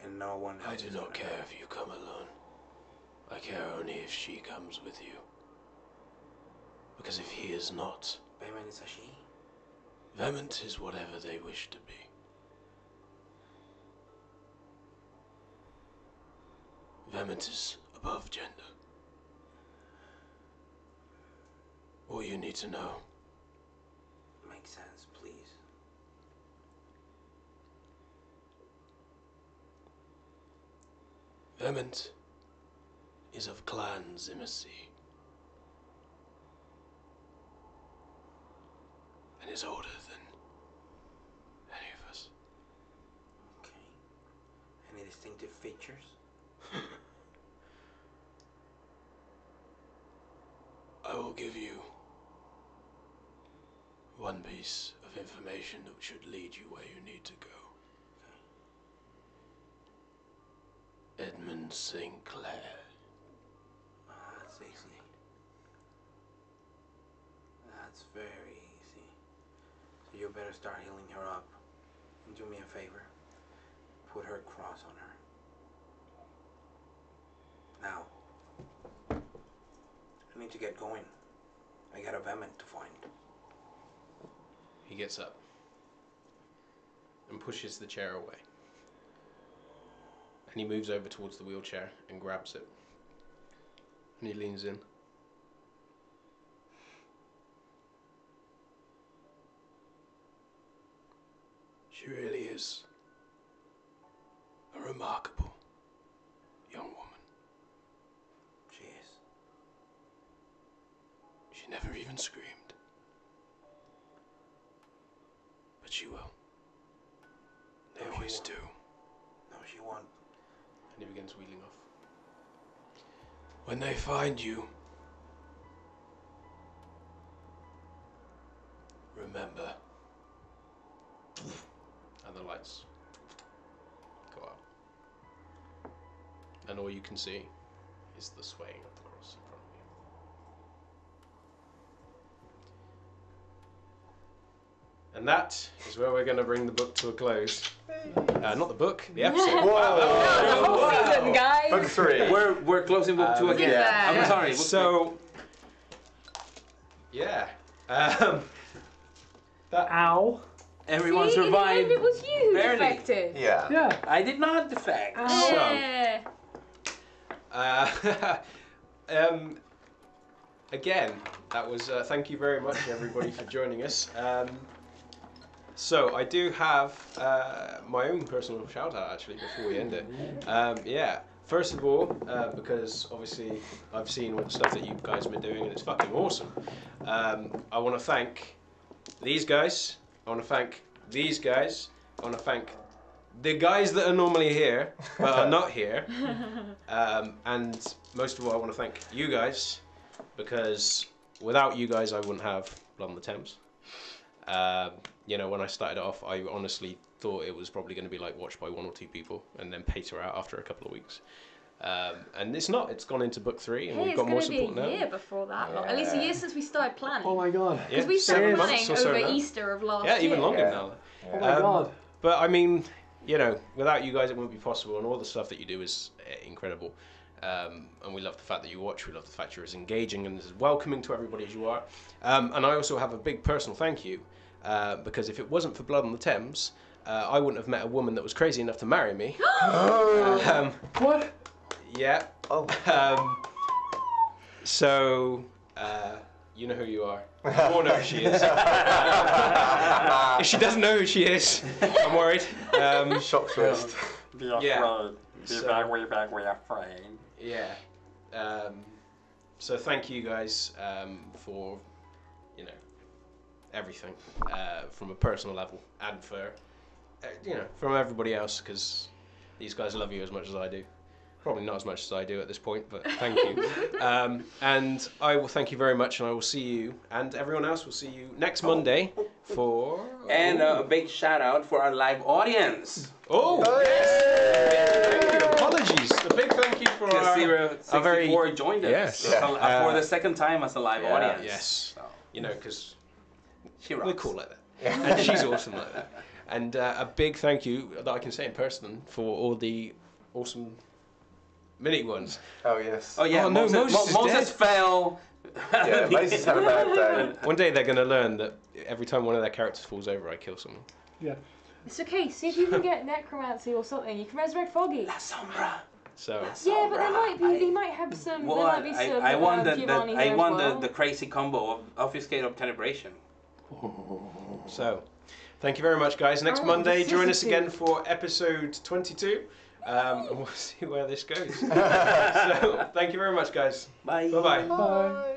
And no one else. I do not care if you come alone. I care only if she comes with you. Because if he is not... Vehement is a she? Vehement is whatever they wish to be. Vehement is above gender. All you need to know. Makes sense, please. Vehement is of Clan Zimmersea. And is older than any of us. Okay. Any distinctive features? I will give you one piece of information that should lead you where you need to go. Edmund Sinclair. That's easy. That's very easy. So you better start healing her up. And do me a favor. Put her cross on her. Now. I need to get going. I got a vehement to find. He gets up and pushes the chair away. And he moves over towards the wheelchair and grabs it. And he leans in. She really is a remarkable young woman. She is. She never even screamed. But she will. They always do. No, she won't. And he begins wheeling off. When they find you, remember. And the lights go out. And all you can see is the swaying of the cross in front of you. And that is where we're going to bring the book to a close. Not the book, the episode. The whole season, guys. Book 3. We're closing book 2 again. Yeah. I'm sorry. Book So, yeah. That Ow. everyone See, in the end, survived. it was you who barely. defected. Yeah. Yeah. I did not defect. Yeah. Again, that was thank you very much everybody for joining us. So I do have my own personal shout out actually before we end it. Yeah, first of all, because obviously I've seen all the stuff that you guys have been doing and it's fucking awesome. I want to thank these guys. I want to thank these guys. I want to thank the guys that are normally here but are not here. And most of all, I want to thank you guys, because without you guys, I wouldn't have Blood on the Thames. You know, when I started off, I honestly thought it was probably going to be like watched by 1 or 2 people and then peter out after a couple of weeks. And it's not. It's gone into book 3, and we've got more support now. It's going to be a year before that. At least a year since we started planning. Oh my god. Because we started 7 planning months or so over now. Easter of last year. Yeah, even longer now. Oh my god. But I mean, you know, without you guys, it wouldn't be possible, and all the stuff that you do is incredible. And we love the fact that you watch. We love the fact you're as engaging and as welcoming to everybody as you are. And I also have a big personal thank you, because if it wasn't for Blood on the Thames, I wouldn't have met a woman that was crazy enough to marry me. What? Yeah. Oh. So, you know who you are. You all know who she is. If she doesn't know who she is, I'm worried. Shock twist. Be Yeah. Be So- back, we're afraid. Yeah. So thank you guys for, you know, everything from a personal level, and for, you know, from everybody else, because these guys love you as much as I do. Probably not as much as I do at this point, but thank you. And I will thank you very much, and I will see you, and everyone else will see you next Monday for... And a big shout out for our live audience. Oh! Yes. Thank you. Apologies. big thank you for Because our very 64 joined us. yes. For the second time as a live Yeah. audience. Yes. So, You know, because she rocks. we're cool like that. And she's awesome like that. And a big thank you that I can say in person for all the awesome mini ones. Oh yes. Oh yeah, Oh, no, Moses is Moses dead. fell. Yeah, Moses had a bad day. One day they're going to learn that every time one of their characters falls over, I kill someone. Yeah. It's okay. See if you can get necromancy or something. You can resurrect Foggy. La Sombra. So Yeah, but they might have some. Well, there might be some. I won Giovanni I here as won well. the crazy combo of obfuscate of tenebration. So, thank you very much, guys. Next Oh, Monday, this join is us a again for episode 22. And we'll see where this goes. So, thank you very much, guys. Bye. Bye-bye. Bye.